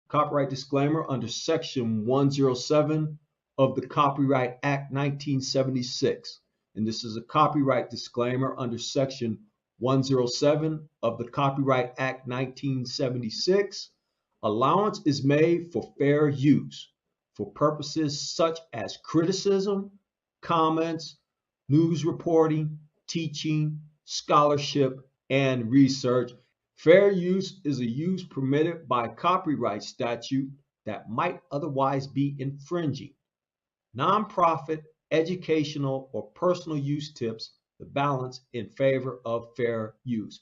Copyright disclaimer under Section 107 of the Copyright Act 1976. And this is a copyright disclaimer under Section 107 of the Copyright Act 1976. Allowance is made for fair use for purposes such as criticism, comments, news reporting, teaching, scholarship, and research. Fair use is a use permitted by copyright statute that might otherwise be infringing. Nonprofit, educational, or personal use tips the balance in favor of fair use.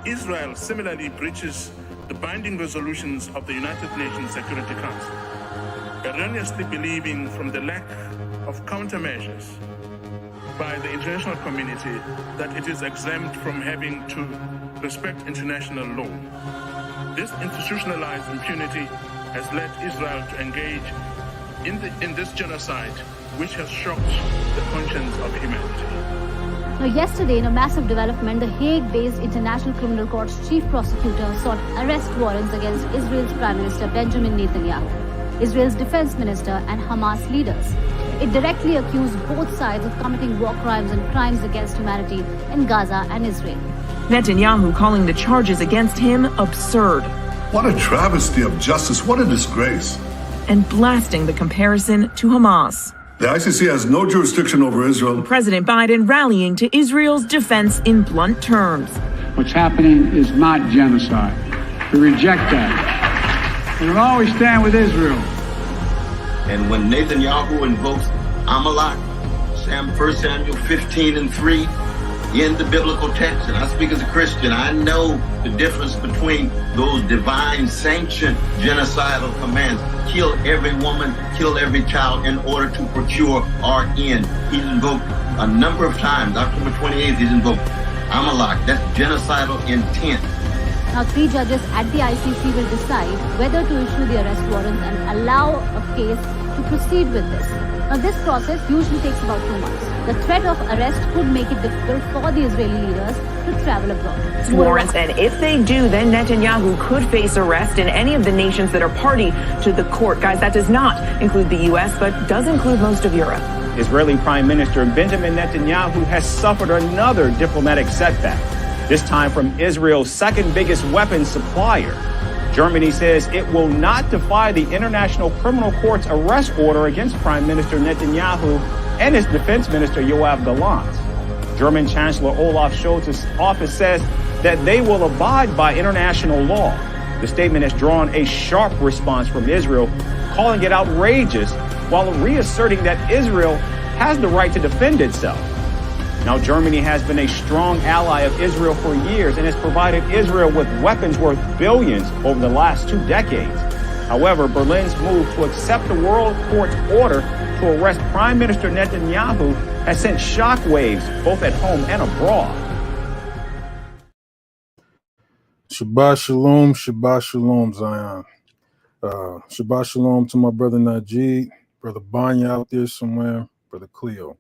Israel similarly breaches the binding resolutions of the United Nations Security Council, erroneously believing from the lack of countermeasures by the international community that it is exempt from having to respect international law. This institutionalized impunity has led Israel to engage in this genocide, which has shocked the conscience of humanity. Now, yesterday, in a massive development, the Hague-based International Criminal Court's chief prosecutor sought arrest warrants against Israel's Prime Minister Benjamin Netanyahu, Israel's defense minister, and Hamas leaders. It directly accused both sides of committing war crimes and crimes against humanity in Gaza and Israel. Netanyahu calling the charges against him absurd. What a travesty of justice. What a disgrace. And blasting the comparison to Hamas. The ICC has no jurisdiction over Israel. President Biden rallying to Israel's defense in blunt terms. What's happening is not genocide. We reject that. We will always stand with Israel. And when Netanyahu invokes Amalek, 1 Samuel 15:3, in the biblical text, and I speak as a Christian, I know the difference between those divine sanctioned genocidal commands. Kill every woman, kill every child in order to procure our end. He's invoked a number of times. October 28th, he's invoked Amalek. That's genocidal intent. Now, 3 judges at the ICC will decide whether to issue the arrest warrants and allow a case to proceed with this. Now, this process usually takes about 2 months. The threat of arrest could make it difficult for the Israeli leaders to travel abroad. Warrants, and if they do, then Netanyahu could face arrest in any of the nations that are party to the court. Guys, that does not include the U.S., but does include most of Europe. Israeli Prime Minister Benjamin Netanyahu has suffered another diplomatic setback, this time from Israel's second biggest weapons supplier. Germany says it will not defy the International Criminal Court's arrest order against Prime Minister Netanyahu and his defense minister Yoav Gallant. German Chancellor Olaf Scholz's office says that they will abide by international law. The statement has drawn a sharp response from Israel, calling it outrageous, while reasserting that Israel has the right to defend itself. Now, Germany has been a strong ally of Israel for years and has provided Israel with weapons worth billions over the last 2 decades. However, Berlin's move to accept the World Court's order to arrest Prime Minister Netanyahu has sent shockwaves both at home and abroad. Shabbat shalom, Zion. Shabbat shalom to my brother Najee, brother Banya out there somewhere, brother Cleo.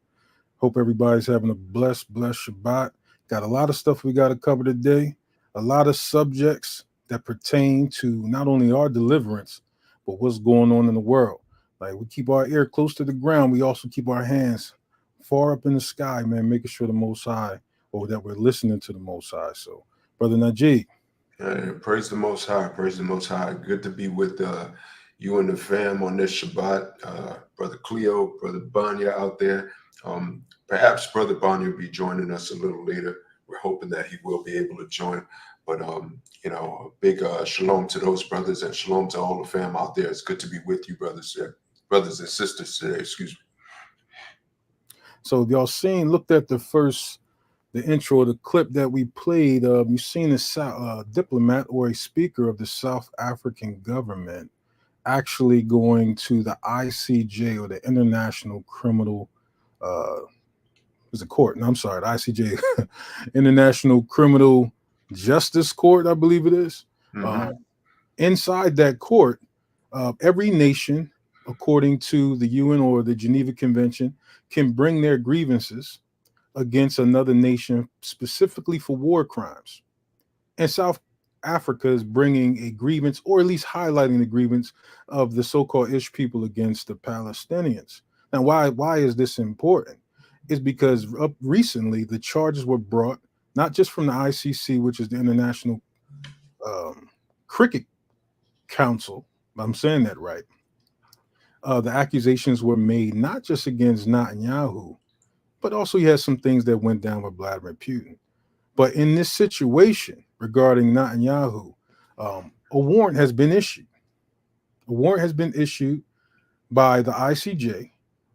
Hope everybody's having a blessed Shabbat. Got a lot of stuff we got to cover today. A lot of subjects that pertain to not only our deliverance, but what's going on in the world. Like, we keep our ear close to the ground. We also keep our hands far up in the sky, man, making sure the Most High, or that we're listening to the Most High. So, brother Najee. Praise the Most High. Praise the Most High. Good to be with you and the fam on this Shabbat. Brother Cleo, Brother Banya out there. Perhaps Brother Banya will be joining us a little later. We're hoping that he will be able to join. But, you know, a big shalom to those brothers and shalom to all the fam out there. It's good to be with you, brothers and sisters today. Excuse me. So y'all looked at the intro, the clip that we played. You've seen a diplomat or a speaker of the South African government actually going to the ICJ, or the International Criminal Court. No, I'm sorry, the ICJ, International Criminal Justice Court, I believe it is. Inside that court, every nation, according to the UN or the Geneva Convention, can bring their grievances against another nation specifically for war crimes. And South Africa is bringing a grievance, or at least highlighting the grievance of the so-called Ish people against the Palestinians. Now, why is this important? It's because recently the charges were brought not just from the ICC, which is the International Cricket Council. I'm saying that right. The accusations were made not just against Netanyahu, but also he has some things that went down with Vladimir Putin. But in this situation regarding Netanyahu, a warrant has been issued. A warrant has been issued by the ICJ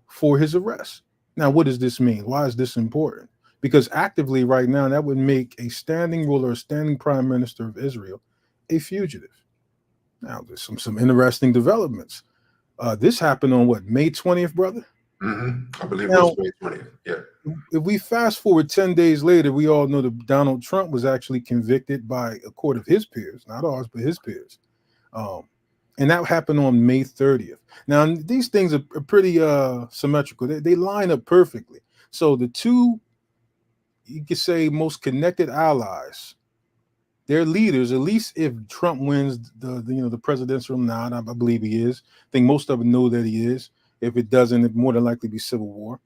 for his arrest. Now, what does this mean? Why is this important? Because actively right now, that would make a standing ruler, a standing prime minister of Israel, a fugitive. Now, there's some interesting developments. This happened on what, May 20th, brother? I believe it was May 20th. Yeah. If we fast forward 10 days later, we all know that Donald Trump was actually convicted by a court of his peers, not ours, but his peers. And that happened on May 30th. Now, these things are pretty symmetrical. They line up perfectly. So the two, you could say, most connected allies, their leaders, at least if Trump wins the presidential nod, I believe he is. I think most of them know that he is. If it doesn't, it more than likely be civil war.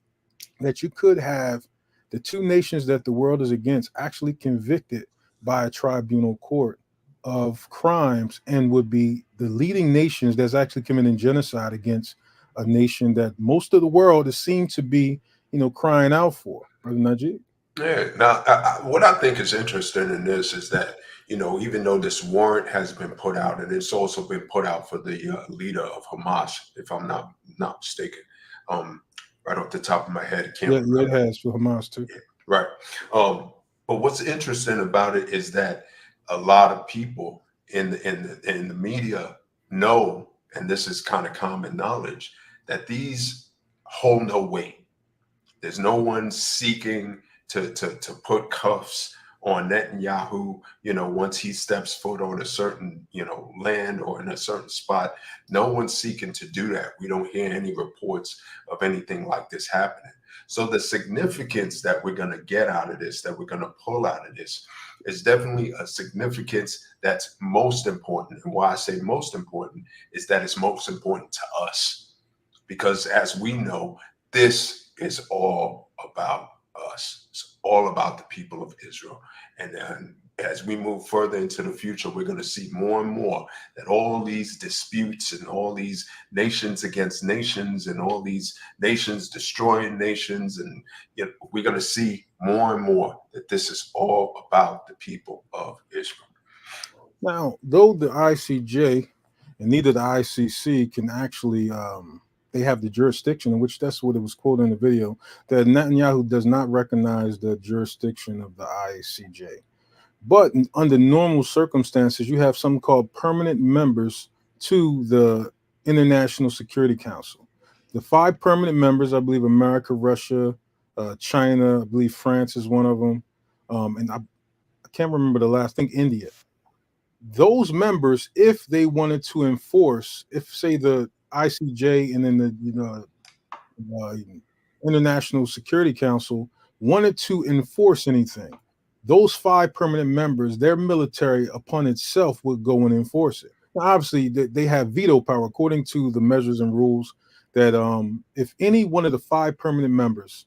That you could have the two nations that the world is against actually convicted by a tribunal court of crimes, and would be the leading nations that's actually committing genocide against a nation that most of the world is seen to be, crying out for. Brother Najib? Yeah. Now, what I think is interesting in this is that, even though this warrant has been put out, and it's also been put out for the leader of Hamas, if I'm not mistaken, right off the top of my head, Yeah, it has for Hamas too. Yeah, right. But what's interesting about it is that a lot of people in the media know, and this is kind of common knowledge, that these hold no weight. There's no one seeking to put cuffs on Netanyahu, once he steps foot on a certain, land or in a certain spot. No one's seeking to do that. We don't hear any reports of anything like this happening. So the significance that we're going to get out of this, that we're going to pull out of this, is definitely a significance that's most important. And why I say most important is that it's most important to us. Because as we know, this is all about us. It's all about the people of Israel. And then as we move further into the future, we're going to see more and more that all these disputes and all these nations against nations and all these nations destroying nations, and we're going to see more and more that this is all about the people of Israel. Now, though the ICJ and neither the ICC can actually they have the jurisdiction, in which that's what it was quoted in the video, that Netanyahu does not recognize the jurisdiction of the ICJ. But under normal circumstances, you have something called permanent members to the International Security Council. The 5 permanent members, I believe America, Russia, China, I believe France is one of them. And I can't remember the last, I think India. Those members, if they wanted to enforce, if say the ICJ and then the International Security Council wanted to enforce anything, those 5 permanent members, their military upon itself would go and enforce it. Now, obviously, they have veto power according to the measures and rules that if any one of the 5 permanent members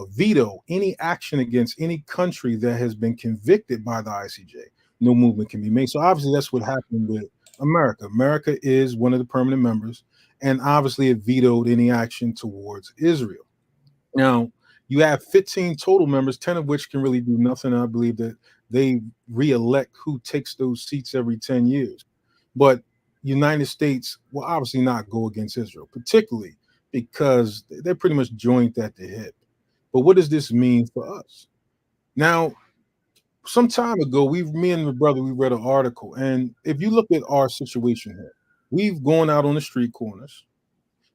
veto any action against any country that has been convicted by the ICJ, no movement can be made. So obviously that's what happened with America. America is one of the permanent members, and obviously it vetoed any action towards Israel. Now, you have 15 total members, 10 of which can really do nothing. I believe that they re-elect who takes those seats every 10 years. But United States will obviously not go against Israel, particularly because they're pretty much joined at the hip. But what does this mean for us? Now, some time ago, me and my brother, we read an article. And if you look at our situation here, we've gone out on the street corners.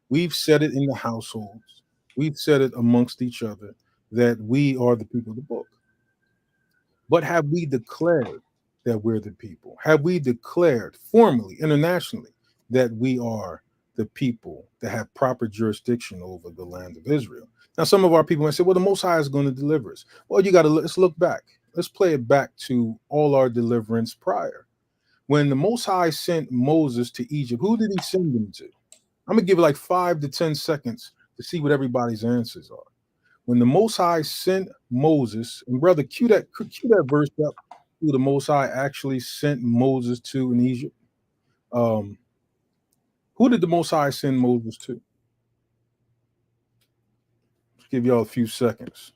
We've said it in the households. We've said it amongst each other that we are the people of the book. But have we declared that we're the people? Have we declared formally, internationally, that we are the people that have proper jurisdiction over the land of Israel? Now, some of our people might say, well, the Most High is going to deliver us. Well, let's look back. Let's play it back to all our deliverance prior. When the Most High sent Moses to Egypt, who did he send him to? I'm going to give it like 5 to 10 seconds to see what everybody's answers are. When the Most High sent Moses, and brother, cue that verse up, who the Most High actually sent Moses to in Egypt. Who did the Most High send Moses to? Let's give y'all a few seconds.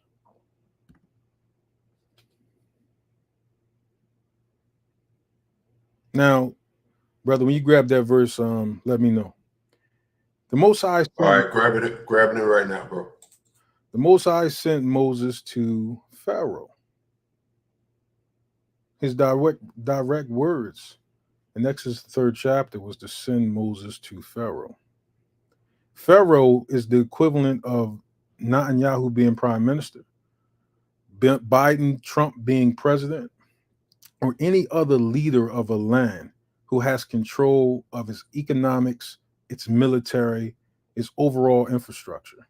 Now, brother, when you grab that verse, let me know. The Most High sent, all right, grabbing it right now, bro. The Most High sent Moses to Pharaoh. His direct words in Exodus 3rd chapter was to send Moses to Pharaoh. Pharaoh is the equivalent of Netanyahu being prime minister, Biden, Trump being president, or any other leader of a land who has control of its economics, its military, its overall infrastructure.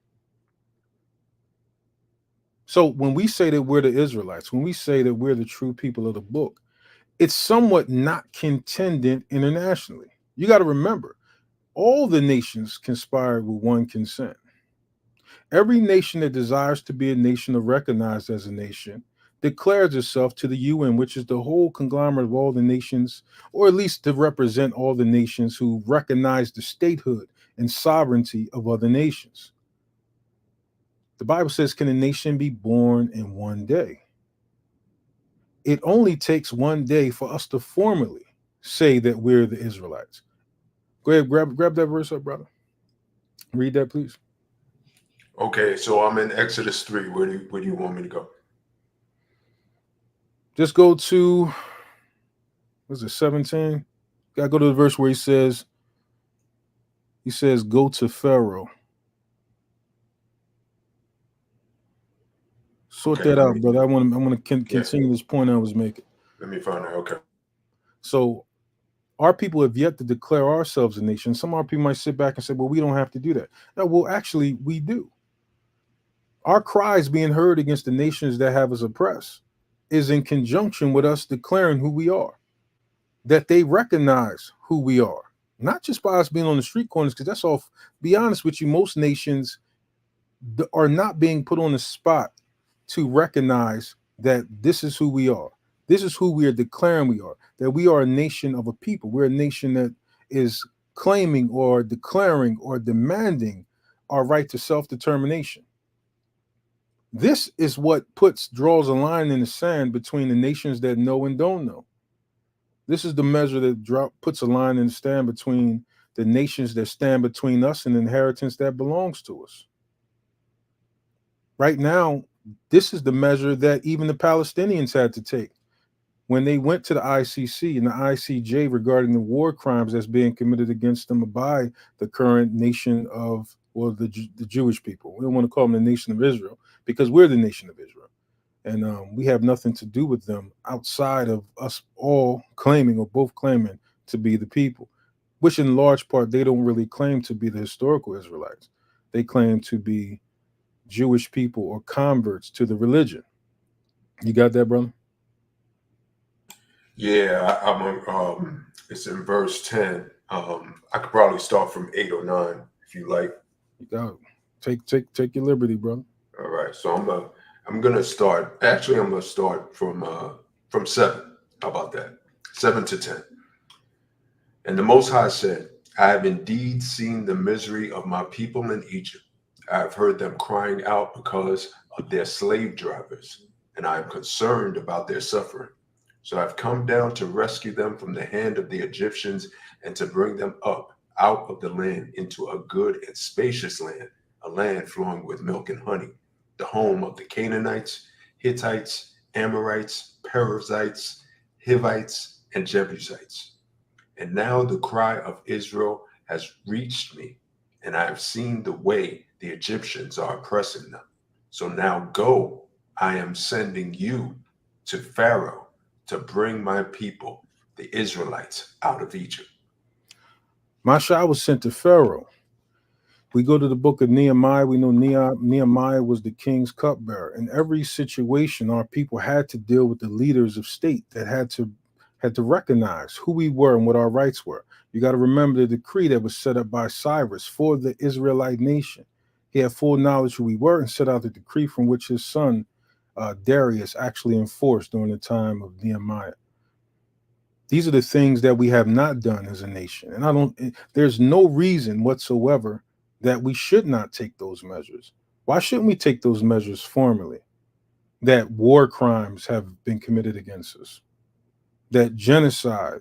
So when we say that we're the Israelites, when we say that we're the true people of the book, it's somewhat not contendent internationally. You got to remember, all the nations conspired with one consent. Every nation that desires to be a nation or recognized as a nation declares itself to the UN, which is the whole conglomerate of all the nations, or at least to represent all the nations who recognize the statehood and sovereignty of other nations. The Bible says, can a nation be born in one day? It only takes one day for us to formally say that we're the Israelites. Go ahead, grab that verse up, brother. Read that, please. Okay, so I'm in Exodus 3. Where do you want me to go? Just go to, what's it, 17? Gotta go to the verse where he says, go to Pharaoh. Sort that out, brother. I want to continue this point I was making. Let me find out. Okay. So our people have yet to declare ourselves a nation. Some of our people might sit back and say, well, we don't have to do that. No, well, actually, we do. Our cries being heard against the nations that have us oppressed is in conjunction with us declaring who we are, that they recognize who we are, not just by us being on the street corners, because that's all, be honest with you, most nations are not being put on the spot to recognize that this is who we are. This is who we are declaring we are, that we are a nation of a people. We're a nation that is claiming or declaring or demanding our right to self-determination. This is what draws a line in the sand between the nations that know and don't know. This is the measure that puts a line in the sand between the nations that stand between us and the inheritance that belongs to us. Right now, this is the measure that even the Palestinians had to take when they went to the ICC and the ICJ regarding the war crimes that's being committed against them by the current nation of, well, the Jewish people. We don't want to call them the nation of Israel because we're the nation of Israel. And we have nothing to do with them outside of us all claiming or both claiming to be the people, which in large part, they don't really claim to be the historical Israelites. They claim to be Jewish people or converts to the religion. You got that, brother? Yeah, it's in verse 10. I could probably start from 8 or 9 if you like. You got it. Take your liberty, brother. All right, so I'm gonna start. Actually, I'm gonna start from 7. How about that? 7 to 10. And the Most High said, I have indeed seen the misery of my people in Egypt. I have heard them crying out because of their slave drivers, and I am concerned about their suffering. So I've come down to rescue them from the hand of the Egyptians and to bring them up out of the land into a good and spacious land, a land flowing with milk and honey, the home of the Canaanites, Hittites, Amorites, Perizzites, Hivites, and Jebusites. And now the cry of Israel has reached me, and I have seen the way the Egyptians are oppressing them. So now go, I am sending you to Pharaoh to bring my people, the Israelites, out of Egypt. Masha was sent to Pharaoh. We go to the book of Nehemiah. We know Nehemiah was the king's cupbearer. In every situation, our people had to deal with the leaders of state that had to recognize who we were and what our rights were. You got to remember the decree that was set up by Cyrus for the Israelite nation. He had full knowledge who we were and set out the decree from which his son Darius actually enforced during the time of Nehemiah. These are the things that we have not done as a nation. And there's no reason whatsoever that we should not take those measures. Why shouldn't we take those measures formally? That war crimes have been committed against us, that genocide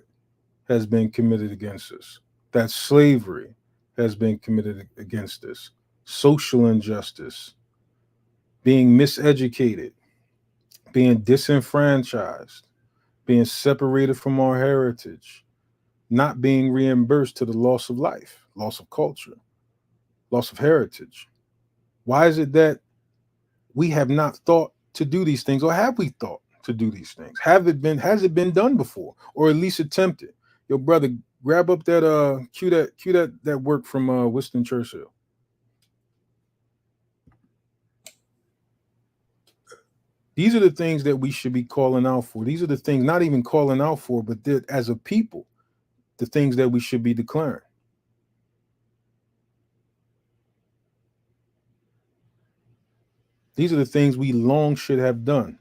has been committed against us, that slavery has been committed against us, social injustice, being miseducated, being disenfranchised, being separated from our heritage, not being reimbursed to the loss of life, loss of culture, loss of heritage. Why is it that we have not thought to do these things, or have we thought to do these things? Has it been done before, or at least attempted? Yo, brother, grab up that cue that work from Winston Churchill. These are the things that we should be calling out for. These are the things, not even calling out for, but that as a people, the things that we should be declaring. These are the things we long should have done.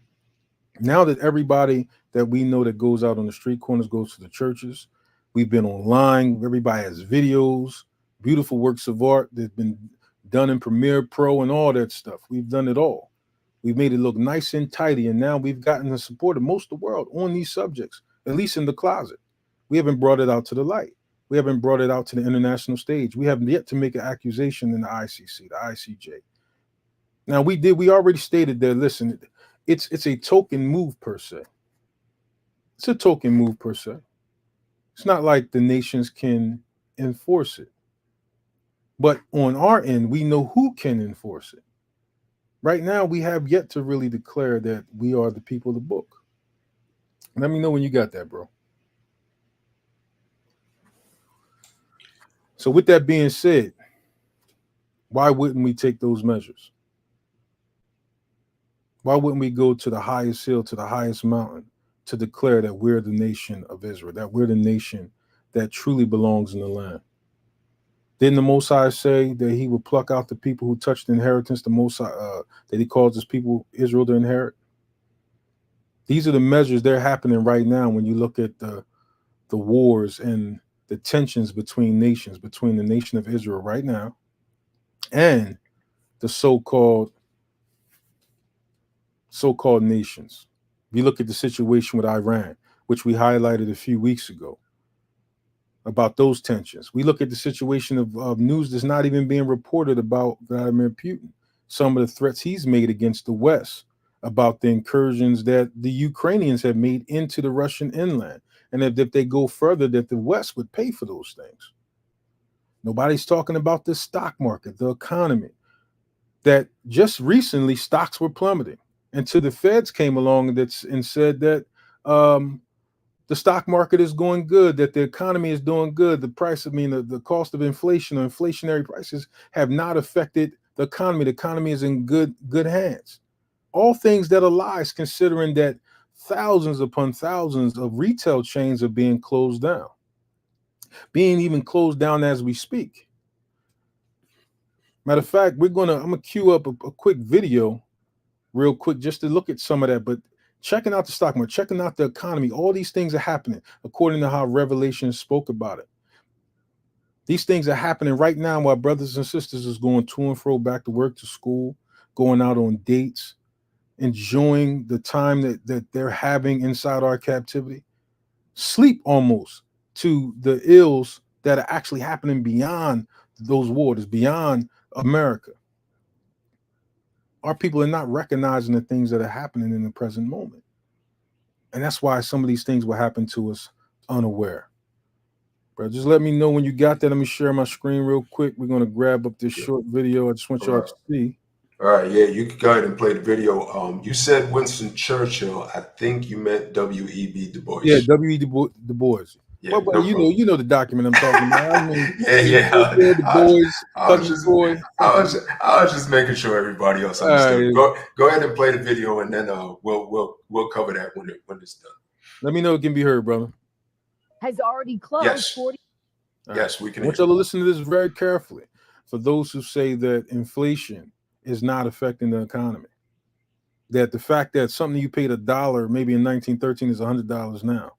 Now that everybody that we know that goes out on the street corners goes to the churches, we've been online, everybody has videos, beautiful works of art that have been done in Premiere Pro and all that stuff. We've done it all. We've made it look nice and tidy, and now we've gotten the support of most of the world on these subjects, at least in the closet. We haven't brought it out to the light. We haven't brought it out to the international stage. We haven't yet to make an accusation in the ICC, the ICJ. Now we already stated that, listen, it's a token move per se. It's a token move per se. It's not like the nations can enforce it. But on our end, we know who can enforce it. Right now, we have yet to really declare that we are the people of the book. Let me know when you got that, bro. So with that being said, why wouldn't we take those measures? Why wouldn't we go to the highest hill, to the highest mountain, to declare that we're the nation of Israel, that we're the nation that truly belongs in the land? Didn't the Most High say that he would pluck out the people who touched the inheritance, the Most High, that he calls his people Israel to inherit? These are the measures that are happening right now when you look at the wars and the tensions between nations, between the nation of Israel right now and the so-called nations. If you look at the situation with Iran, which we highlighted a few weeks ago, about those tensions. We look at the situation of news that's not even being reported about Vladimir Putin, some of the threats he's made against the West, about the incursions that the Ukrainians have made into the Russian inland, and if they go further, that the West would pay for those things. Nobody's talking about the stock market, the economy, that just recently stocks were plummeting until the feds came along and said that the stock market is going good, that the economy is doing good. The cost of inflation or inflationary prices have not affected the economy. The economy is in good hands. All things that are lies, considering that thousands upon thousands of retail chains are being closed down, being even closed down as we speak. Matter of fact, I'm gonna queue up a quick video real quick just to look at some of that, but checking out the stock market, checking out the economy, all these things are happening according to how Revelation spoke about it. These things are happening right now while brothers and sisters is going to and fro, back to work, to school, going out on dates, enjoying the time that they're having inside our captivity. Sleep almost to the ills that are actually happening beyond those waters, beyond America. Our people are not recognizing the things that are happening in the present moment. And that's why some of these things will happen to us unaware. Bro, just let me know when you got that. Let me share my screen real quick. We're going to grab up this short video. I just want y'all to see. All right, yeah, you can go ahead and play the video. You said Winston Churchill. I think you meant W.E.B. Du Bois. Yeah, W.E. Du Bois. Yeah, Well, no you know the document I'm talking about. I mean, yeah. The boys, I was just making sure everybody else understood. Right. Go ahead and play the video, and then we'll cover that when it's done. Let me know it can be heard, brother. Has already closed. Yes. 40. Yes, we can. I want y'all to listen to this very carefully. For those who say that inflation is not affecting the economy, that the fact that something you paid $1 maybe in 1913 is $100 now,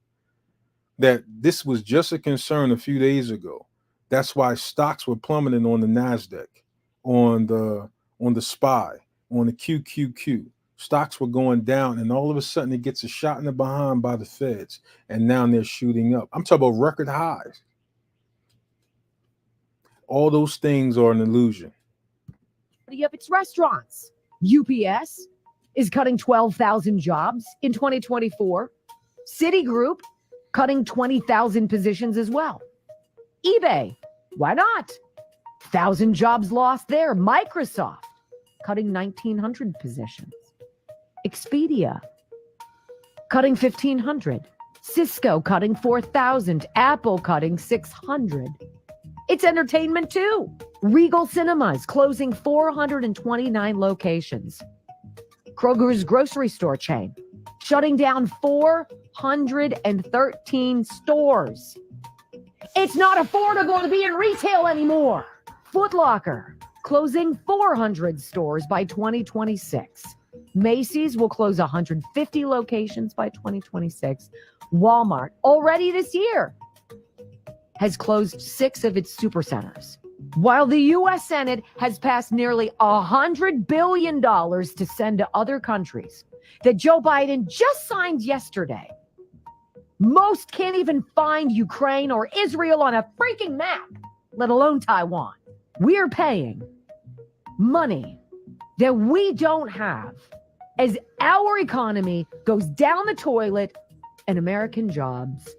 that this was just a concern a few days ago. That's why stocks were plummeting on the NASDAQ, on the SPY, on the QQQ. Stocks were going down, and all of a sudden it gets a shot in the behind by the feds, and now they're shooting up. I'm talking about record highs. All those things are an illusion. Of its restaurants. UPS is cutting 12,000 jobs in 2024. Citigroup cutting 20,000 positions as well. eBay, why not? 1,000 jobs lost there. Microsoft cutting 1,900 positions. Expedia cutting 1,500. Cisco cutting 4,000. Apple cutting 600. It's entertainment too. Regal Cinemas closing 429 locations. Kroger's grocery store chain shutting down 413 stores. It's not affordable to be in retail anymore. Foot Locker closing 400 stores by 2026. Macy's will close 150 locations by 2026. Walmart already this year has closed 6 of its supercenters, while the U.S. Senate has passed nearly $100 billion to send to other countries that Joe Biden just signed yesterday. Most can't even find Ukraine or Israel on a freaking map, let alone Taiwan. We're paying money that we don't have as our economy goes down the toilet and American jobs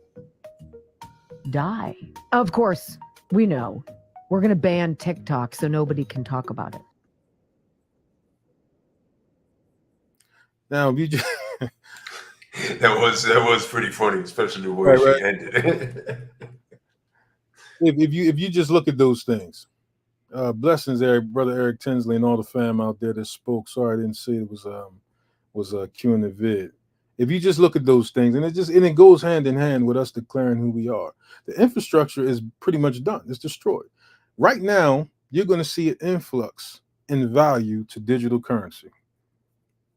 die. Of course, we know we're going to ban TikTok so nobody can talk about it. Now, if you just that was pretty funny, especially the way she ended. if you just look at those things, blessings, brother Eric Tinsley, and all the fam out there that spoke. Sorry, I didn't see it was queuing the vid. If you just look at those things, and it goes hand in hand with us declaring who we are. The infrastructure is pretty much done. It's destroyed. Right now, you're going to see an influx in value to digital currency.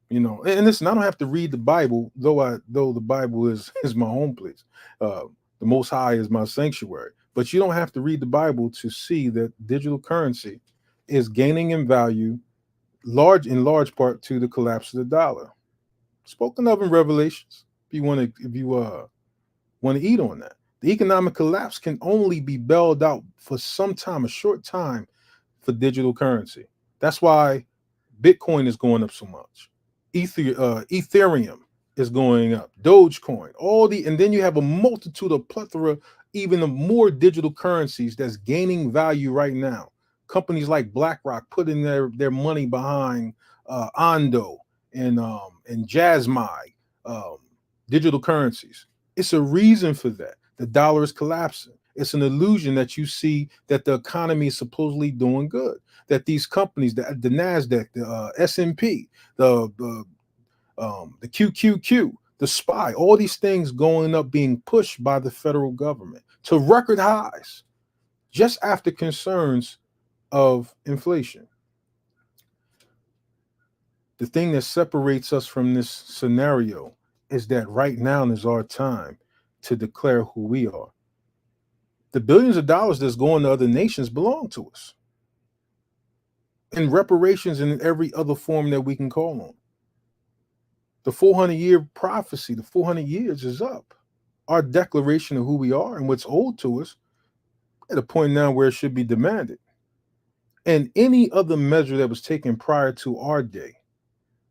You know, and listen, I don't have to read the Bible, though the Bible is my home place. The Most High is my sanctuary. But you don't have to read the Bible to see that digital currency is gaining in value, in large part to the collapse of the dollar. Spoken of in Revelations. If you want to eat on that, the economic collapse can only be bailed out for some time, a short time, for digital currency. That's why Bitcoin is going up so much. Ethereum is going up. Dogecoin, and then you have a multitude of plethora, even of more digital currencies that's gaining value right now. Companies like BlackRock putting their money behind Ondo and Jasmine, digital currencies. It's a reason for that. The dollar is collapsing. It's an illusion that you see that the economy is supposedly doing good. That these companies, the NASDAQ, the S&P, the QQQ, the SPY, all these things going up, being pushed by the federal government to record highs, just after concerns of inflation. The thing that separates us from this scenario is that right now is our time to declare who we are. The billions of dollars that's going to other nations belong to us. And reparations in every other form that we can call on. The 400-year prophecy, the 400 years is up. Our declaration of who we are and what's owed to us at a point now where it should be demanded. And any other measure that was taken prior to our day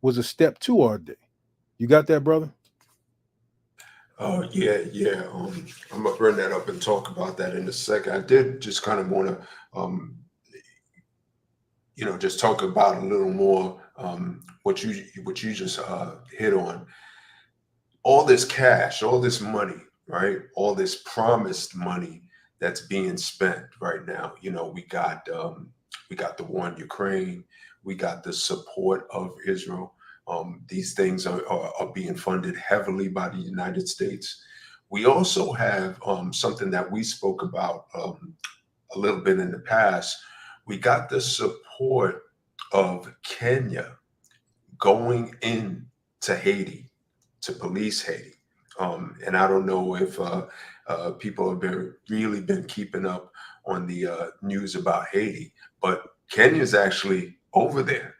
was a step to our day. You got that, brother? Oh, yeah. I'm gonna bring that up and talk about that in a second. I did just kind of want to, just talk about a little more what you just hit on. All this cash, all this money, right? All this promised money that's being spent right now. We got the war in Ukraine. We got the support of Israel. These things are being funded heavily by the United States. We also have something that we spoke about a little bit in the past. We got the support of Kenya going into Haiti to police Haiti. And I don't know if people have really been keeping up on the news about Haiti, but Kenya's actually over there.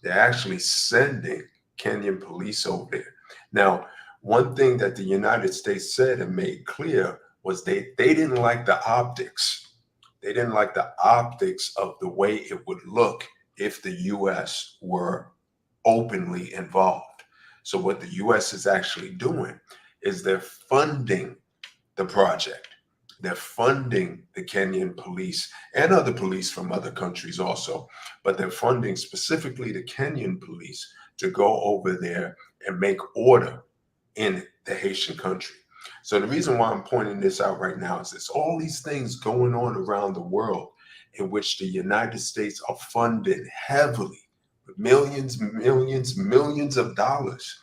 They're actually sending Kenyan police over there. Now, one thing that the United States said and made clear was they didn't like the optics. They didn't like the optics of the way it would look if the U.S. were openly involved. So what the U.S. is actually doing is they're funding the project. They're funding the Kenyan police and other police from other countries also, but they're funding specifically the Kenyan police to go over there and make order in the Haitian country. So the reason why I'm pointing this out right now is there's all these things going on around the world in which the United States are funded heavily with millions of dollars.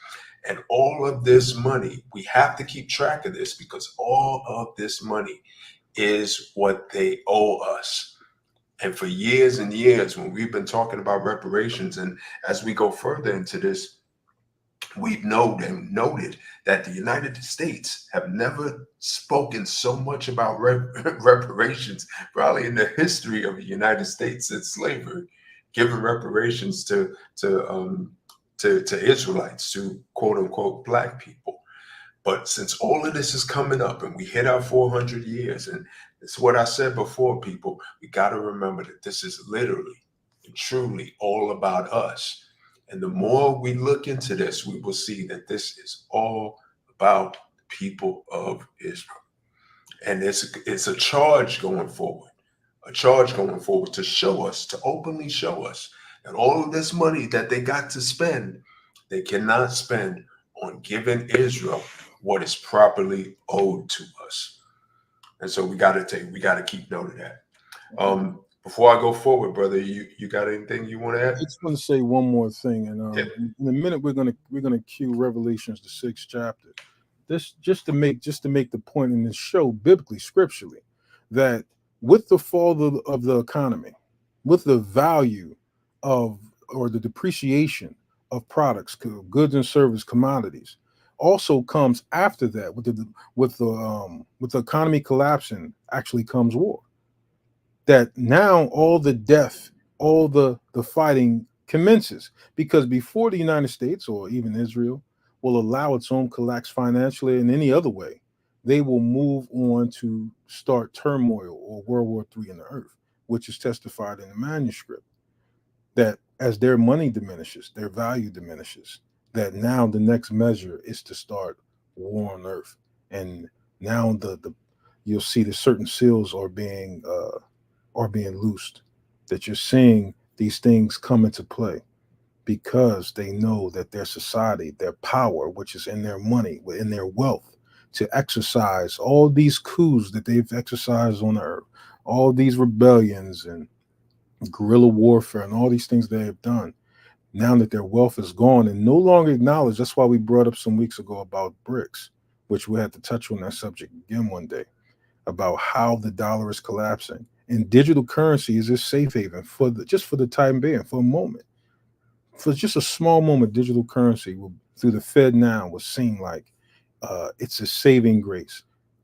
And all of this money, we have to keep track of this because all of this money is what they owe us. And for years and years, when we've been talking about reparations, and as we go further into this, we've noted that the United States have never spoken so much about reparations, probably in the history of the United States since slavery, giving reparations to Israelites, to quote unquote Black people. But since all of this is coming up and we hit our 400 years, and it's what I said before, people, we got to remember that this is literally and truly all about us. And the more we look into this, we will see that this is all about the people of Israel. And it's a charge going forward, to show us, to openly show us that all of this money that they got to spend, they cannot spend on giving Israel what is properly owed to us. And so we got to keep note of that. Before I go forward, brother, you got anything you want to add? I just want to say one more thing, and in a minute we're gonna cue Revelations, the 6th chapter. This just to make the point in this show, biblically, scripturally, that with the fall of the economy, with the value of or the depreciation of products, goods and service, commodities, also comes after that with the economy collapsing actually comes war. That now all the death, all the fighting commences, because before the United States or even Israel will allow its own collapse financially in any other way, they will move on to start turmoil or World War III in the earth, which is testified in the manuscript. That as their money diminishes, their value diminishes, that now the next measure is to start war on earth. And now you'll see that certain seals are being loosed, that you're seeing these things come into play because they know that their society, their power, which is in their money, in their wealth, to exercise all these coups that they've exercised on the earth, all these rebellions and guerrilla warfare and all these things they have done. Now that their wealth is gone and no longer acknowledged, that's why we brought up some weeks ago about BRICS, which we had to touch on that subject again one day, about how the dollar is collapsing. And digital currency is a safe haven for the time being, for a moment. For just a small moment, digital currency through the Fed now will seem like it's a saving grace.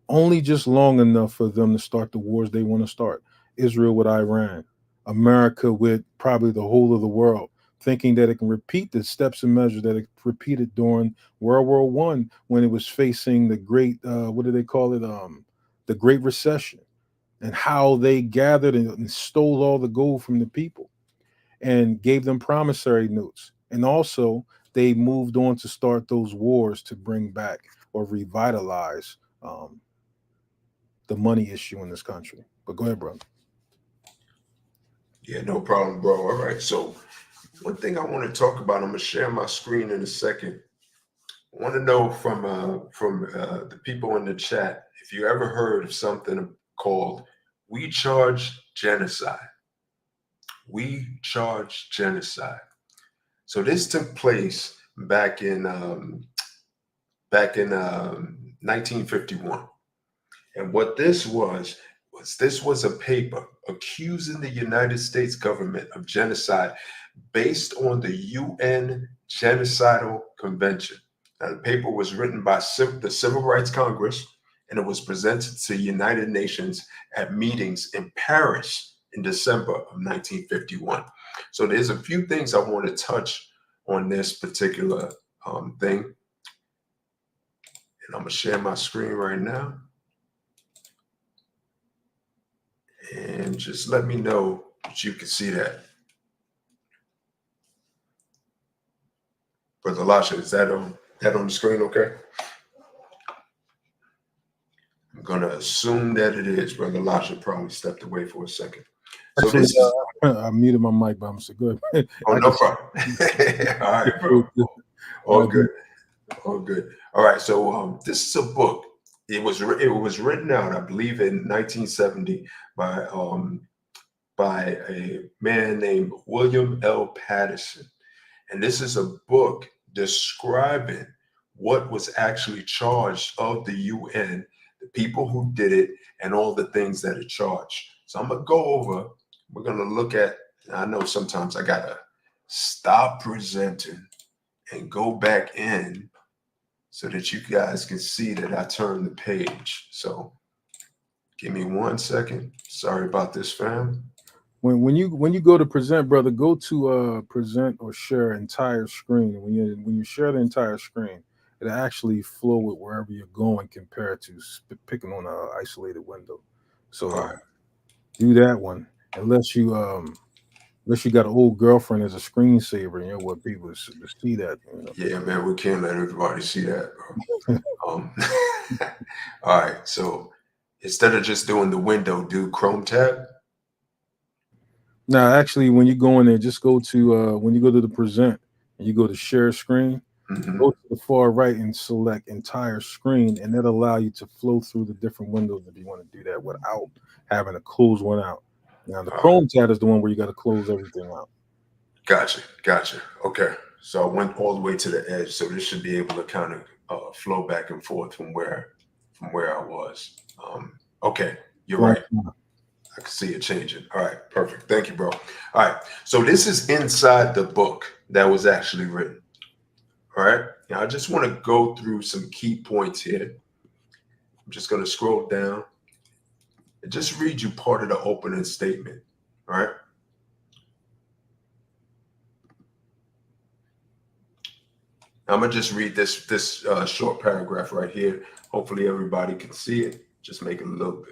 only just long enough for them to start the wars they want to start. Israel with Iran, America with probably the whole of the world, thinking that it can repeat the steps and measures that it repeated during World War I when it was facing the great, what do they call it? The Great Recession, and how they gathered and stole all the gold from the people and gave them promissory notes. And also they moved on to start those wars to bring back or revitalize the money issue in this country. But go ahead, brother. Yeah, no problem, bro. All right. So one thing I want to talk about, I'm gonna share my screen in a second. I want to know from the people in the chat if you ever heard of something called "We Charge Genocide." We charge genocide. So this took place back in 1951, and what this was a paper accusing the United States government of genocide based on the UN Genocidal Convention. Now, the paper was written by the Civil Rights Congress, and it was presented to the United Nations at meetings in Paris in December of 1951. So there's a few things I want to touch on this particular thing. And I'm going to share my screen right now. And just let me know that you can see that. Brother Lasha, is that on the screen okay? I'm going to assume that it is. Brother Lasha probably stepped away for a second. So Actually, this is, I muted my mic, but I'm so good. oh, no problem. All right, bro. All good. All good. All right. So this is a book. It was written out, I believe, in 1970 by a man named William L. Patterson. And this is a book describing what was actually charged of the UN, the people who did it, and all the things that it charged. So I'm going to go over, we're going to look at, I know sometimes I got to stop presenting and go back in so that you guys can see that I turned the page. So give me 1 second. Sorry about this, fam. When you go to present, brother, go to present or share entire screen. When you share the entire screen, it actually flow with wherever you're going compared to picking on an isolated window. So do that one, unless you got an old girlfriend as a screensaver, and you know what people see that. You know? Yeah, man, we can't let everybody see that, bro. All right, so instead of just doing the window, do Chrome tab. Now, actually, when you go in there, just go to when you go to the present and you go to share screen, go to the far right and select entire screen, and that'll allow you to flow through the different windows if you want to do that without having to close one out. Now, the Chrome tab is the one where you got to close everything out. Gotcha. Okay, so I went all the way to the edge, so this should be able to kind of flow back and forth from where I was. Okay, you're right. I can see it changing. All right, perfect. Thank you, bro. All right, so this is inside the book that was actually written. All right, now I just want to go through some key points here. I'm just going to scroll down and just read you part of the opening statement. All right. I'm going to just read this short paragraph right here. Hopefully everybody can see it. Just make it a little bigger.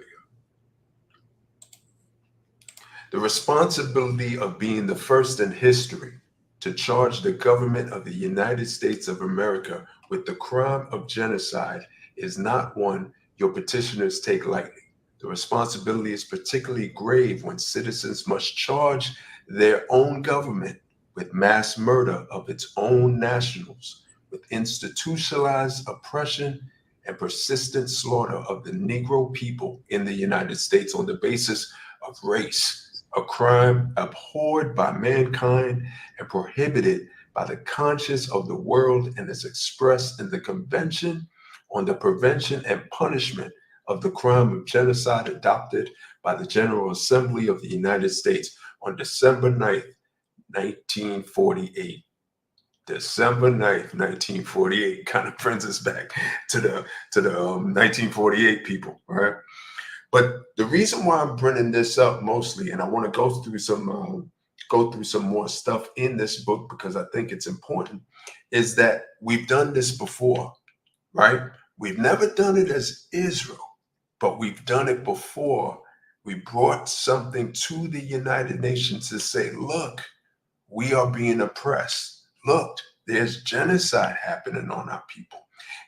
The responsibility of being the first in history to charge the government of the United States of America with the crime of genocide is not one your petitioners take lightly. The responsibility is particularly grave when citizens must charge their own government with mass murder of its own nationals, with institutionalized oppression and persistent slaughter of the Negro people in the United States on the basis of race, a crime abhorred by mankind and prohibited by the conscience of the world, and is expressed in the Convention on the Prevention and Punishment of the Crime of Genocide adopted by the General Assembly of the United States on December 9th, 1948. December 9th, 1948, kind of brings us back to the 1948 people, right? But the reason why I'm bringing this up mostly, and I want to go through some more stuff in this book because I think it's important, is that we've done this before, right? We've never done it as Israel, but we've done it before. We brought something to the United Nations to say, look, we are being oppressed. Look, there's genocide happening on our people.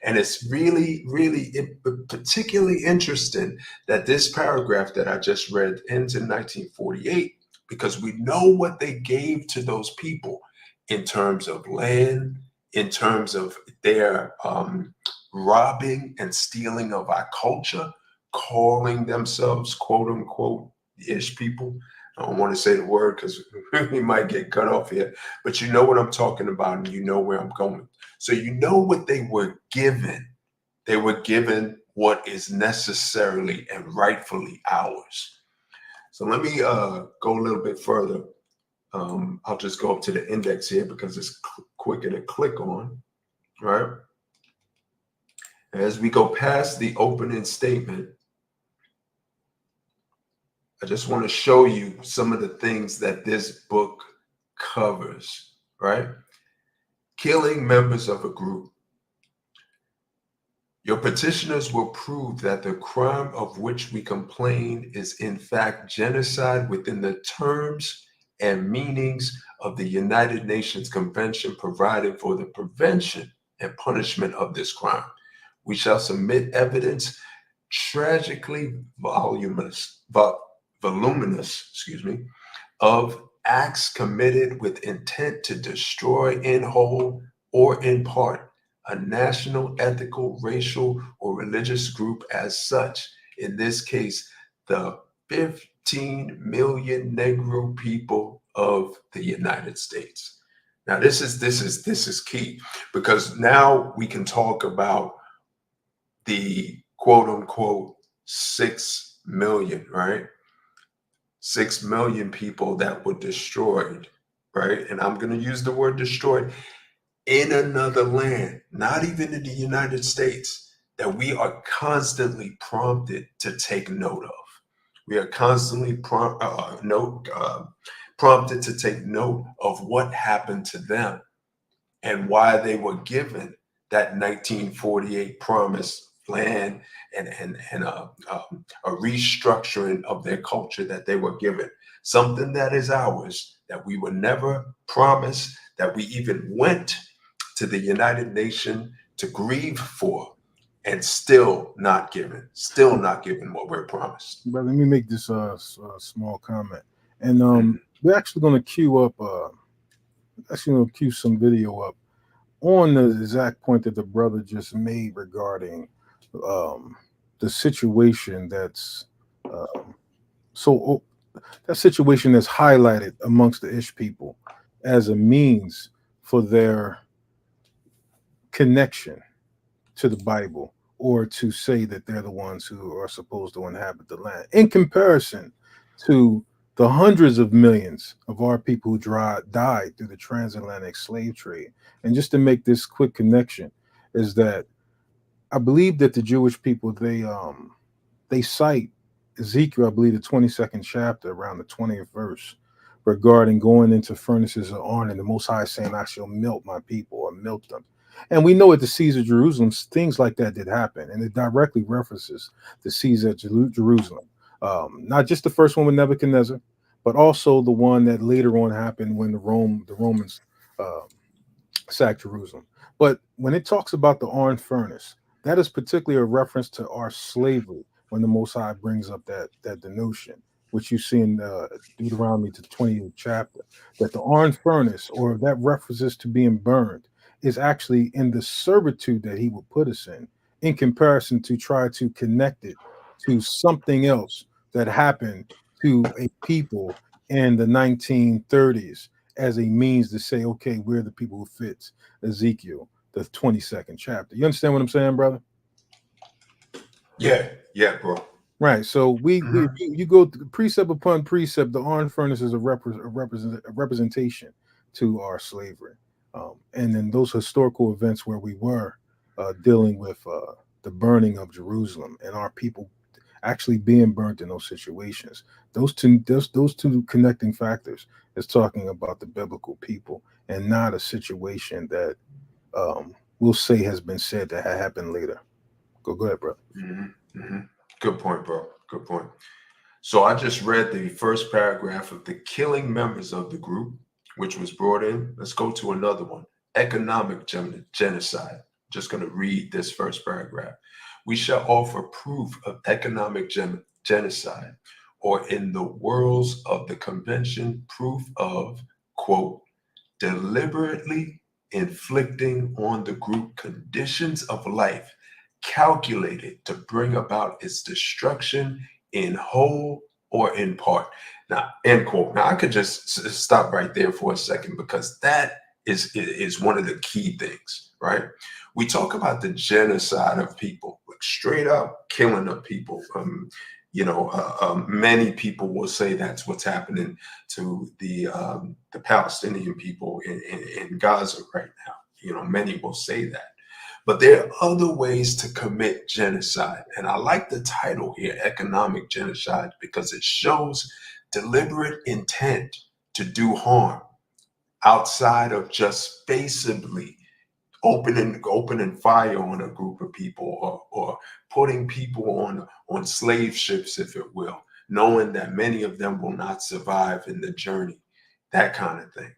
And it's really, really particularly interesting that this paragraph that I just read ends in 1948, because we know what they gave to those people in terms of land, in terms of their robbing and stealing of our culture, calling themselves, quote unquote, ish people. I don't want to say the word because we might get cut off here, but you know what I'm talking about and you know where I'm going. So you know what they were given. They were given what is necessarily and rightfully ours. So let me go a little bit further. I'll just go up to the index here because it's quicker to click on, right? As we go past the opening statement, I just want to show you some of the things that this book covers, right? Killing members of a group. Your petitioners will prove that the crime of which we complain is in fact genocide within the terms and meanings of the United Nations Convention providing for the prevention and punishment of this crime. We shall submit evidence tragically voluminous, of acts committed with intent to destroy in whole or in part a national, ethical, racial, or religious group as such. In this case, the 15 million Negro people of the United States. Now, this is key, because now we can talk about the quote unquote 6 million, right? 6 million people that were destroyed, right? And I'm going to use the word destroyed in another land, not even in the United States, that we are constantly prompted to take note of. We are constantly prompted to take note of what happened to them and why they were given that 1948 promised land and a restructuring of their culture that they were given. Something that is ours, that we were never promised, that we even went to the United Nations to grieve for, and still not given what we're promised. But let me make this small comment, and we're actually going to queue some video up on the exact point that the brother just made regarding the situation that's that situation that's highlighted amongst the Ish people as a means for their connection to the Bible, or to say that they're the ones who are supposed to inhabit the land, in comparison to the hundreds of millions of our people who died through the transatlantic slave trade. And just to make this quick connection is that I believe that the Jewish people, they cite Ezekiel, I believe the 22nd chapter, around the 20th verse, regarding going into furnaces of iron, and the Most High saying, I shall melt my people, or melt them. And we know at the Siege of Jerusalem, things like that did happen, and it directly references the Siege at Jerusalem. Not just the first one with Nebuchadnezzar, but also the one that later on happened when the Romans sacked Jerusalem. But when it talks about the iron furnace, that is particularly a reference to our slavery, when the Most High brings up that notion, which you see in Deuteronomy to 20th chapter, that the iron furnace, or that references to being burned, is actually in the servitude that he will put us in comparison to try to connect it to something else that happened to a people in the 1930s as a means to say, okay, we're the people who fits Ezekiel, the 22nd chapter. You understand what I'm saying, brother? Yeah, bro. Right. So you go precept upon precept. The iron furnace is a representation to our slavery. And in those historical events where we were dealing with the burning of Jerusalem and our people actually being burnt in those situations, those two connecting factors is talking about the biblical people and not a situation that we'll say has been said that had happened later. Go ahead, bro. Mm-hmm, mm-hmm. Good point, bro. Good point. So I just read the first paragraph of the killing members of the group, which was brought in. Let's go to another one. Economic genocide. Just going to read this first paragraph. We shall offer proof of economic genocide, or in the words of the convention, proof of, quote, deliberately inflicting on the group conditions of life calculated to bring about its destruction in whole or in part. Now, end quote. Now, I could just stop right there for a second, because that is one of the key things, right? We talk about the genocide of people, like straight up killing of people. Many people will say that's what's happening to the Palestinian people in Gaza right now. Many will say that. But there are other ways to commit genocide. And I like the title here, economic genocide, because it shows deliberate intent to do harm outside of just basically opening fire on a group of people, or putting people on slave ships, if it will, knowing that many of them will not survive in the journey, that kind of thing.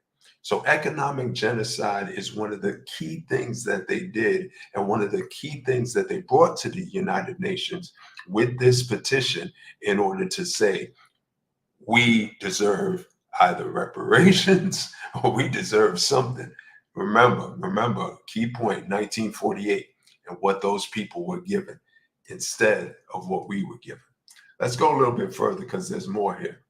So economic genocide is one of the key things that they did, and one of the key things that they brought to the United Nations with this petition, in order to say, we deserve either reparations or we deserve something. Remember, key point, 1948, and what those people were given instead of what we were given. Let's go a little bit further, because there's more here.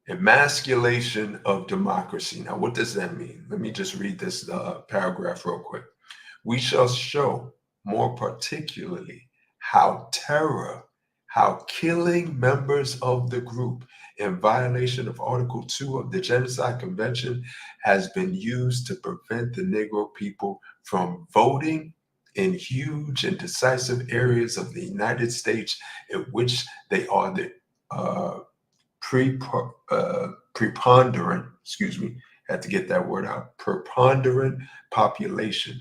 Emasculation of democracy. Now, what does that mean? Let me just read this paragraph real quick. We shall show more particularly how killing members of the group in violation of Article 2 of the Genocide Convention has been used to prevent the Negro people from voting in huge and decisive areas of the United States in which they are the preponderant, had to get that word out, preponderant population,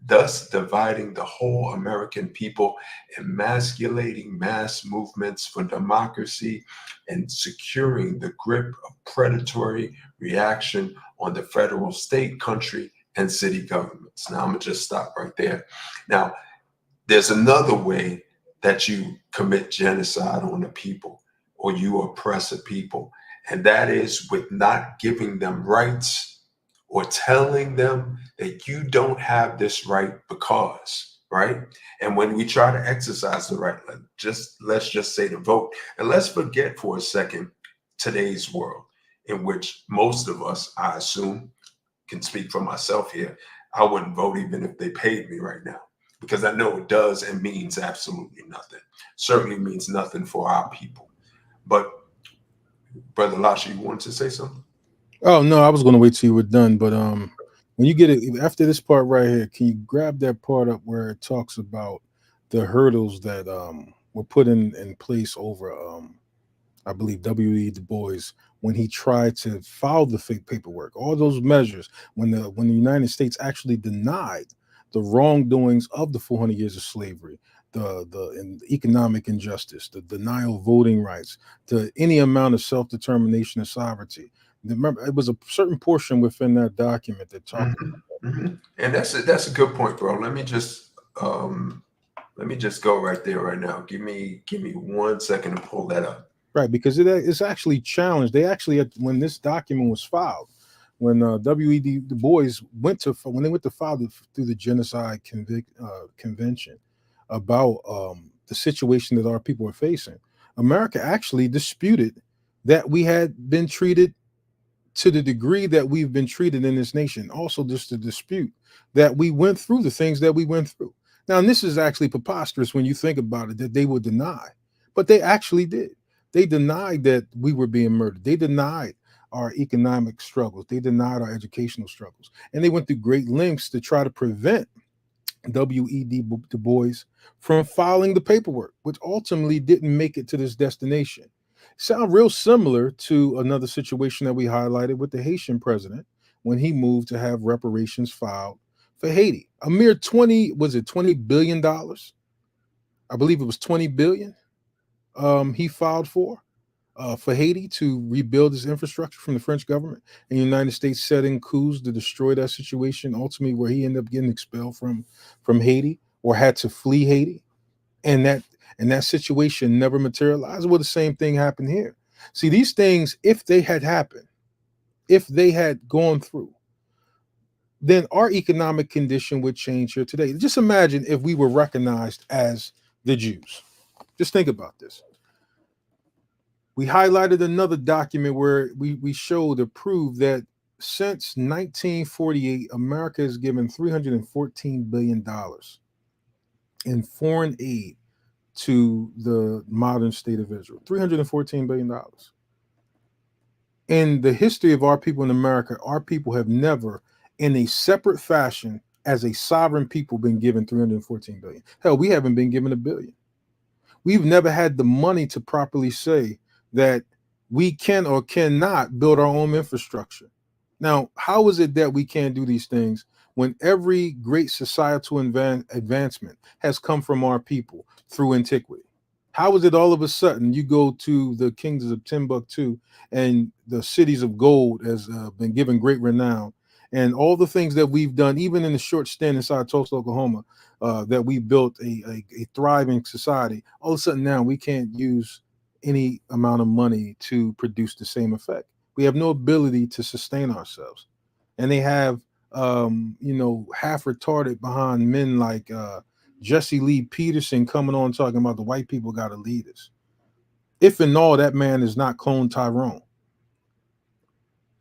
thus dividing the whole American people, emasculating mass movements for democracy, and securing the grip of predatory reaction on the federal, state, country, and city governments. Now, I'm gonna just stop right there. Now, there's another way that you commit genocide on a people, or you oppress a people, and that is with not giving them rights, or telling them that you don't have this right because, right? And when we try to exercise the right, let's just say to vote, and let's forget for a second today's world, in which most of us, I assume, can speak for myself here, I wouldn't vote even if they paid me right now, because I know it does and means absolutely nothing. Certainly means nothing for our people. But Brother Lasha, you wanted to say something? Oh no, I was going to wait till you were done. But when you get it after this part right here, can you grab that part up where it talks about the hurdles that were put in place over I believe W.E. Du Bois, when he tried to file the fake paperwork, all those measures, when the United States actually denied the wrongdoings of the 400 years of slavery, the economic injustice, the denial of voting rights, to any amount of self-determination and sovereignty. Remember, it was a certain portion within that document that talked about that. Mm-hmm. And that's a good point, bro. Let me just go right there right now. Give me 1 second to pull that up. Right, because it's actually challenged. They actually, when this document was filed, when W.E. Du Bois went to file through the Genocide Convention about the situation that our people were facing, America actually disputed that we had been treated to the degree that we've been treated in this nation. Also, just to dispute that we went through the things that we went through. Now, and this is actually preposterous when you think about it, that they would deny, but they actually did. They denied that we were being murdered. They denied our economic struggles. They denied our educational struggles. And they went through great lengths to try to prevent W.E.B. Du Bois from filing the paperwork, which ultimately didn't make it to this destination. Sound real similar to another situation that we highlighted with the Haitian president when he moved to have reparations filed for Haiti. A mere $20 billion? I believe it was 20 billion he filed for Haiti to rebuild his infrastructure from the French government, and the United States setting coups to destroy that situation, ultimately where he ended up getting expelled from Haiti or had to flee Haiti. And that situation never materialized. Well, the same thing happened here. See, these things, if they had happened, if they had gone through, then our economic condition would change here today. Just imagine if we were recognized as the Jews. Just think about this. We highlighted another document where we showed to prove that since 1948, America has given $314 billion in foreign aid to the modern state of Israel. $314 billion. In the history of our people in America, our people have never, in a separate fashion, as a sovereign people, been given $314 billion. Hell, we haven't been given $1 billion. We've never had the money to properly say that we can or cannot build our own infrastructure. Now, how is it that we can't do these things when every great societal advancement has come from our people through antiquity? How is it all of a sudden you go to the kingdoms of Timbuktu and the cities of gold has been given great renown, and all the things that we've done, even in the short stint inside Tulsa, Oklahoma, that we built a thriving society, all of a sudden now we can't use any amount of money to produce the same effect. We have no ability to sustain ourselves. And they have, half retarded behind men like Jesse Lee Peterson coming on talking about the white people got to lead us. If and all, that man is not Clone Tyrone.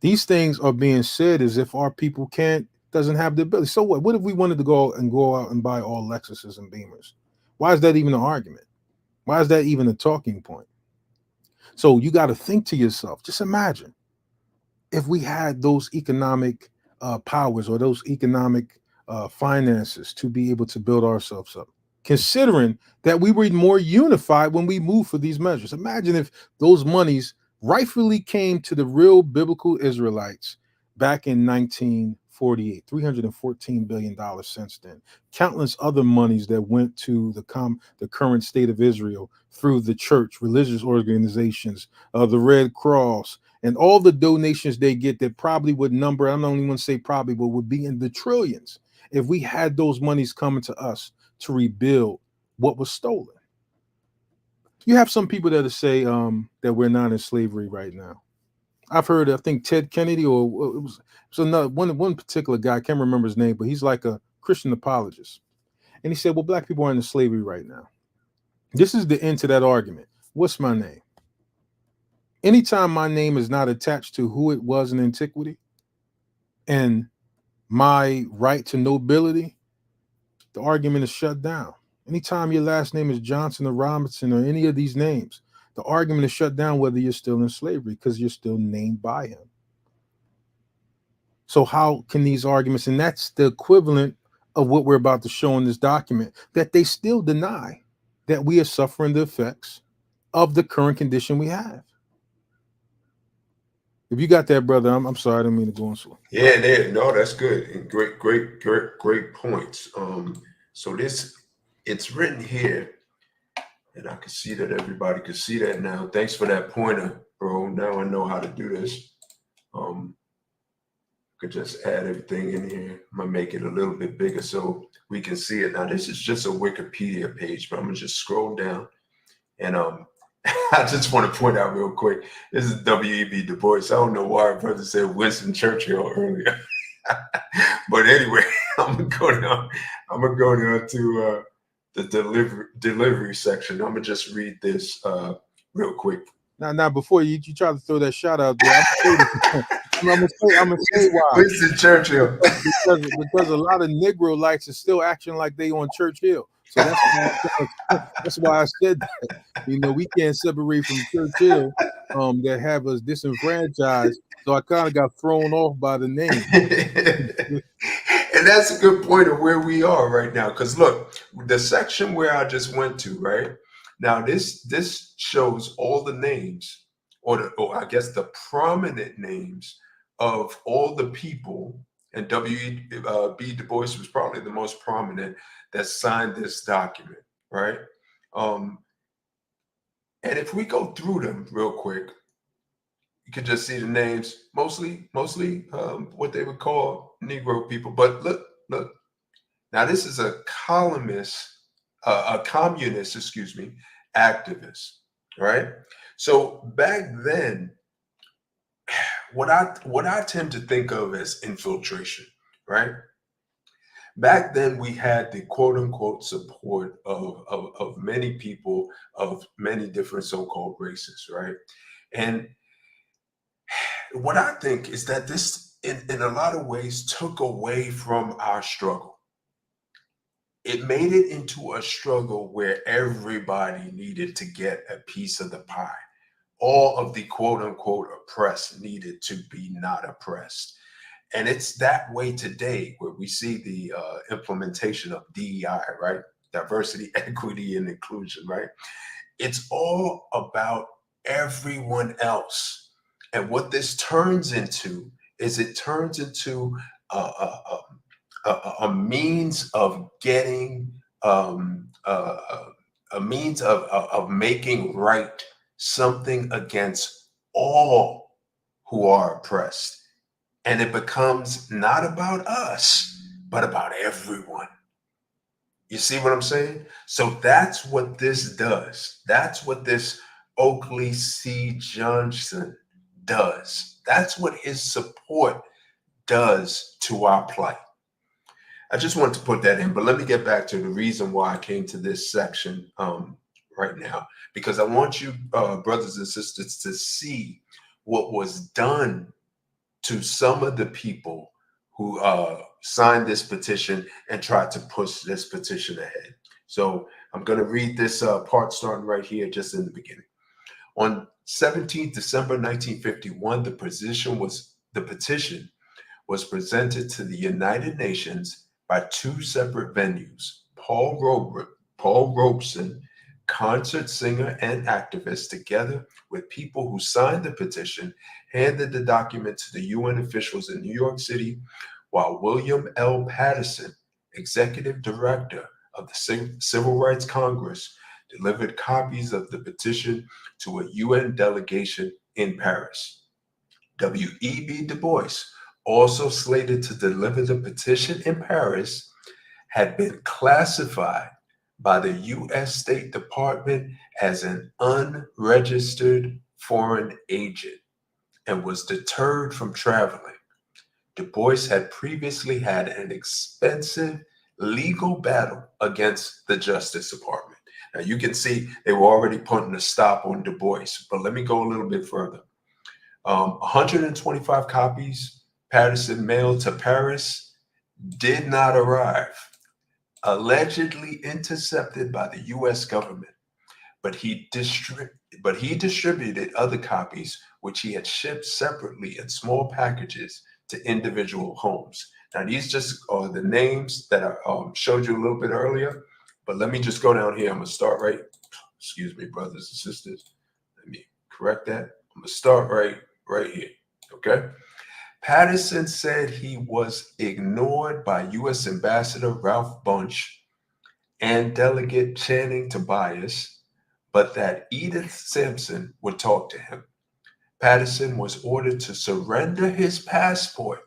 These things are being said as if our people doesn't have the ability. So what? What if we wanted to go out and buy all Lexuses and Beamers? Why is that even an argument? Why is that even a talking point? So you got to think to yourself, just imagine if we had those economic powers or those economic finances to be able to build ourselves up, considering that we were more unified when we moved for these measures. Imagine if those monies rightfully came to the real biblical Israelites back in 1948, $314 billion since then. Countless other monies that went to the current state of Israel through the church, religious organizations, the Red Cross, and all the donations they get that probably would number, I don't even want to say probably, but would be in the trillions if we had those monies coming to us to rebuild what was stolen. You have some people that say that we're not in slavery right now. I've heard, I think Ted Kennedy, or it was another one particular guy, I can't remember his name, but he's like a Christian apologist. And he said, well, black people aren't in slavery right now. This is the end to that argument. What's my name? Anytime my name is not attached to who it was in antiquity and my right to nobility, the argument is shut down. Anytime your last name is Johnson or Robinson or any of these names, the argument is shut down whether you're still in slavery because you're still named by him. So how can these arguments, and that's the equivalent of what we're about to show in this document, that they still deny that we are suffering the effects of the current condition we have. If you got that, brother, I'm sorry, I didn't mean to go on slow. Yeah, no, that's good. And great points. So it's written here, and I can see that everybody can see that now. Thanks for that pointer, bro. Now I know how to do this. Could just add everything in here. I'm gonna make it a little bit bigger so we can see it. Now this is just a Wikipedia page, but I'm gonna just scroll down, and I just want to point out real quick, this is W.E.B. Du Bois. I don't know why our brother said Winston Churchill earlier. But anyway, I'm gonna go down to the delivery section. I'm gonna just read this real quick. Now, before you try to throw that shout out there, I'm gonna say why. Winston Churchill. Because a lot of Negroites are still acting like they on Churchill. So that's why I said that. You know, we can't separate from Churchill that have us disenfranchised. So I kind of got thrown off by the name. And that's a good point of where we are right now. Because look, the section where I just went to, right now, this shows all the names, or I guess the prominent names of all the people, and W.B. Du Bois was probably the most prominent that signed this document, right? And if we go through them real quick, you can just see the names, mostly what they would call Negro people. But look. Now this is a communist, activist, right? So back then, what I tend to think of as infiltration, right? Back then, we had the quote unquote support of many people of many different so-called races, right? And what I think is that this, in a lot of ways, took away from our struggle. It made it into a struggle where everybody needed to get a piece of the pie. All of the quote unquote oppressed needed to be not oppressed. And it's that way today, where we see the implementation of DEI, right? Diversity, equity, and inclusion, right? It's all about everyone else. And what this turns into is it turns into a means of getting, a means of making right something against all who are oppressed. And it becomes not about us, but about everyone. You see what I'm saying? So that's what this does. That's what this Oakley C. Johnson does. That's what his support does to our plight. I just wanted to put that in, but let me get back to the reason why I came to this section right now, because I want you, brothers and sisters, to see what was done to some of the people who signed this petition and tried to push this petition ahead. So I'm going to read this part starting right here, just in the beginning. On 17 December 1951, the petition was presented to the United Nations by two separate venues. Paul Robeson, concert singer and activist, together with people who signed the petition, handed the document to the UN officials in New York City, while William L. Patterson, executive director of the Civil Rights Congress, delivered copies of the petition to a UN delegation in Paris. W.E.B. Du Bois, also slated to deliver the petition in Paris, had been classified by the U.S. State Department as an unregistered foreign agent and was deterred from traveling. Du Bois had previously had an expensive legal battle against the Justice Department. Now you can see they were already putting a stop on Du Bois, but let me go a little bit further. 125 copies Patterson mailed to Paris did not arrive, allegedly intercepted by the U.S. government, but he distributed other copies, which he had shipped separately in small packages to individual homes. Now, these just are the names that I showed you a little bit earlier, but let me just go down here. I'm going to start right. Excuse me, brothers and sisters. Let me correct that. I'm going to start right here, okay? Patterson said he was ignored by U.S. Ambassador Ralph Bunche and Delegate Channing Tobias, but that Edith Sampson would talk to him. Patterson was ordered to surrender his passport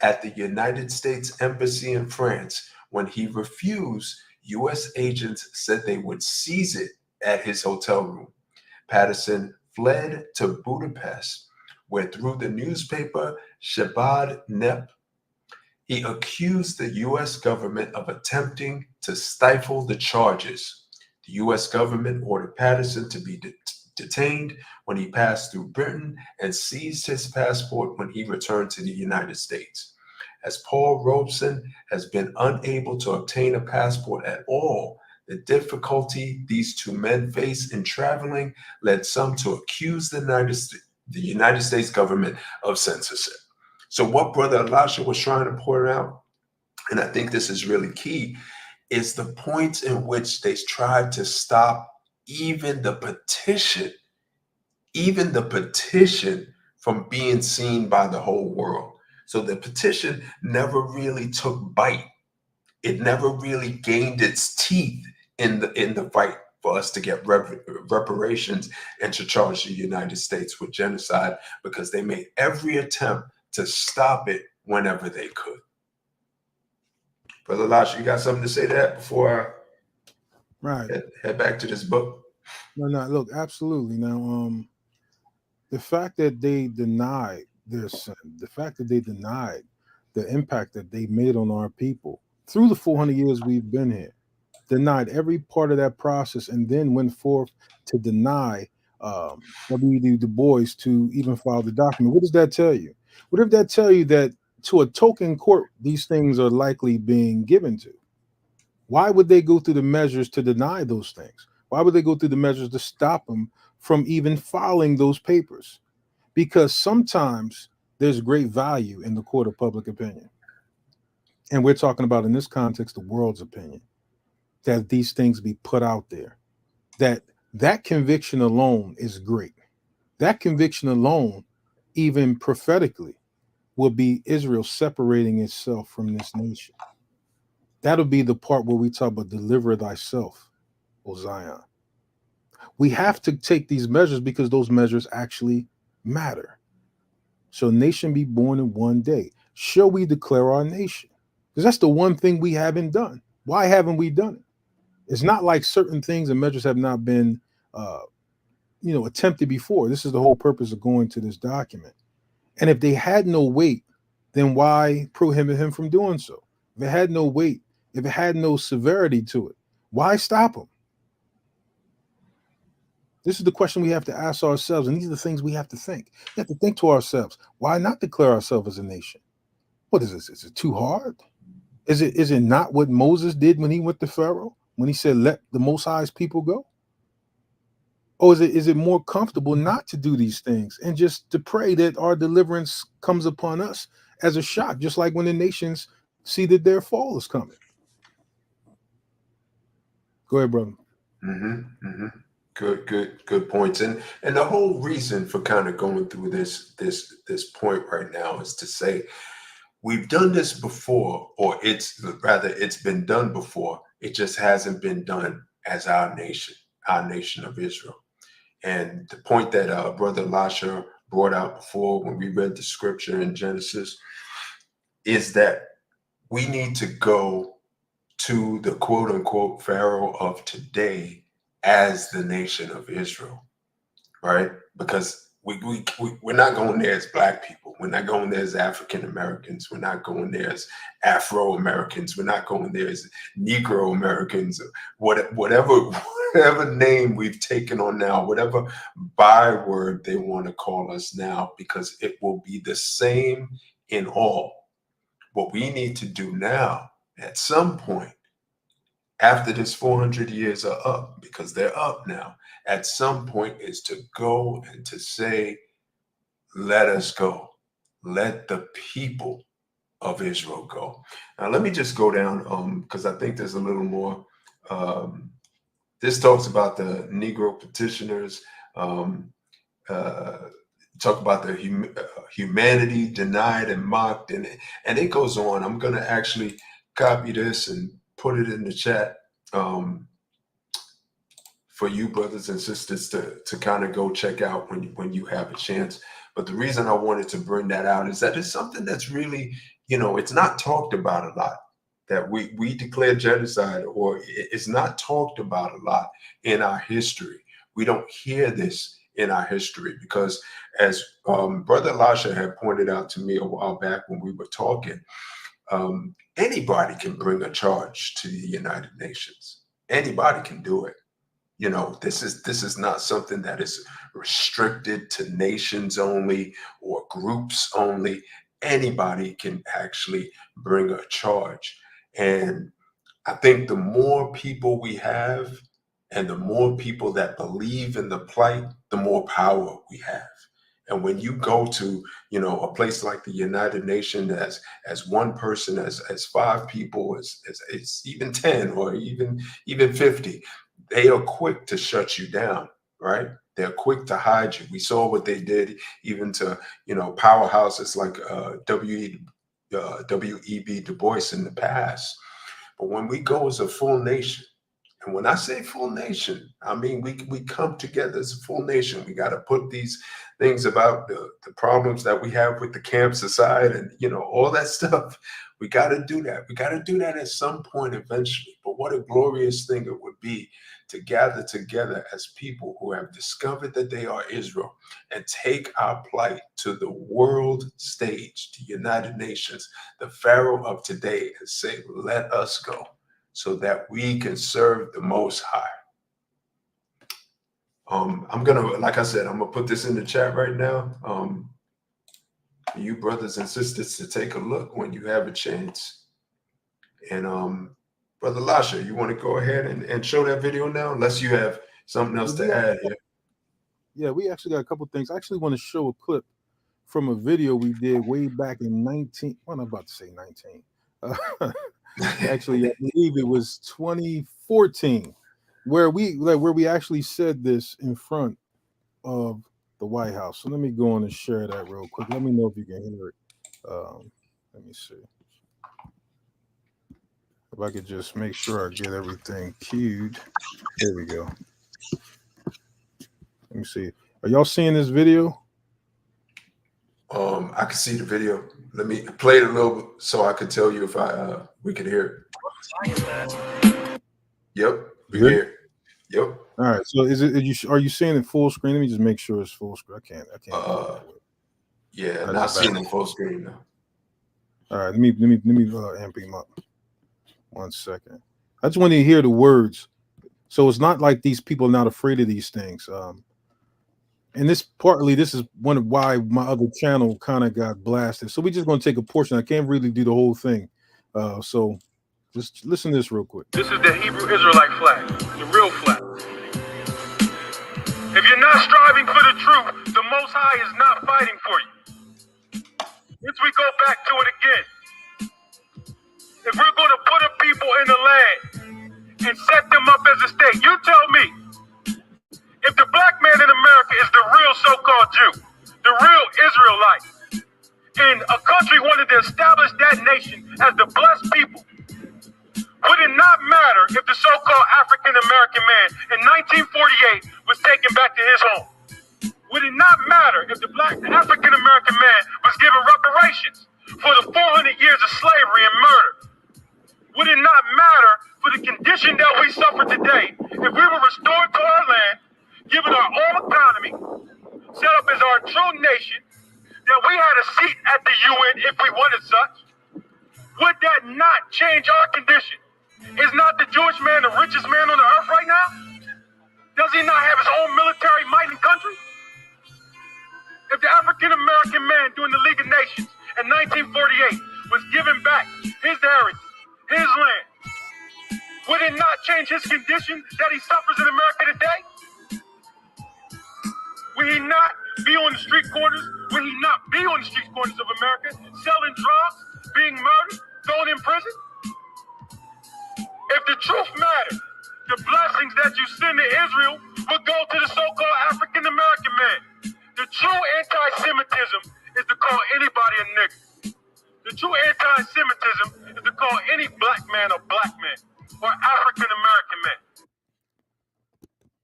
at the United States Embassy in France. When he refused, U.S. agents said they would seize it at his hotel room. Patterson fled to Budapest, where through the newspaper Shabad Nep, he accused the U.S. government of attempting to stifle the charges. The U.S. government ordered Patterson to be detained when he passed through Britain and seized his passport when he returned to the United States. As Paul Robeson has been unable to obtain a passport at all, The difficulty these two men face in traveling led some to accuse the United States government of censorship. So what Brother Elisha was trying to point out, and I think this is really key, is the points in which they tried to stop even the petition from being seen by the whole world. So the petition never really took bite. It never really gained its teeth in the fight for us to get reparations and to charge the United States with genocide, because they made every attempt to stop it whenever they could. Brother Elisha, you got something to say to that before I head back to this book? No, look, absolutely. Now, the fact that they denied their sin, the fact that they denied the impact that they made on our people through the 400 years we've been here, denied every part of that process, and then went forth to deny W.E.B. Du Bois to even file the document. What does that tell you? What if that tell you that to a token court, these things are likely being given to? Why would they go through the measures to deny those things? Why would they go through the measures to stop them from even filing those papers? Because sometimes there's great value in the court of public opinion. And we're talking about, in this context, the world's opinion, that these things be put out there. That conviction alone is great. That conviction alone, even prophetically, will be Israel separating itself from this nation. That'll be the part where we talk about deliver thyself, O Zion. We have to take these measures because those measures actually matter. Shall nation be born in one day? Shall we declare our nation? Because that's the one thing we haven't done. Why haven't we done it? It's not like certain things and measures have not been attempted before. This is the whole purpose of going to this document. And if they had no weight, then why prohibit him from doing so? If it had no weight, if it had no severity to it, why stop him? This is the question we have to ask ourselves, and these are the things we have to think. We have to think to ourselves, why not declare ourselves as a nation? What is this? Is it too hard? Is it not what Moses did when he went to Pharaoh, when he said, let the Most High's people go? Or is it more comfortable not to do these things and just to pray that our deliverance comes upon us as a shock, just like when the nations see that their fall is coming? Go ahead, brother. Good points. And the whole reason for kind of going through this point right now is to say we've done this before, or it's been done before. It just hasn't been done as our nation of Israel. And the point that Brother Elisha brought out before when we read the scripture in Genesis is that we need to go to the quote unquote Pharaoh of today as the nation of Israel, right? Because we're not going there as Black people. We're not going there as African Americans. We're not going there as Afro Americans. We're not going there as Negro Americans. Whatever name we've taken on now, whatever byword they want to call us now, because it will be the same in all. What we need to do now, at some point, after this 400 years are up, because they're up now, at some point is to go and to say, let us go. Let the people of Israel go. Now, let me just go down, because I think there's a little more. This talks about the Negro petitioners, talk about the humanity denied and mocked, and it goes on. I'm going to actually copy this and put it in the chat for you brothers and sisters to kind of go check out when you have a chance. But the reason I wanted to bring that out is that it's something that's really, it's not talked about a lot, that we declare genocide, or it's not talked about a lot in our history. We don't hear this in our history because, as Brother Elisha had pointed out to me a while back when we were talking, anybody can bring a charge to the United Nations. Anybody can do it. This is not something that is restricted to nations only or groups only. Anybody can actually bring a charge. And I think the more people we have and the more people that believe in the plight, the more power we have. And when you go to, a place like the United Nations as one person, as 5 people, as even 10 or even 50, they are quick to shut you down, right? They're quick to hide you. We saw what they did even to, powerhouses like W.E.B. Du Bois in the past. But when we go as a full nation, and when I say full nation, I mean we come together as a full nation. We got to put these things about the problems that we have with the camps aside, and all that stuff. We got to do that. We got to do that at some point eventually. But what a glorious thing it would be to gather together as people who have discovered that they are Israel and take our plight to the world stage, to United Nations, the Pharaoh of today, and say, let us go, so that we can serve the Most High. I'm gonna, like I said, I'm gonna put this in the chat right now. For you brothers and sisters to take a look when you have a chance. And Brother Lasha, you want to go ahead and show that video now, unless you have something else to add here. Yeah, we actually got a couple things. I actually want to show a clip from a video we did way back in 19. Well, I'm about to say 19. Actually, I believe it was 2014, where we actually said this in front of the White House. So let me go on and share that real quick. Let me know if you can hear it. Let me see if I could just make sure I get everything queued. There we go. Let me see. Are y'all seeing this video? I can see the video. Let me play it a little bit so I can tell you if we can hear it. Yep, we hear it. Yep. All right. So are you seeing it full screen? Let me just make sure it's full screen. I can't. Yeah, not seeing it full screen now. All right. Let me amp him up. 1 second. I just want you to hear the words. So it's not like these people are not afraid of these things. And this is one of why my other channel kind of got blasted. So we're just going to take a portion. I can't really do the whole thing. So just listen to this real quick. This is the Hebrew Israelite flag, the real flag. If you're not striving for the truth, the Most High is not fighting for you. Let's we go back to it again. If we're going to put a people in the land and set them up as a state, you tell me, if the black man in America is the real so-called Jew, the real Israelite, and a country wanted to establish that nation as the blessed people, would it not matter if the so-called African-American man in 1948 was taken back to his home? Would it not matter if the black African-American man was given reparations for the 400 years of slavery and murder? Would it not matter for the condition that we suffer today if we were restored to our land, given our own economy, set up as our true nation, that we had a seat at the UN if we wanted such? Would that not change our condition? Is not the Jewish man the richest man on the earth right now? Does he not have his own military might and country? If the African-American man during the League of Nations in 1948 was given back his heritage, his land, would it not change his condition that he suffers in America today? Will he not be on the street corners? Will he not be on the street corners of America, selling drugs, being murdered, thrown in prison? If the truth mattered, the blessings that you send to Israel would go to the so-called African-American man. The true anti-Semitism is to call anybody a nigger. The true anti-Semitism is to call any black man a black man or African-American man.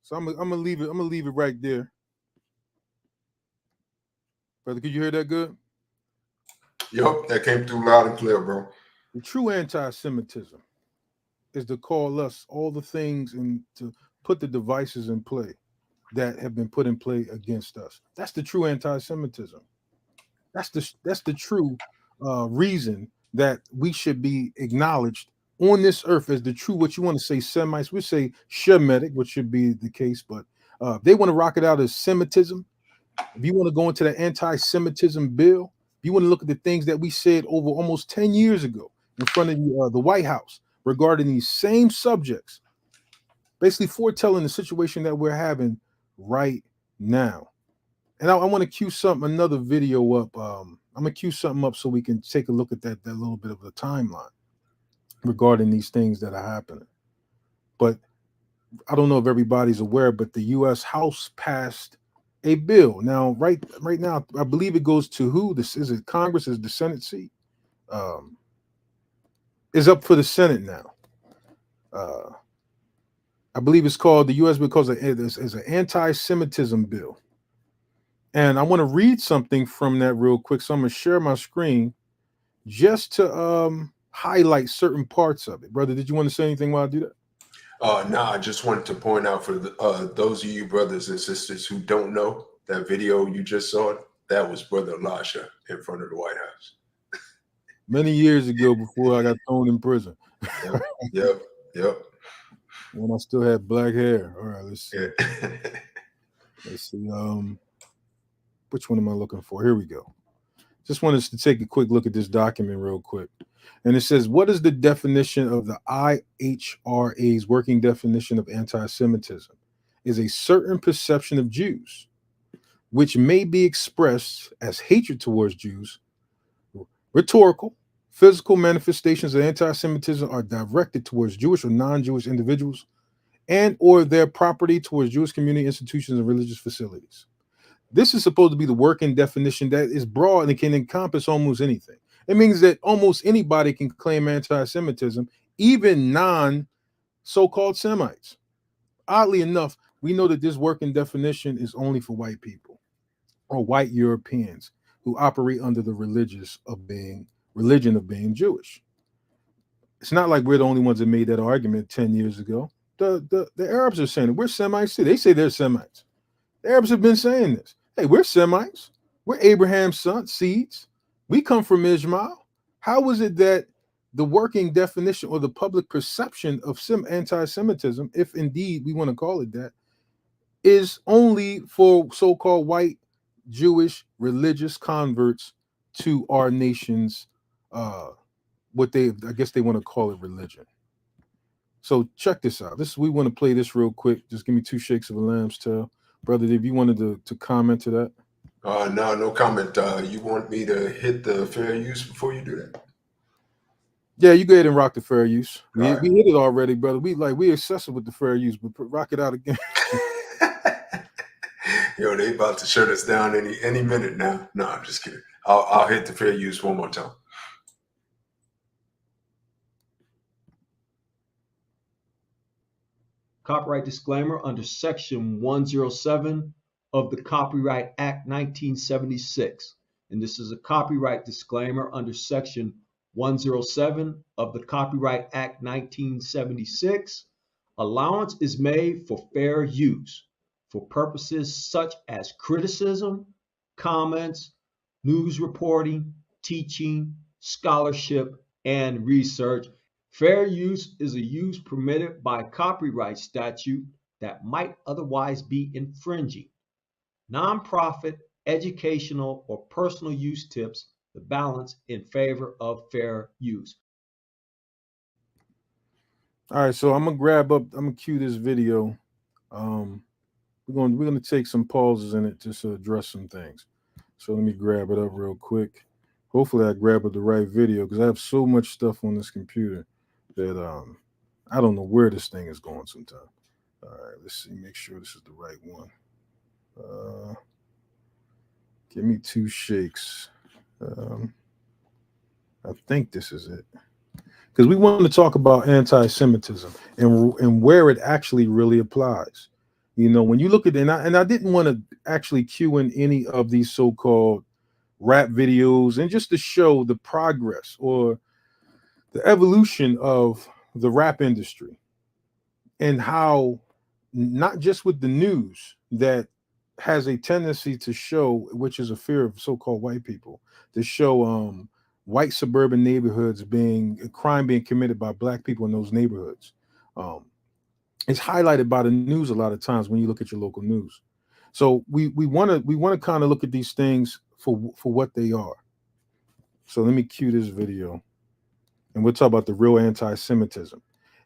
So I'm gonna leave it. I'm gonna leave it right there, brother. Could you hear that good? Yep, that came through loud and clear, bro. The true anti-Semitism is to call us all the things and to put the devices in play that have been put in play against us. That's the true anti-Semitism. That's the true reason that we should be acknowledged on this earth as the true, what you want to say, Semites. We say Shemitic, which should be the case, but they want to rock it out as Semitism. If you want to go into the anti-Semitism bill, if you want to look at the things that we said over almost 10 years ago in front of the White House, regarding these same subjects, basically foretelling the situation that we're having right now. And I want to cue another video up. I'm gonna cue something up so we can take a look at that little bit of the timeline regarding these things that are happening. But I don't know if everybody's aware, but the U.S. House passed a bill. Now, right now, I believe it goes to who? This is it. Congress is the Senate seat. Is up for the Senate now. I believe it's called the U.S. because it is an anti-Semitism bill. And I want to read something from that real quick. So I'm going to share my screen just to highlight certain parts of it. Brother, did you want to say anything while I do that? No, I just wanted to point out for those of you brothers and sisters who don't know, that video you just saw, that was Brother Elisha in front of the White House. Many years ago, before I got thrown in prison. Yep. When I still had black hair. All right, let's see. Let's see. Which one am I looking for? Here we go. Just wanted us to take a quick look at this document real quick. And it says, what is the definition of the IHRA's working definition of anti-Semitism? Is a certain perception of Jews, which may be expressed as hatred towards Jews. Rhetorical, physical manifestations of anti-Semitism are directed towards Jewish or non-Jewish individuals and or their property, towards Jewish community, institutions, and religious facilities. This is supposed to be the working definition that is broad and it can encompass almost anything. It means that almost anybody can claim anti-Semitism, even non-so-called Semites. Oddly enough, we know that this working definition is only for white people or white Europeans who operate under the religion of being Jewish. It's not like we're the only ones that made that argument 10 years ago. The Arabs are saying it. We're Semites too. They say they're Semites. The Arabs have been saying this. Hey, we're Semites. We're Abraham's seeds. We come from Ishmael. How is it that the working definition or the public perception of anti-Semitism, if indeed we want to call it that, is only for so-called white Jewish religious converts to our nation's what I guess they want to call it religion. So check this out. We want to play this real quick. Just give me 2 shakes of a lamb's tail. Brother, if you wanted to comment to that. No comment. You want me to hit the fair use before you do that? Yeah, you go ahead and rock the fair use. We Right. hit it already, brother. We excessive with the fair use, but rock it out again. Yo, they about to shut us down any minute now. No, I'm just kidding. I'll hit the fair use one more time. Copyright disclaimer under Section 107 of the Copyright Act 1976. And this is a copyright disclaimer under Section 107 of the Copyright Act 1976. Allowance is made for fair use for purposes such as criticism, comments, news reporting, teaching, scholarship, and research. Fair use is a use permitted by copyright statute that might otherwise be infringing. Nonprofit, educational, or personal use tips the balance in favor of fair use. All right, so I'm gonna cue this video. We're gonna take some pauses in it just to address some things. So let me grab it up real quick. Hopefully I grab the right video because I have so much stuff on this computer that I don't know where this thing is going sometimes. All right, let's see, make sure this is the right one. Give me 2 shakes. I think this is it. Because we want to talk about anti-Semitism and where it actually really applies. You know, when you look at it, and I didn't want to actually cue in any of these so-called rap videos and just to show the progress or the evolution of the rap industry and how not just with the news that has a tendency to show, which is a fear of so-called white people, to show white suburban neighborhoods crime being committed by black people in those neighborhoods. It's highlighted by the news a lot of times when you look at your local news. So we want to kind of look at these things for what they are. So let me cue this video. And we'll talk about the real anti-Semitism.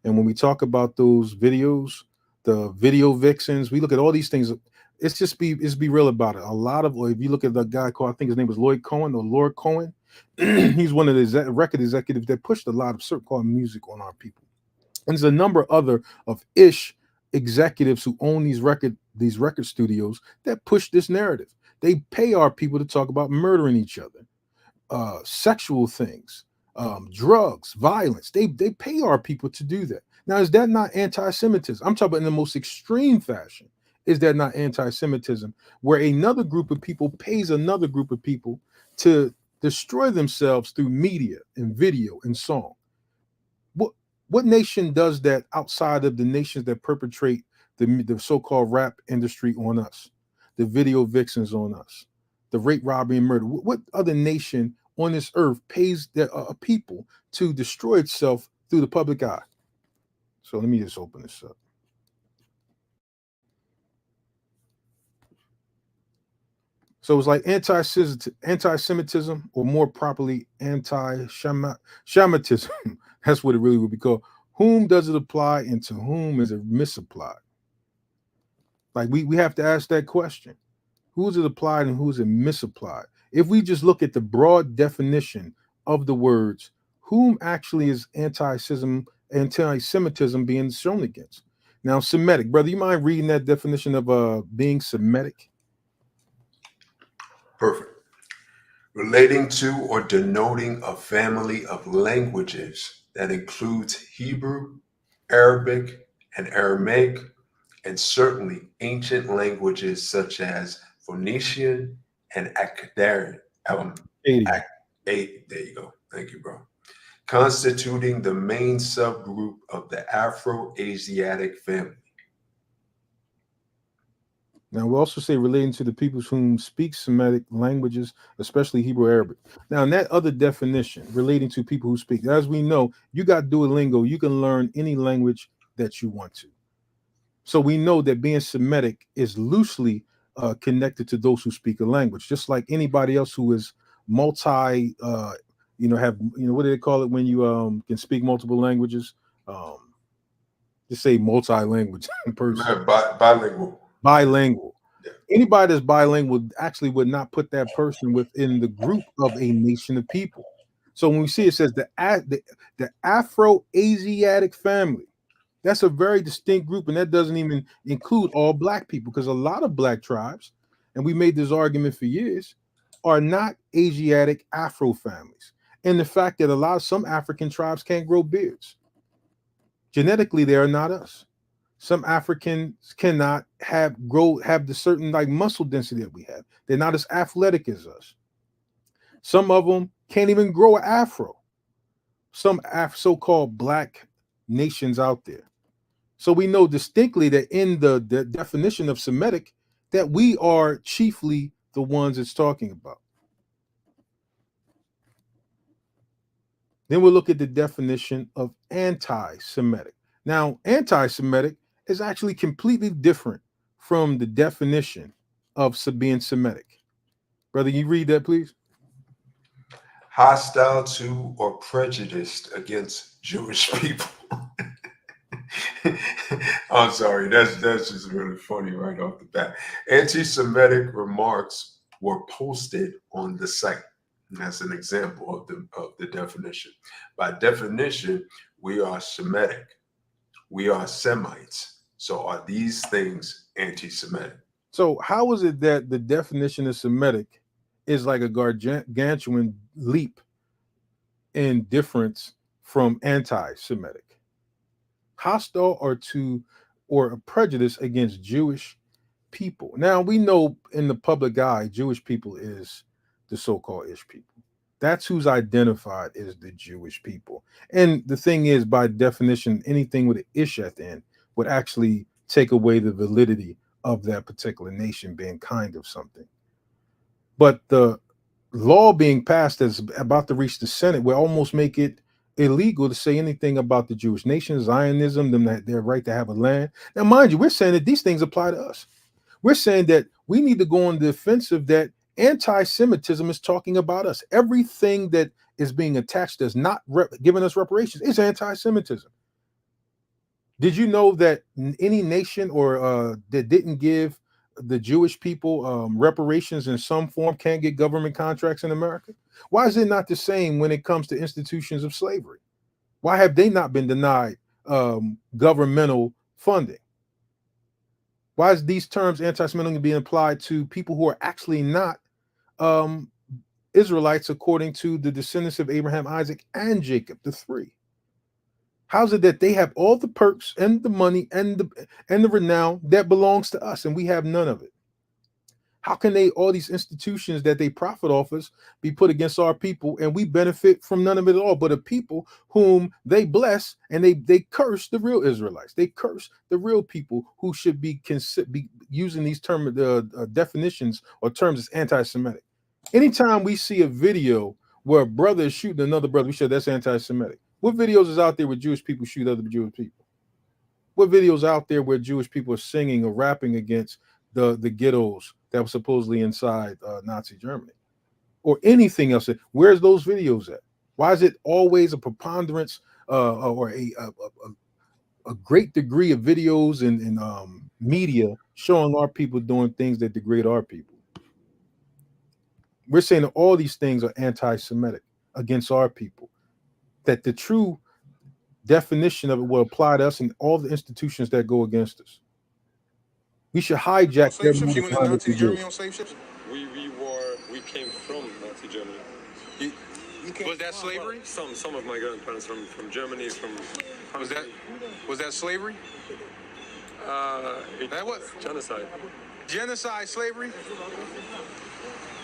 And when we talk about those videos, the video vixens, we look at all these things. It's be real about it. A lot of, if you look at the guy called, I think his name was Lord Cohen, he's one of the record executives that pushed a lot of so-called music on our people. And there's a number of executives who own these record studios that push this narrative. They pay our people to talk about murdering each other, sexual things, drugs, violence. They pay our people to do that. Now, is that not anti-Semitism? I'm talking about in the most extreme fashion. Is that not anti-Semitism, where another group of people pays another group of people to destroy themselves through media and video and song? What nation does that outside of the nations that perpetrate the so-called rap industry on us, the video vixens on us, the rape, robbery, and murder? What other nation on this earth pays their people to destroy itself through the public eye? So let me just open this up. So it's like anti-Semitism, or more properly, anti-Shamatism. That's what it really would be called. Whom does it apply, and to whom is it misapplied? Like we have to ask that question. Who is it applied and who is it misapplied? If we just look at the broad definition of the words, whom actually is anti-Semitism being shown against? Now, Semitic, brother, you mind reading that definition of being Semitic? Perfect. Relating to or denoting a family of languages that includes Hebrew, Arabic, and Aramaic, and certainly ancient languages such as Phoenician and Akkadian. There you go. Thank you, bro. Constituting the main subgroup of the Afro-Asiatic family. Now, we also say relating to the peoples whom speak Semitic languages, especially Hebrew, Arabic. Now, in that other definition, relating to people who speak, as we know, you got Duolingo, you can learn any language that you want to. So we know that being Semitic is loosely connected to those who speak a language, just like anybody else who is multi, what do they call it when you can speak multiple languages? Just say multi-language person. Bilingual. Yeah. Anybody that's bilingual actually would not put that person within the group of a nation of people. So when we see it says the Afro-Asiatic family, that's a very distinct group, and that doesn't even include all black people, because a lot of black tribes, and we made this argument for years, are not Asiatic Afro families. And the fact that some African tribes can't grow beards. Genetically, they are not us. Some Africans cannot have the certain like muscle density that we have. They're not as athletic as us. Some of them can't even grow an afro. Some so-called black nations out there. So we know distinctly that in the definition of Semitic, that we are chiefly the ones it's talking about. Then we'll look at the definition of anti-Semitic. Now, anti-Semitic is actually completely different from the definition of being Semitic. Brother, you read that, please? Hostile to or prejudiced against Jewish people. I'm sorry, that's just really funny right off the bat. Anti-Semitic remarks were posted on the site. And that's an example of the definition. By definition, we are Semitic. We are Semites. So are these things anti-Semitic? So how is it that the definition of Semitic is like a gargantuan leap in difference from anti-Semitic? Hostile or a prejudice against Jewish people. Now, we know in the public eye, Jewish people is the so-called Ish people. That's who's identified as the Jewish people. And the thing is, by definition, anything with an Ish at the end would actually take away the validity of that particular nation being kind of something. But the law being passed that's about to reach the Senate will almost make it illegal to say anything about the Jewish nation, Zionism, their right to have a land. Now, mind you, we're saying that these things apply to us. We're saying that we need to go on the offensive that Anti-Semitism is talking about us. Everything that is being attached to us, not giving us reparations, is anti-Semitism. Did you know that any nation or that didn't give the Jewish people reparations in some form can't get government contracts in America? Why is it not the same when it comes to institutions of slavery? Why have they not been denied governmental funding? Why is these terms anti-Semitism being applied to people who are actually not Israelites according to the descendants of Abraham, Isaac, and Jacob, the three? How's it that they have all the perks and the money and the renown that belongs to us, and we have none of it? How can all these institutions that they profit off us be put against our people, and we benefit from none of it at all, but a people whom they bless, and they curse the real Israelites. They curse the real people who should be using these definitions or terms as anti-Semitic. Anytime we see a video where a brother is shooting another brother, we say that's anti-Semitic. What videos is out there where Jewish people shoot other Jewish people? What videos out there where Jewish people are singing or rapping against the ghettos that were supposedly inside Nazi Germany? Or anything else? Where's those videos at? Why is it always a preponderance or a great degree of videos and media showing our people doing things that degrade our people? We're saying that all these things are anti-Semitic against our people, that the true definition of it will apply to us and all the institutions that go against us. We should hijack slave ships. You went to Nazi Germany on slave ships? We came from Nazi Germany. Was that slavery? Some of my grandparents from Germany, from Hungary. Was that slavery? That was genocide. Genocide, slavery?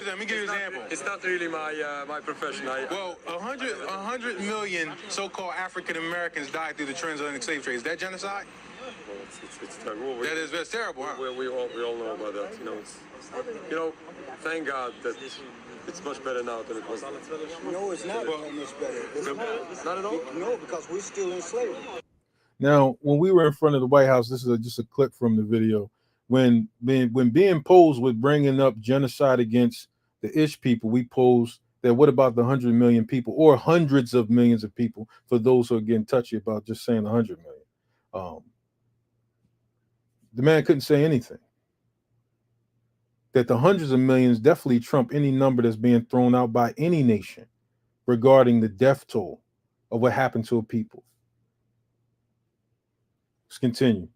Let me give you an example. It's not really my profession. Well, 100 million so-called African Americans died through the transatlantic slave trade. Is that genocide? Well, it's terrible. That's terrible. Huh? We all know about that. Thank God that it's much better now than it was. No, it's not much better. Not at all. No, because we're still in slavery. Now, when we were in front of the White House, this is just a clip from the video. When being posed with bringing up genocide against the Ish people, we posed that what about the 100 million people or hundreds of millions of people, for those who are getting touchy about just saying 100 million. The man couldn't say anything. That the hundreds of millions definitely trump any number that's being thrown out by any nation regarding the death toll of what happened to a people. Let's continue.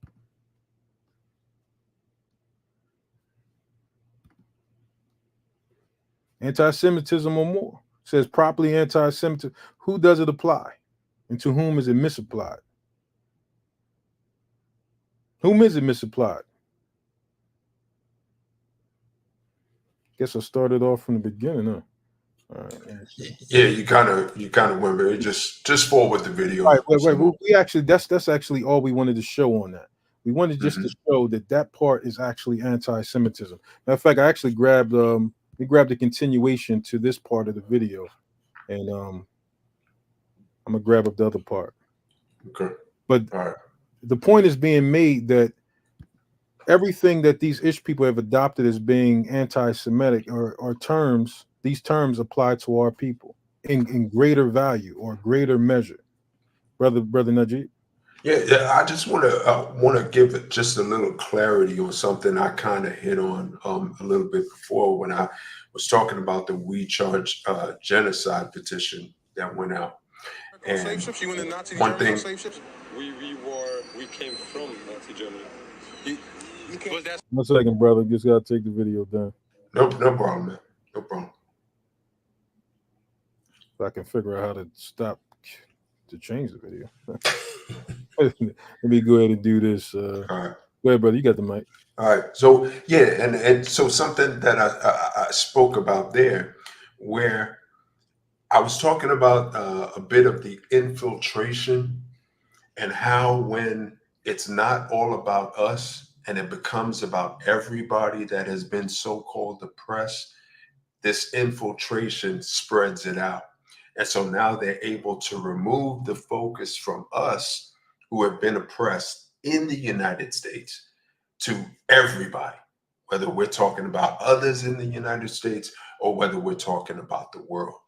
Anti-Semitism or more. Says properly anti-Semitism. Who does it apply? And to whom is it misapplied? Whom is it misapplied? Guess I started off from the beginning, huh? All right. Yeah, you kind of went very just forward the video. All right, wait. We actually that's actually all we wanted to show on that. We wanted just to show that part is actually anti-Semitism. Matter of fact, I actually grabbed we grabbed the continuation to this part of the video, and I'm gonna grab up the other part. Okay. But the point is being made that everything that these Ish people have adopted as being anti-Semitic are terms. These terms apply to our people in greater value or greater measure. Brother Najib. Yeah, I just want to give it just a little clarity on something I kind of hit on a little bit before when I was talking about the We Charge Genocide petition that went out. And slave ships? You went to Nazi one Germany on thing, slave ships? We came from Nazi Germany. Was that 1 second, brother. Just gotta take the video down. no problem, man. No problem. If I can figure out how to change the video. Let me go ahead and do this. All right. Go ahead, brother. You got the mic. All right. So yeah, and so something that I spoke about there, where I was talking about a bit of the infiltration and how when it's not all about us and it becomes about everybody that has been so-called oppressed, this infiltration spreads it out. And so now they're able to remove the focus from us who have been oppressed in the United States to everybody whether we're talking about others in the United States or whether we're talking about the world.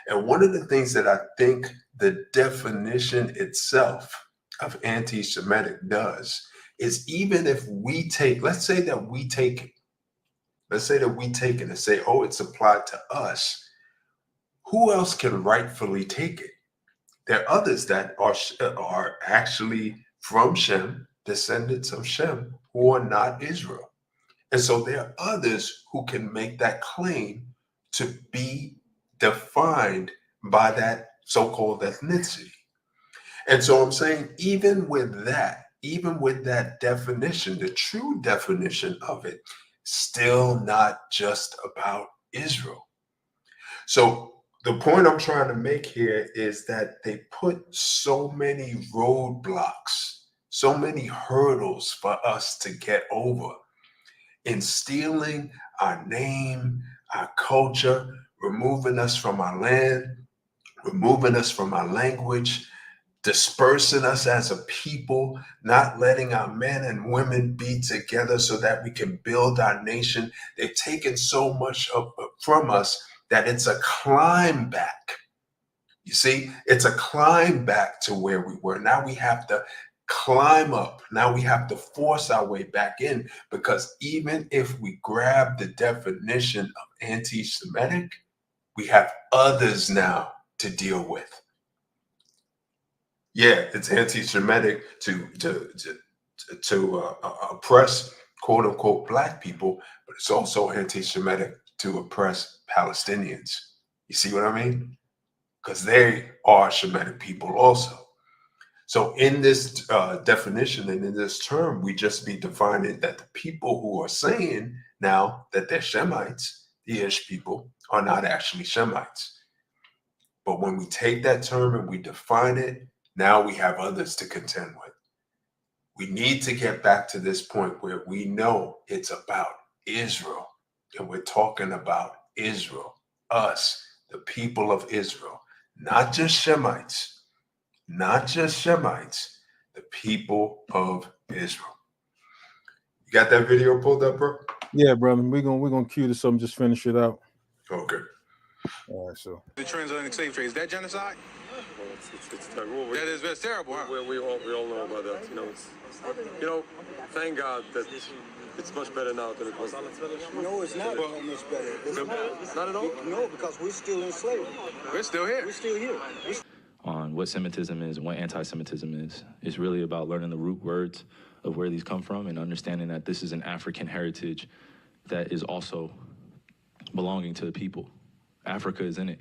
And one of the things that I think the definition itself of anti-Semitic does is, even if we take, let's say that we take it and say, oh, it's applied to us, who else can rightfully take it? There are others that are actually from Shem, descendants of Shem, who are not Israel. And so there are others who can make that claim to be defined by that so-called ethnicity. And so I'm saying, even with that definition, the true definition of it, still not just about Israel. So the point I'm trying to make here is that they put so many roadblocks, so many hurdles for us to get over in stealing our name, our culture, removing us from our land, removing us from our language, dispersing us as a people, not letting our men and women be together so that we can build our nation. They've taken so much from us that it's a climb back. You see, it's a climb back to where we were. Now we have to climb up. Now we have to force our way back in, because even if we grab the definition of anti-Semitic, we have others now to deal with. Yeah, it's anti-Semitic to oppress quote unquote Black people, but it's also anti-Semitic to oppress Palestinians. You see what I mean? Because they are Shemitic people also. So in this definition and in this term, we just be defining that the people who are saying now that they're Shemites, the Ish people, are not actually Shemites. But when we take that term and we define it, now we have others to contend with. We need to get back to this point where we know it's about Israel, and we're talking about Israel, us, the people of Israel, not just Shemites, the people of Israel. You got that video pulled up, bro? Yeah, brother. We're gonna cue this up and just finish it out. Okay. All right, so The transatlantic slave trade, is that genocide? Well, it's terrible. That's terrible, huh? We all know about that. Thank God that it's much better now than it was. No, it's not much better. Not at all? No, because we're still in slavery. We're still here. We're still here. On what Semitism is and what anti-Semitism is. It's really about learning the root words of where these come from and understanding that this is an African heritage that is also belonging to the people. Africa is in it,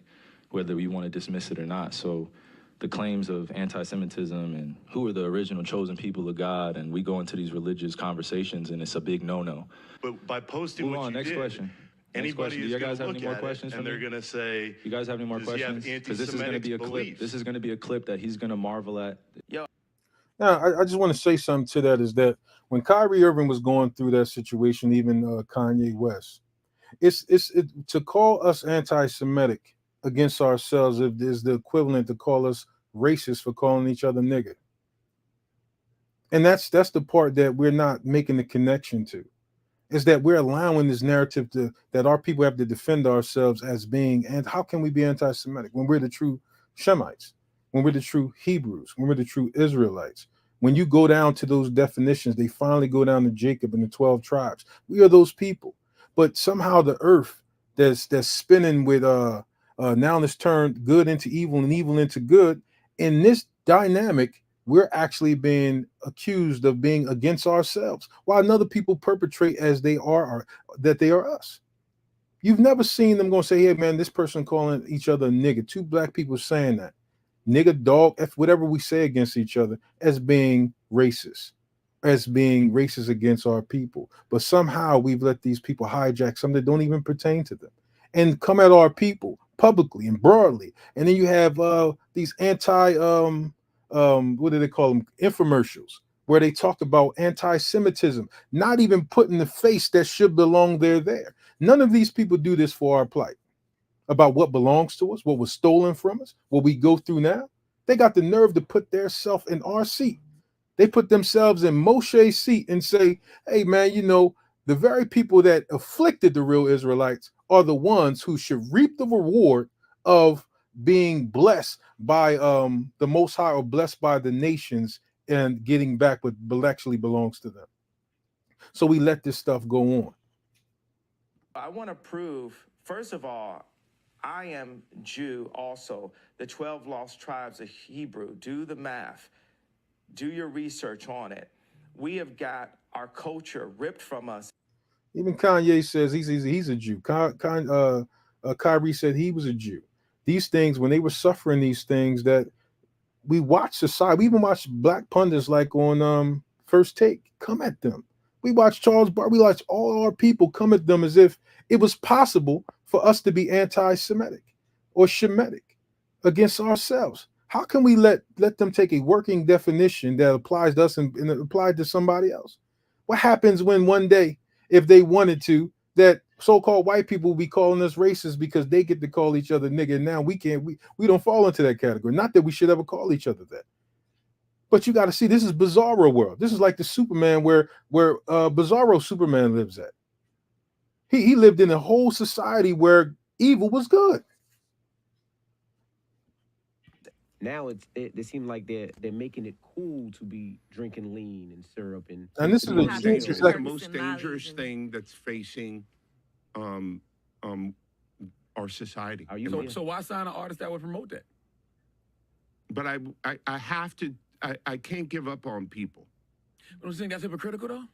whether we want to dismiss it or not. So the claims of anti-Semitism and who are the original chosen people of God, and we go into these religious conversations and it's a big no-no. But by posting Move what on, you next did, question. anybody Do is you going guys to have look any more at questions it, for and me? they're going to say, You guys have any more does he have questions? Because this is going to be a clip. beliefs? This is going to be a clip that he's going to marvel at. Yo. now I just want to say something to that, is that when Kyrie Irving was going through that situation, even Kanye West, it's to call us anti-Semitic against ourselves is the equivalent to call us racist for calling each other nigger. And that's the part that we're not making the connection to, is that we're allowing this narrative that our people have to defend ourselves as being, and how can we be anti-Semitic when we're the true Shemites, when we're the true Hebrews, when we're the true Israelites? When you go down to those definitions, they finally go down to Jacob and the 12 tribes. We are those people. But somehow the earth that's spinning with now it's turned good into evil and evil into good. In this dynamic, we're actually being accused of being against ourselves, while other people perpetrate as they are that they are us. You've never seen them go say, hey man, this person calling each other a nigga. Two Black people saying that. Nigga, dog, F, whatever we say against each other, as being racist against our people. But somehow we've let these people hijack something that don't even pertain to them and come at our people publicly and broadly. And then you have these what do they call them? Infomercials, where they talk about anti-Semitism, not even putting the face that should belong there. None of these people do this for our plight, about what belongs to us, what was stolen from us, what we go through now. They got the nerve to put their self in our seat. They put themselves in Moshe's seat and say, hey man, the very people that afflicted the real Israelites are the ones who should reap the reward of being blessed by the Most High, or blessed by the nations, and getting back what actually belongs to them. So we let this stuff go on. I want to prove, first of all, I am Jew also. The 12 lost tribes of Hebrew. Do the math. Do your research on it. We have got our culture ripped from us. Even Kanye says he's a Jew. Kyrie said he was a Jew. These things, when they were suffering these things, that we watch society, we even watch black pundits like on First Take come at them. We watch Charles Barkley, we watch all our people come at them as if it was possible for us to be anti-Semitic or Shemitic against ourselves. How can we let them take a working definition that applies to us and apply to somebody else? What happens when one day, if they wanted to, that so-called white people will be calling us racist because they get to call each other nigga, and now we can't, we don't fall into that category. Not that we should ever call each other that. But you got to see, this is Bizarro world. This is like the Superman where Bizarro Superman lives at. He lived in a whole society where evil was good. Now it seems like they're making it cool to be drinking lean and syrup and this is the most dangerous thing that's facing our society. So why sign an artist that would promote that? But I have to. I can't give up on people. But I'm saying that's hypocritical, though.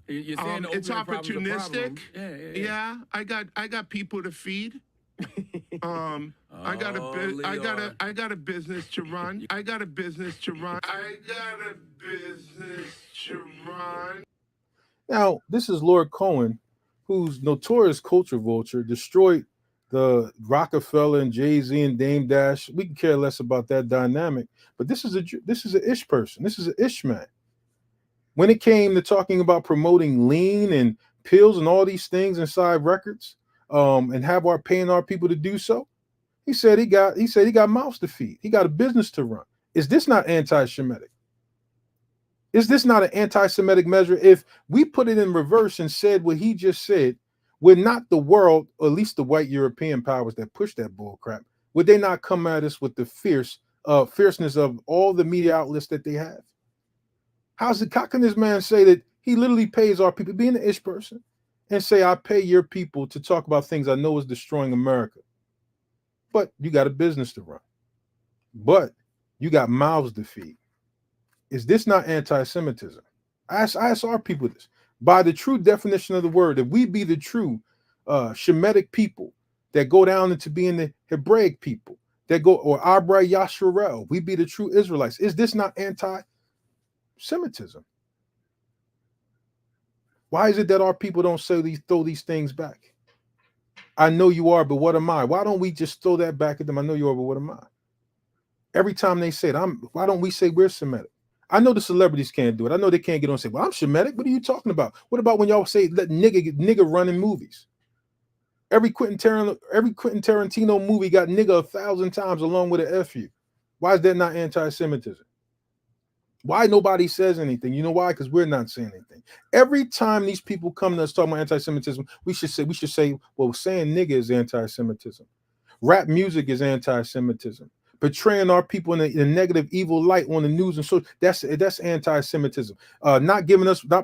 You're saying it's opportunistic. Yeah, I got people to feed. I got a business to run. Now, this is Lord Cohen, who's notorious culture vulture, destroyed the Rockefeller and Jay-Z and Dame Dash. We can care less about that dynamic, but this is an ish person. This is an ish man. When it came to talking about promoting lean and pills and all these things inside records, and paying our people to do so, he said he got mouths to feed. He got a business to run. Is this not anti-Semitic? Is this not an anti-Semitic measure? If we put it in reverse and said what he just said, would not the world, or at least the white European powers that push that bull crap, would they not come at us with the fierceness of all the media outlets that they have? How can this man say that he literally pays our people, being an ish person, and say, I pay your people to talk about things I know is destroying America? But you got a business to run. But you got mouths to feed. Is this not anti-Semitism? I ask our people this. By the true definition of the word, if we be the true Shemitic people that go down into being the Hebraic people, that go, or Abra Yasharel, we be the true Israelites. Is this not anti-Semitism? Why is it that our people don't throw these things back? I know you are, but what am I? Why don't we just throw that back at them? I know you are, but what am I? Every time they say it, why don't we say we're Semitic? I know the celebrities can't do it. I know they can't get on and say, well, I'm Shemitic. What are you talking about? What about when y'all say let nigga run in movies? Every Quentin Tarantino movie got nigga 1,000 times along with an F you. Why is that not anti-Semitism? Why nobody says anything? You know why? Because we're not saying anything. Every time these people come to us talking about anti-Semitism, we should say, well, saying nigga is anti-Semitism. Rap music is anti-Semitism. Portraying our people in a negative, evil light on the news and so that's anti-Semitism. Not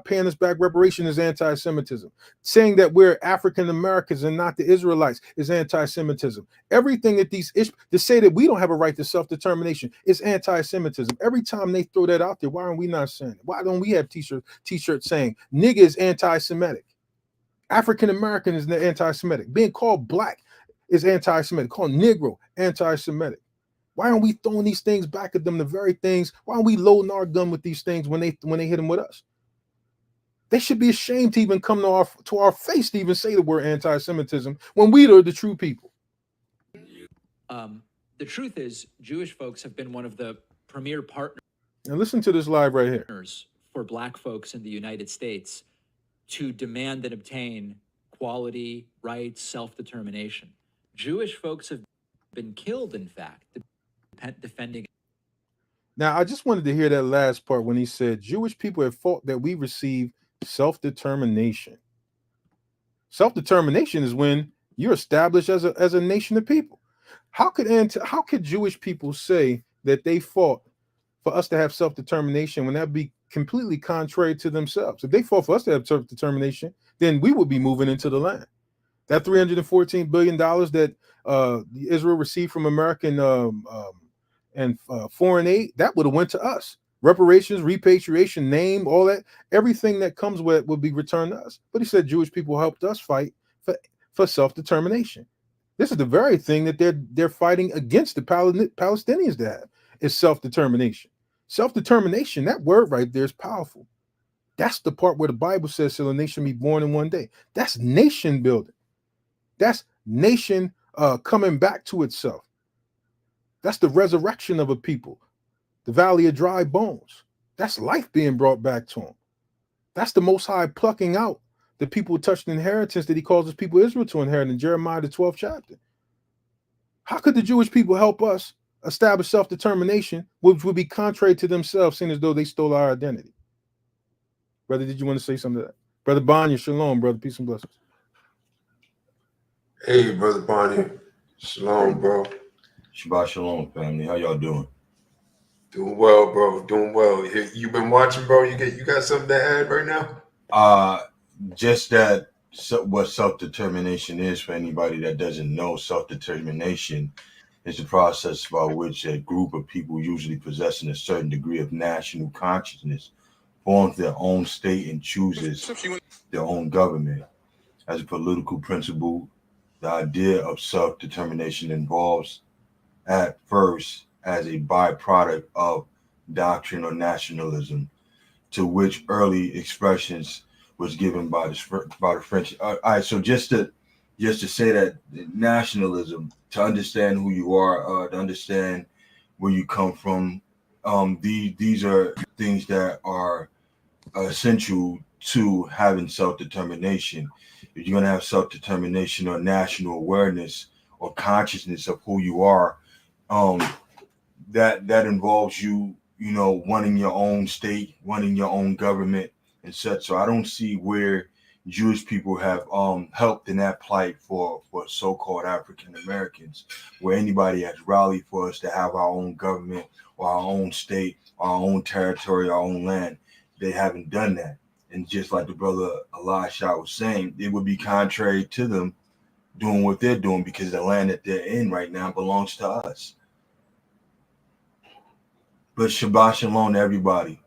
paying us back reparation is anti-Semitism. Saying that we're African Americans and not the Israelites is anti-Semitism. Everything that to say that we don't have a right to self-determination is anti-Semitism. Every time they throw that out there, why aren't we not saying it? Why don't we have t-shirts saying nigga is anti-Semitic? African American is anti-Semitic. Being called black is anti-Semitic. Called Negro, anti-Semitic. Why aren't we throwing these things back at them? The very things. Why aren't we loading our gun with these things when they hit them with us? They should be ashamed to even come to our face to even say the word anti-Semitism when we are the true people. The truth is, Jewish folks have been one of the premier partners. And listen to this live right here. For Black folks in the United States to demand and obtain equality, rights, self-determination. Jewish folks have been killed, in fact, defending. Now, I just wanted to hear that last part when he said Jewish people have fought that we receive self-determination. Self-determination is when you're established as a nation of people. How could Jewish people say that they fought for us to have self-determination when that be completely contrary to themselves? If they fought for us to have self-determination, then we would be moving into the land. That $314 billion that Israel received from American and foreign aid, that would have went to us. Reparations, repatriation, name, all that, everything that comes with it would be returned to us. But he said Jewish people helped us fight for self-determination. This is the very thing that they're fighting against the Palestinians to have, is self-determination. Self-determination, that word right there is powerful. That's the part where the Bible says, "Shall a nation be born in one day?" That's nation building. That's nation coming back to itself. That's the resurrection of a people. The valley of dry bones. That's life being brought back to them. That's the Most High plucking out the people who touched the inheritance that he calls his people Israel to inherit in Jeremiah, the 12th chapter. How could the Jewish people help us establish self-determination, which would be contrary to themselves, seeing as though they stole our identity? Brother, did you want to say something to that? Brother Banya, shalom, brother. Peace and blessings. Hey, Brother Bonnie. Shalom, bro. Shabbat shalom, family. How y'all doing? Doing well, bro. Doing well. You been watching, bro? You got something to add right now? Just that what self-determination is, for anybody that doesn't know. Self-determination is the process by which a group of people, usually possessing a certain degree of national consciousness, forms their own state and chooses their own government. As a political principle, the idea of self-determination involves at first as a byproduct of doctrine or nationalism, to which early expressions was given by the French. All right, so just to say that nationalism, to understand who you are, to understand where you come from, these are things that are essential to having self-determination. If you're going to have self-determination or national awareness or consciousness of who you are, that involves you wanting your own state, wanting your own government and such. So I don't see where Jewish people have helped in that plight for so-called African Americans, where anybody has rallied for us to have our own government or our own state, our own territory, our own land. They haven't done that. And just like the brother Elisha was saying, it would be contrary to them doing what they're doing, because the land that they're in right now belongs to us. But Shabbat Shalom to everybody.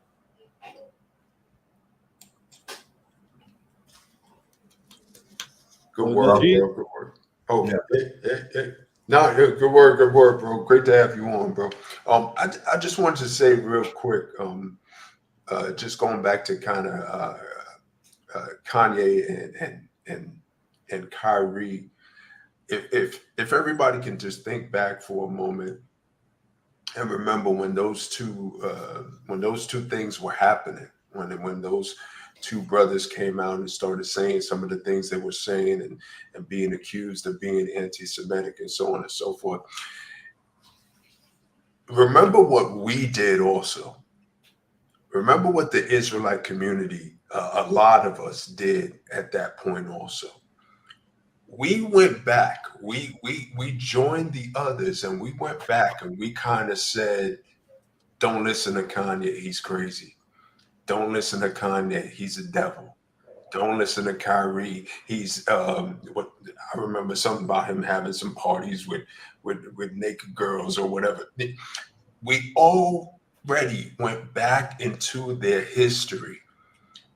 Good work, bro. Good work. Oh, yeah. No, good word, bro. Great to have you on, bro. I just wanted to say real quick, just going back to kind of Kanye and Kyrie. If everybody can just think back for a moment and remember when those two things were happening, when those two brothers came out and started saying some of the things they were saying and being accused of being anti-Semitic and so on and so forth. Remember what we did also. Remember what the Israelite community, a lot of us did at that point also. We went back, we joined the others, and we went back and we kind of said, don't listen to Kanye, he's crazy. Don't listen to Kanye, he's a devil. Don't listen to Kyrie, he's what I remember something about him having some parties with naked girls or whatever. We already went back into their history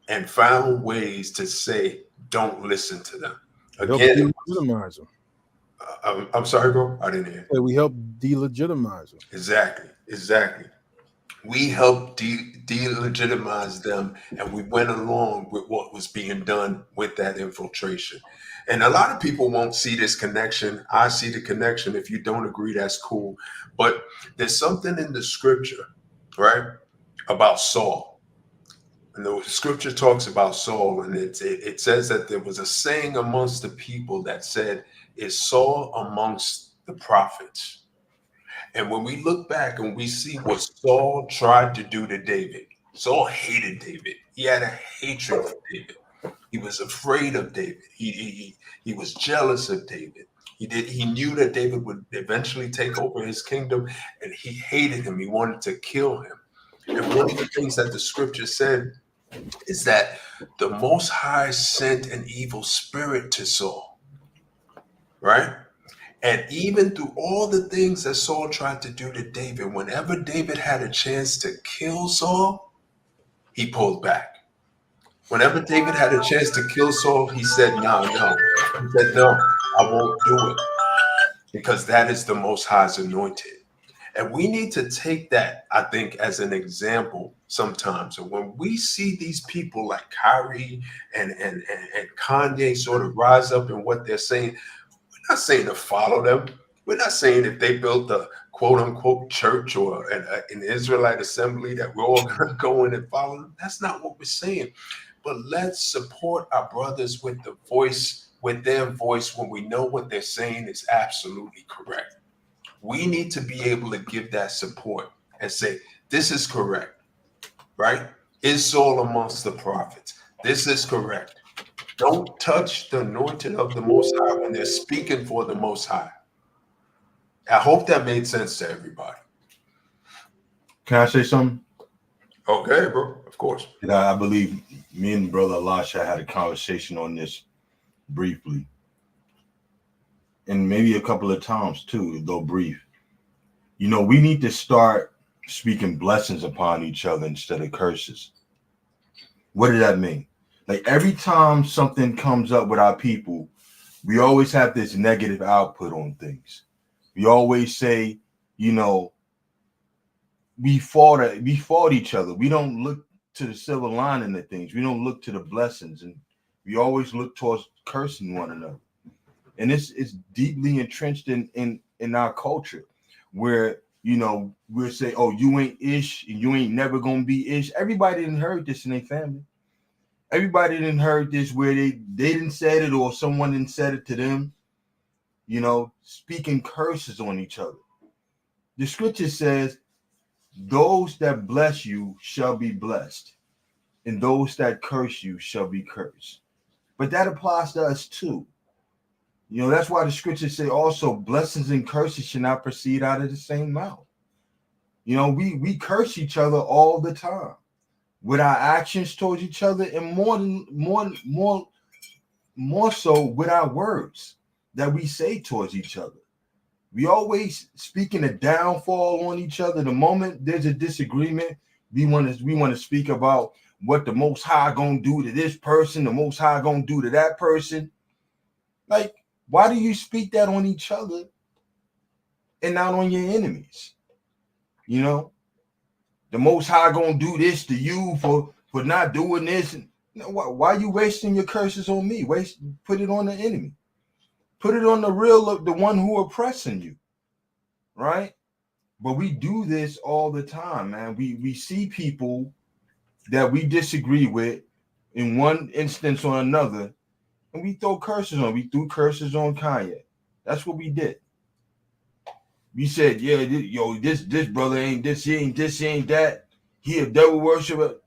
and found ways to say, don't listen to them. Again, delegitimize them. I'm sorry, bro. I didn't hear. We help delegitimize them. Exactly. We helped delegitimize them, and we went along with what was being done with that infiltration. And a lot of people won't see this connection. I see the connection. If you don't agree, that's cool. But there's something in the scripture, right, about Saul. And the scripture talks about Saul, and it says that there was a saying amongst the people that said, is Saul amongst the prophets? And when we look back and we see what Saul tried to do to David, Saul hated David. He had a hatred for David. He was afraid of David. He was jealous of David. He knew that David would eventually take over his kingdom, and he hated him. He wanted to kill him. And one of the things that the scripture said is that the Most High sent an evil spirit to Saul, right? And even through all the things that Saul tried to do to David, whenever David had a chance to kill Saul, he pulled back. Whenever David had a chance to kill Saul, he said, no. He said, no, I won't do it, because that is the Most High's anointed. And we need to take that, I think, as an example sometimes. And when we see these people like Kyrie and Kanye sort of rise up in what they're saying, we're not saying to follow them. We're not saying if they built a quote unquote church or an Israelite assembly that we're all going to go in and follow them. That's not what we're saying. But let's support our brothers with their voice when we know what they're saying is absolutely correct. We need to be able to give that support and say, this is correct, right? Is Saul amongst the prophets? This is correct. Don't touch the anointing of the Most High when they're speaking for the Most High. I hope that made sense to everybody. Can I say something? Okay, bro. Of course. I believe me and Brother Elisha had a conversation on this briefly. And maybe a couple of times too, though brief. You know, we need to start speaking blessings upon each other instead of curses. What does that mean? Like every time something comes up with our people, we always have this negative output on things. We always say, you know, we fought each other. We don't look to the silver lining of things. We don't look to the blessings, and we always look towards cursing one another. And it's deeply entrenched in our culture, where, you know, we'll say, oh, you ain't ish and you ain't never gonna be ish. Everybody didn't heard this in their family. Everybody didn't heard this where they didn't said it or someone didn't said it to them, you know, speaking curses on each other. The scripture says, those that bless you shall be blessed, and those that curse you shall be cursed. But that applies to us too. You know, that's why the scriptures say also blessings and curses should not proceed out of the same mouth. You know, we curse each other all the time with our actions towards each other, and more so with our words that we say towards each other. We always speaking a downfall on each other. The moment there's a disagreement, we want to speak about what the Most High gonna do to this person, the Most High gonna do to that person. Like, why do you speak that on each other and not on your enemies? You know, the Most High gonna do this to you for not doing this. And, you know, why are you wasting your curses on me? Put it on the enemy. Put it on the one who oppressing you, right? But we do this all the time, man. We see people that we disagree with in one instance or another, and we throw curses on. We threw curses on Kanye. That's what we did. We said, yeah, this brother ain't this, he ain't this, he ain't that. He a devil worshiper.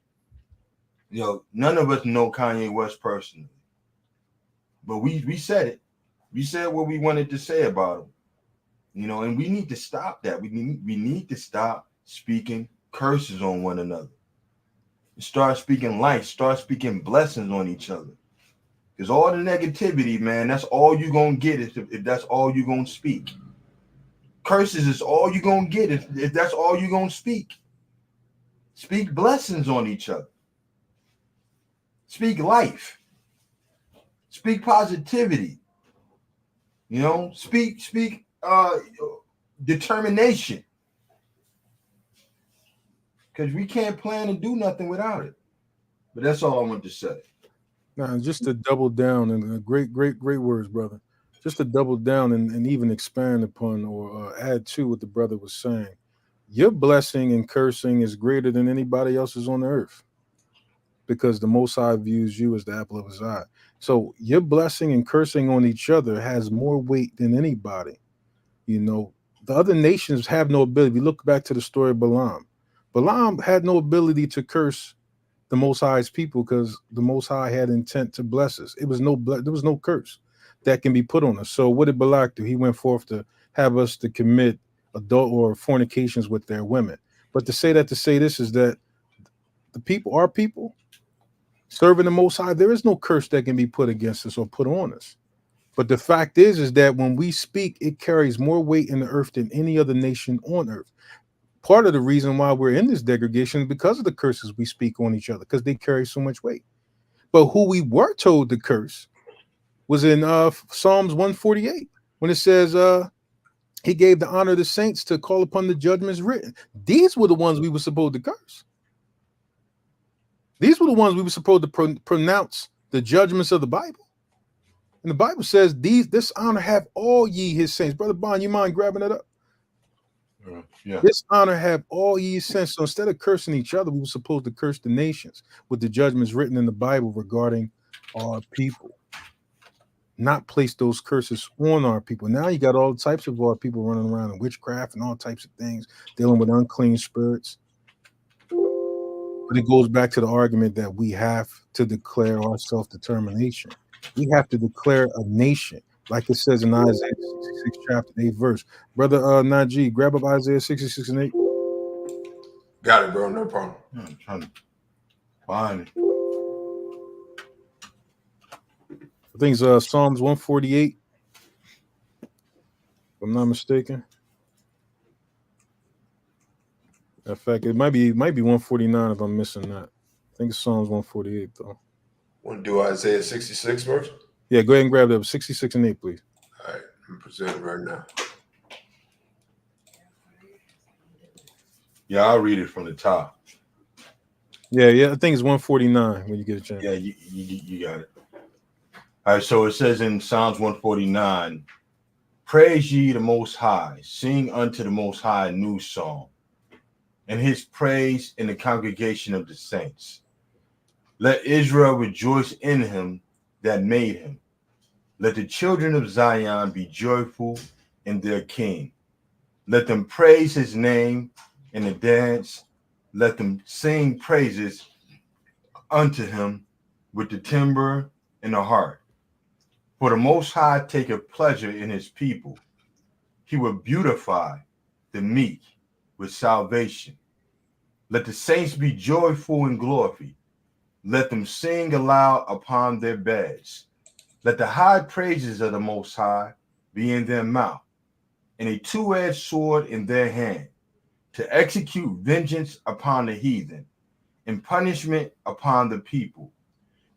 You know, none of us know Kanye West personally, but we said it. We said what we wanted to say about him. You know, and we need to stop that. We need to stop speaking curses on one another. Start speaking life. Start speaking blessings on each other. Because all the negativity, man, that's all you're going to get if that's all you're going to speak. Curses is all you're going to get if that's all you're going to speak. Speak blessings on each other. Speak life. Speak positivity. You know, speak determination. Because we can't plan and do nothing without it. But that's all I want to say. Now, just to double down, and great words, brother. Just to double down and even expand upon or add to what the brother was saying. Your blessing and cursing is greater than anybody else's on the earth, because the Most High views you as the apple of his eye. So your blessing and cursing on each other has more weight than anybody. You know, the other nations have no ability. We look back to the story of Balaam. Balaam had no ability to curse the Most High's people because the Most High had intent to bless us. There was no curse that can be put on us. So what did Balak do? He went forth to have us to commit adult or fornications with their women. But to say this is that the people, our people, serving the Most High, there is no curse that can be put against us or put on us. But the fact is that when we speak, it carries more weight in the earth than any other nation on earth. Part of the reason why we're in this degradation is because of the curses we speak on each other, because they carry so much weight. But who we were told to curse was in Psalms 148, when it says, he gave the honor of the saints to call upon the judgments written. These were the ones we were supposed to curse. These were the ones we were supposed to pronounce the judgments of the Bible. And the Bible says, this honor have all ye his saints. Brother Bond, you mind grabbing that up? Yeah. This honor have all ye his saints. So instead of cursing each other, we were supposed to curse the nations with the judgments written in the Bible regarding our people. Not place those curses on our people. Now you got all types of our people running around in witchcraft and all types of things, dealing with unclean spirits. But it goes back to the argument that we have to declare our self-determination. We have to declare a nation, like it says in Isaiah 66, chapter 8, verse. Brother Najee, grab up Isaiah 66 and 8. Got it, bro. No problem. I'm trying to find it. I think it's Psalms 148, if I'm not mistaken. In fact, it might be 149 if I'm missing that. I think it's Psalms 148 though. Want to do Isaiah 66 verse? Yeah, go ahead and grab that 66 and 8, please. All right, I'm presenting right now. Yeah, I'll read it from the top. Yeah, I think it's 149 when you get a chance. Yeah, you got it. All right, so it says in Psalms 149, praise ye the Most High, sing unto the Most High a new song, and his praise in the congregation of the saints. Let Israel rejoice in him that made him. Let the children of Zion be joyful in their king. Let them praise his name in the dance. Let them sing praises unto him with the timbre and the harp. For the Most High taketh pleasure in his people. He will beautify the meek with salvation. Let the saints be joyful in glory. Let them sing aloud upon their beds. Let the high praises of the Most High be in their mouth, and a two-edged sword in their hand, to execute vengeance upon the heathen, and punishment upon the people,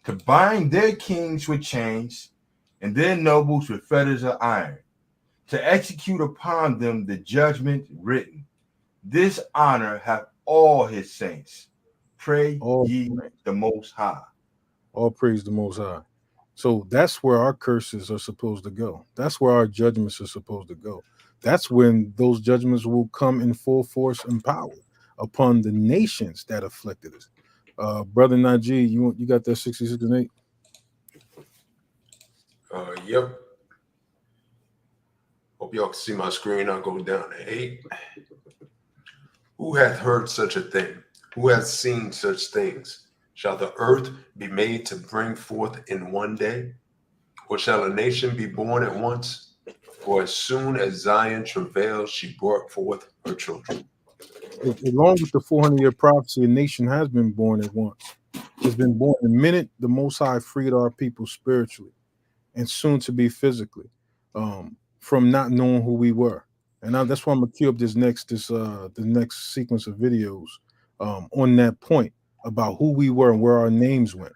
to bind their kings with chains, and their nobles with fetters of iron, to execute upon them the judgment written. This honor hath all his saints. Pray ye the Most High. All praise the Most High. So that's where our curses are supposed to go. That's where our judgments are supposed to go. That's when those judgments will come in full force and power upon the nations that afflicted us. Brother Najee, you got that 66 and 8? Yep. Hope y'all can see my screen. I'll go down to 8. Who hath heard such a thing? Who hath seen such things? Shall the earth be made to bring forth in one day? Or shall a nation be born at once? For as soon as Zion travailed, she brought forth her children. Along with the 400-year prophecy, a nation has been born at once. It's been born the minute the Most High freed our people spiritually and soon to be physically from not knowing who we were. And that's why I'm gonna queue up the next sequence of videos on that point about who we were and where our names went.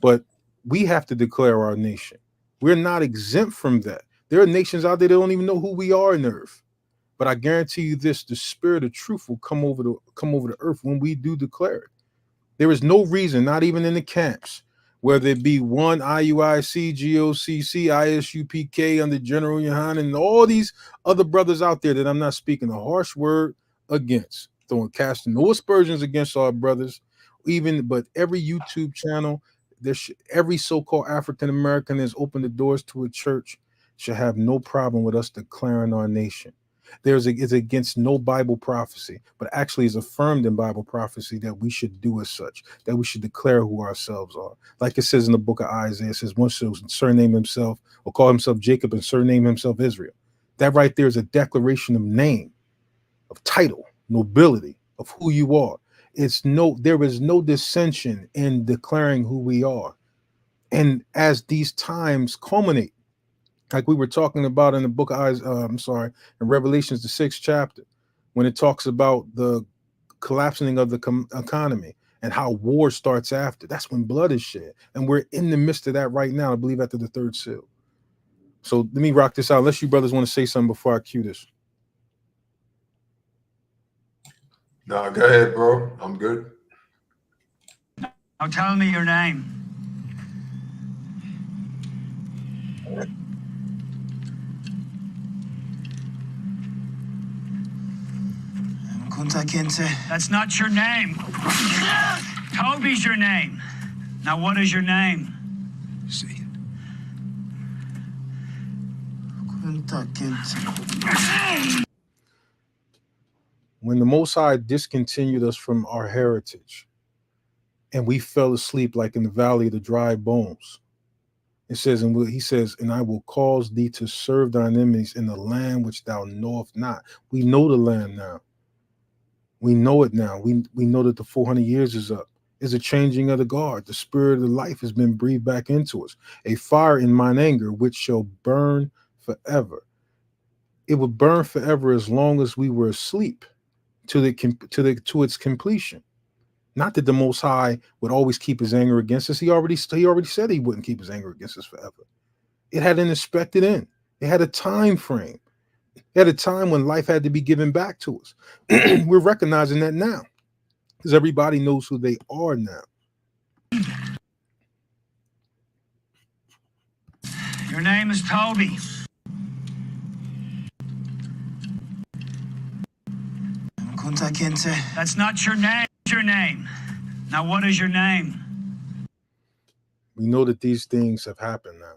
But we have to declare our nation. We're not exempt from that. There are nations out there that don't even know who we are in the earth. But I guarantee you this: the spirit of truth will come over the earth when we do declare it. There is no reason, not even in the camps, whether it be one IUIC, GOCC, ISUPK under General Yohan, and all these other brothers out there that I'm not speaking a harsh word against, casting no aspersions against our brothers, but every YouTube channel, every so-called African American that's opened the doors to a church should have no problem with us declaring our nation. It's against no Bible prophecy, but actually is affirmed in Bible prophecy that we should do as such, that we should declare who ourselves are. Like it says in the book of Isaiah, it says one shall surname himself or call himself Jacob and surname himself Israel. That right there is a declaration of name, of title, nobility, of who you are. There is no dissension in declaring who we are. And as these times culminate, like we were talking about in the book of in Revelations, the 6th chapter, when it talks about the collapsing of the economy and how war starts after. That's when blood is shed. And we're in the midst of that right now, I believe, after the 3rd seal. So let me rock this out. Unless you brothers want to say something before I cue this. No, go ahead, bro. I'm good. Now tell me your name. That's not your name. Toby's your name. Now what is your name? Say it. When the Most High discontinued us from our heritage and we fell asleep like in the valley of the dry bones, it says, he says, and I will cause thee to serve thine enemies in the land which thou knowest not. We know the land now. We know it now. We know that the 400 years is up. Is a changing of the guard. The spirit of life has been breathed back into us. A fire in mine anger, which shall burn forever. It would burn forever as long as we were asleep to its completion. Not that the Most High would always keep his anger against us. He already said he wouldn't keep his anger against us forever. It had an expected end. It had a time frame. It had a time when life had to be given back to us. We're recognizing that now because everybody knows who they are now. Your name is Toby. That's not your name. Your name. Now what is your name? We know that these things have happened now.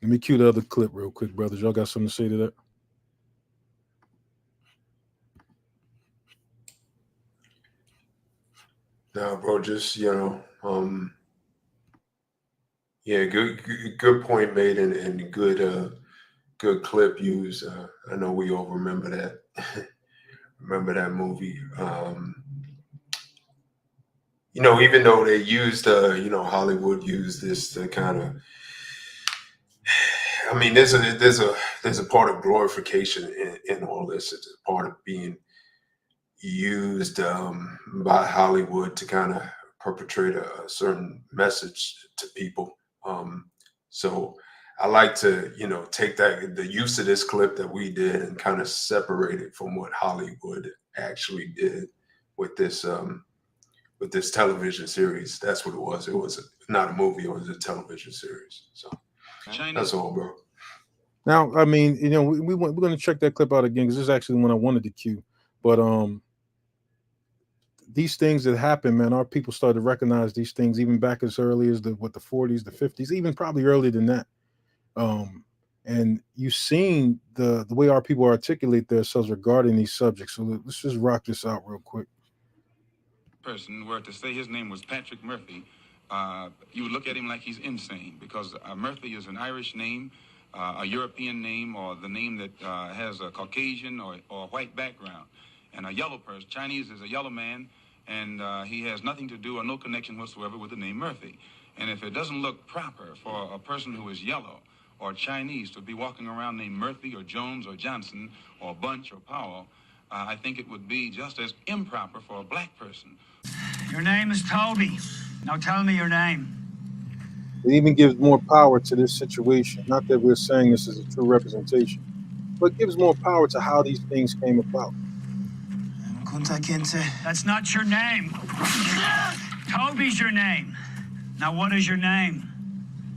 Let me cue the other clip real quick, brothers. Y'all got something to say to that? No, bro, just, yeah, good point made and good clip used. I know we all remember that. Remember that movie. Even though they used, Hollywood used this to kind of, I mean, there's a part of glorification in all this. It's a part of being used by Hollywood to kind of perpetrate a certain message to people. So I like to, take the use of this clip that we did and kind of separate it from what Hollywood actually did with this television series. That's what it was. It was not a movie. It was a television series. So that's all, bro. Now, I mean, we're going to check that clip out again because this is actually the one I wanted to cue. But these things that happen, man, our people started to recognize these things even back as early as the 40s, the 50s, even probably earlier than that. And you've seen the way our people articulate themselves regarding these subjects. So let's just rock this out real quick. Person were to say his name was Patrick Murphy, you would look at him like he's insane because Murphy is an Irish name, a European name, or the name that has a Caucasian or white background. And a yellow person, Chinese is a yellow man, and he has nothing to do or no connection whatsoever with the name Murphy. And if it doesn't look proper for a person who is yellow or Chinese to be walking around named Murphy or Jones or Johnson or Bunch or Powell, I think it would be just as improper for a black person. Your name is Toby. Now tell me your name. It even gives more power to this situation. Not that we're saying this is a true representation, but it gives more power to how these things came about. That's not your name. Toby's your name. Now what is your name?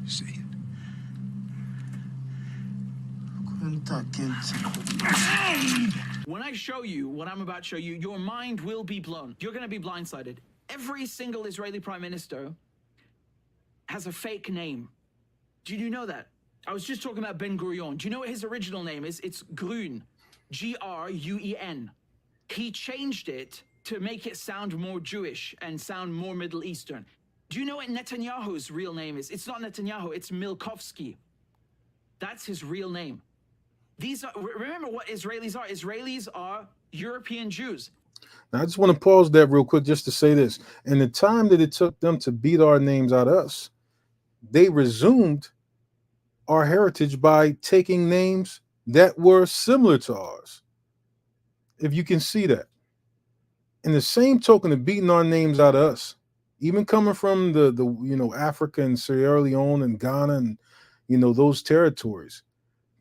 Say it. When I show you what I'm about to show you, your mind will be blown. You're going to be blindsided. Every single Israeli prime minister has a fake name. Did you know that? I was just talking about Ben Gurion. Do you know what his original name is? It's Grun, Gruen. He changed it to make it sound more Jewish and sound more Middle Eastern. Do you know what Netanyahu's real name is? It's not Netanyahu, it's Milkovsky. That's his real name. These are, remember what Israelis are. Israelis are European Jews. Now, I just want to pause that real quick just to say this. In the time that it took them to beat our names out of us, they resumed our heritage by taking names that were similar to ours. If you can see that. In the same token of beating our names out of us, even coming from the Africa and Sierra Leone and Ghana and those territories,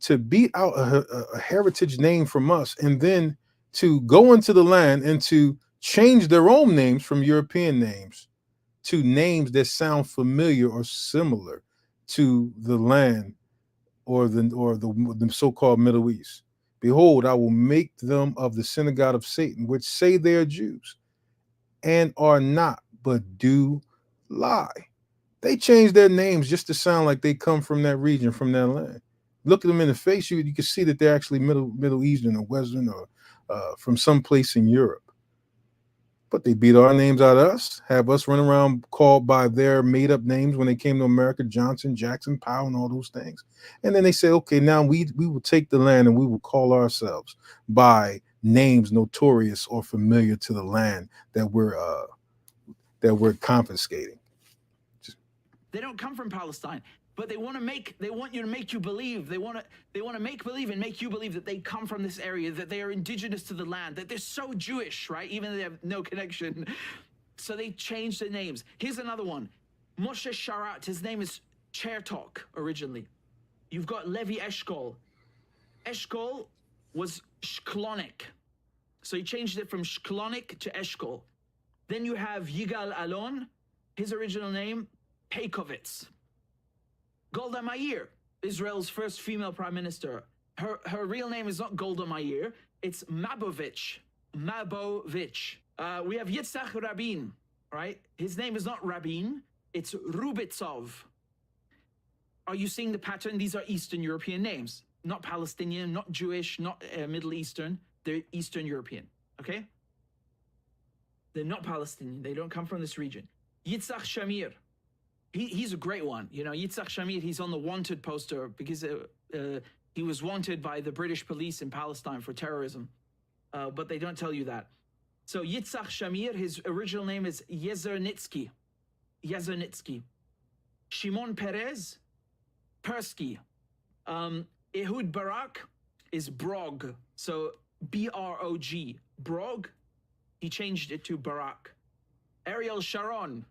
to beat out a heritage name from us and then to go into the land and to change their own names from European names to names that sound familiar or similar to the land or the so-called Middle East. Behold, I will make them of the synagogue of Satan, which say they are Jews and are not, but do lie. They change their names just to sound like they come from that region, from that land. Look at them in the face, you can see that they're actually Middle Eastern or Western or from someplace in Europe. But they beat our names out of us, have us run around called by their made-up names when they came to America, Johnson, Jackson, Powell, and all those things. And then they say, okay, now we will take the land and we will call ourselves by names notorious or familiar to the land that we're confiscating. They don't come from Palestine, but they want you to make you believe. They want to make believe and make you believe that they come from this area, that they are indigenous to the land, that they're so Jewish, right? Even though they have no connection. So they changed their names. Here's another one. Moshe Sharat, his name is Chertok originally. You've got Levi Eshkol. Eshkol was Shklonik. So he changed it from Shklonik to Eshkol. Then you have Yigal Alon, his original name, Peikovitz. Golda Meir, Israel's first female prime minister. Her real name is not Golda Meir, it's Mabovich. We have Yitzhak Rabin, right? His name is not Rabin, it's Rubitsov. Are you seeing the pattern? These are Eastern European names, not Palestinian, not Jewish, not Middle Eastern. They're Eastern European, okay? They're not Palestinian. They don't come from this region. Yitzhak Shamir. He's a great one. Yitzhak Shamir, he's on the wanted poster because he was wanted by the British police in Palestine for terrorism. But they don't tell you that. So Yitzhak Shamir, his original name is Yezernitsky. Shimon Peres, Persky. Ehud Barak is Brog. So B-R-O-G. Brog, he changed it to Barak. Ariel Sharon.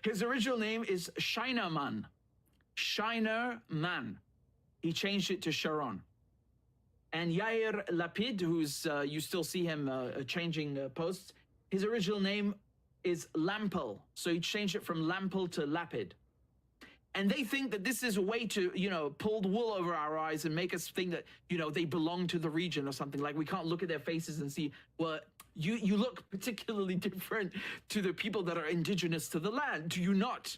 His original name is Shinerman. He changed it to Sharon. And Yair Lapid, who's you still see him changing posts, his original name is Lampel. So he changed it from Lampel to Lapid. And they think that this is a way to, pull the wool over our eyes and make us think that, they belong to the region or something. Like we can't look at their faces and see, well, you look particularly different to the people that are indigenous to the land. Do you not?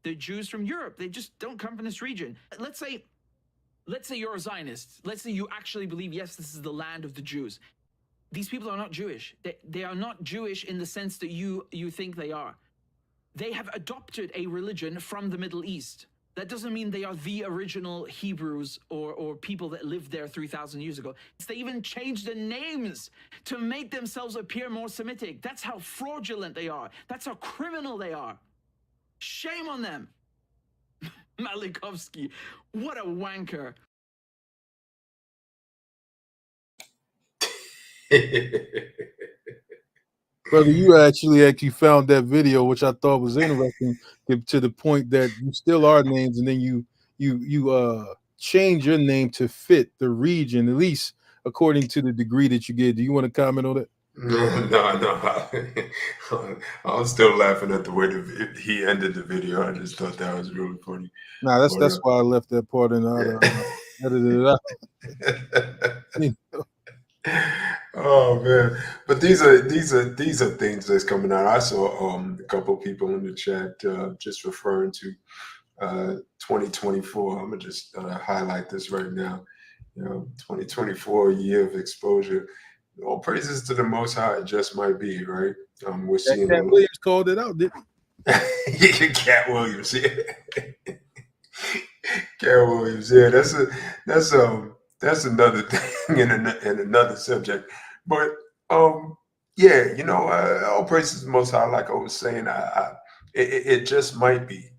They're Jews from Europe. They just don't come from this region. Let's say you're a Zionist. Let's say you actually believe, yes, this is the land of the Jews. These people are not Jewish. They are not Jewish in the sense that you think they are. They have adopted a religion from the Middle East. That doesn't mean they are the original Hebrews or people that lived there 3,000 years ago. They even changed the names to make themselves appear more Semitic. That's how fraudulent they are. That's how criminal they are. Shame on them. Malikovsky, what a wanker. Brother, you actually found that video, which I thought was interesting, to the point that you still are names, and then you change your name to fit the region, at least according to the degree that you get. Do you want to comment on that? No. I was still laughing at the way he ended the video. I just thought that was really funny. Nah, that's why I left that part in the edited it out. Oh man! But these are things that's coming out. I saw a couple people in the chat just referring to 2024. I'm gonna just highlight this right now. 2024 year of exposure. All praises to the Most High. It just might be right. We're seeing Cat Williams called it out, didn't he? Cat Williams, yeah. Cat Williams, yeah. That's another thing in another subject. But yeah, all praises to the Most High. Like I was saying, it just might be.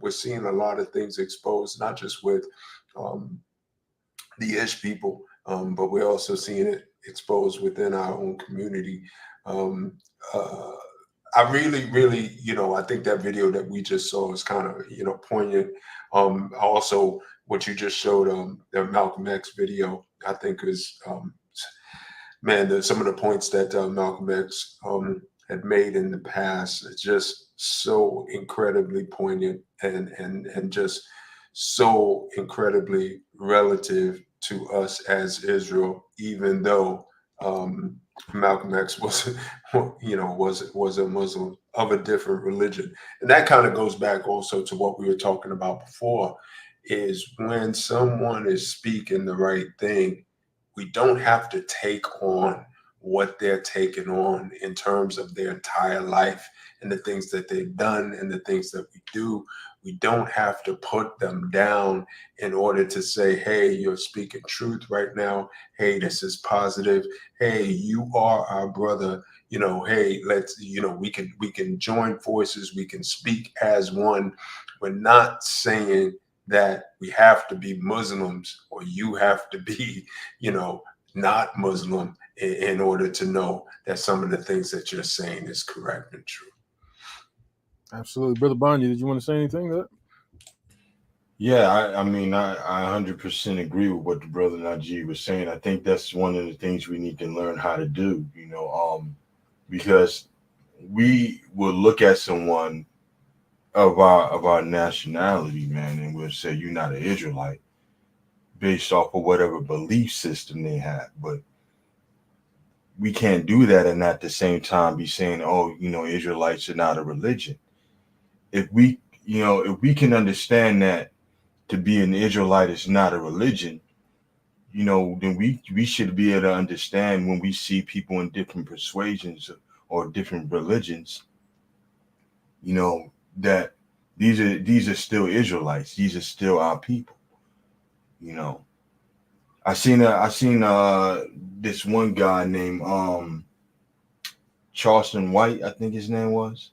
We're seeing a lot of things exposed, not just with the Ish people, but we're also seeing it exposed within our own community. I really, I think that video that we just saw is kind of, poignant. Also, what you just showed, the Malcolm X video, I think is, man, some of the points that Malcolm X had made in the past, it's just so incredibly poignant and just so incredibly relative to us as Israel, even though Malcolm X was a Muslim of a different religion. And that kind of goes back also to what we were talking about before, is when someone is speaking the right thing, we don't have to take on what they're taking on in terms of their entire life and the things that they've done and the things that we do. We don't have to put them down in order to say, hey, you're speaking truth right now. Hey, this is positive. Hey, you are our brother. Hey, let's, we can join forces. We can speak as one. We're not saying that we have to be Muslims or you have to be, not Muslim in order to know that some of the things that you're saying is correct and true. Absolutely. Brother Bonnie, did you want to say anything to that? Yeah, I mean, I 100% agree with what the brother Najee was saying. I think that's one of the things we need to learn how to do, because we will look at someone of our nationality, man, and we'll say you're not an Israelite based off of whatever belief system they have. But we can't do that and at the same time be saying, oh, Israelites are not a religion. If we can understand that to be an Israelite is not a religion, then we should be able to understand when we see people in different persuasions or different religions, that these are still Israelites. These are still our people. I seen this one guy named Charleston White, I think his name was.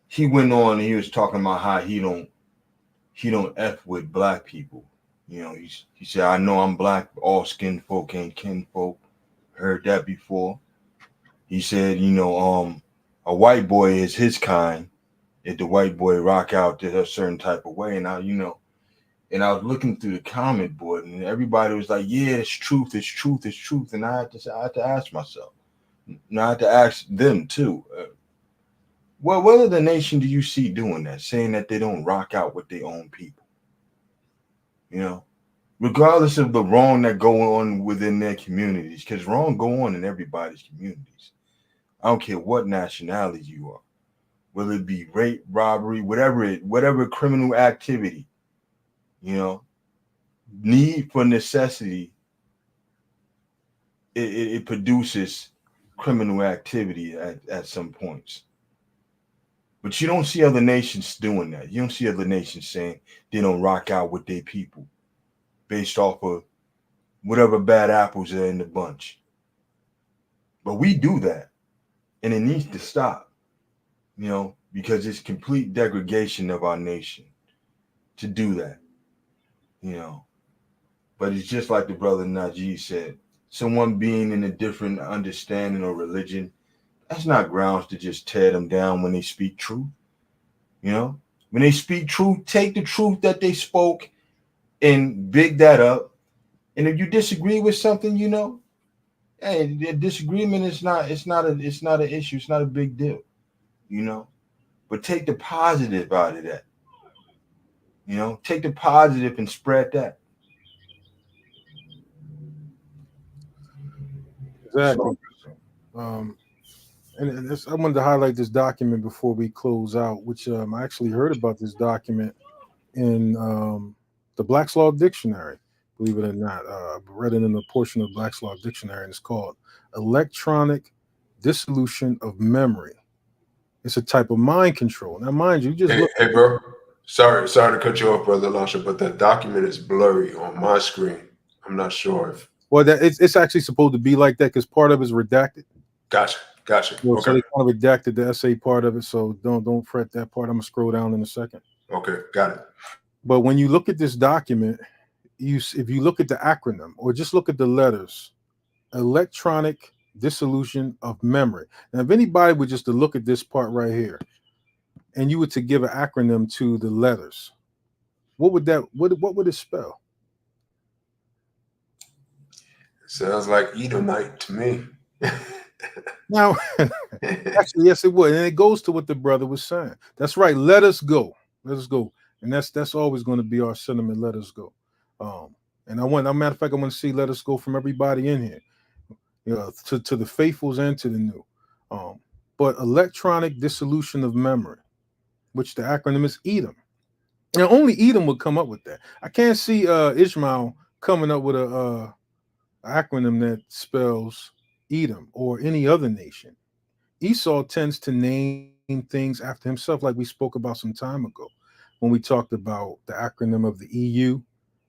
He went on and he was talking about how he don't F with black people. He said, I know I'm black, all skin folk ain't kinfolk. Heard that before. He said, a white boy is his kind if the white boy rock out to a certain type of way. And I was looking through the comment board and everybody was like, yeah, it's truth, it's truth, it's truth. And I had to ask myself, and I had to ask them too. What other nation do you see doing that, saying that they don't rock out with their own people? Regardless of the wrong that go on within their communities, because wrong go on in everybody's communities. I don't care what nationality you are, whether it be rape, robbery, whatever criminal activity, need for necessity, it produces criminal activity at some points. But you don't see other nations doing that. You don't see other nations saying they don't rock out with their people based off of whatever bad apples are in the bunch. But we do that. And it needs to stop, because it's complete degradation of our nation to do that, But it's just like the brother Najee said, someone being in a different understanding or religion, that's not grounds to just tear them down when they speak truth. When they speak truth, take the truth that they spoke and big that up. And if you disagree with something, hey, the disagreement is not an issue. It's not a big deal, But take the positive out of that. Take the positive and spread that. Exactly. And I wanted to highlight this document before we close out, which I actually heard about this document in the Black's Law Dictionary. Believe it or not, I read it in a portion of Black's Law Dictionary, and it's called electronic dissolution of memory. It's a type of mind control. Now, mind you, just Hey, look. hey, bro. Sorry to cut you off, brother Lasha, but that document is blurry on my screen. I'm not sure if. Well, that it's actually supposed to be like that because part of it is redacted. Gotcha. Well, Okay. so they kind of redacted the essay part of it, so don't fret that part. I'm gonna scroll down in a second. Okay, got it. But when you look at this document, if you look at the acronym or just look at the letters, electronic dissolution of memory. Now, if anybody would just to look at this part right here, and you were to give an acronym to the letters, what would it spell? Sounds like Edomite to me. Now, actually, yes, it would, and it goes to what the brother was saying. That's right. Let us go. Let us go, and that's always going to be our sentiment. Let us go. And as a matter of fact, I want to see let us go from everybody in here, to the faithfuls and to the new. But electronic dissolution of memory, which the acronym is EDOM. Now, only Edom would come up with that. I can't see Ishmael coming up with a acronym that spells Edom or any other nation. Esau tends to name things after himself, like we spoke about some time ago when we talked about the acronym of the EU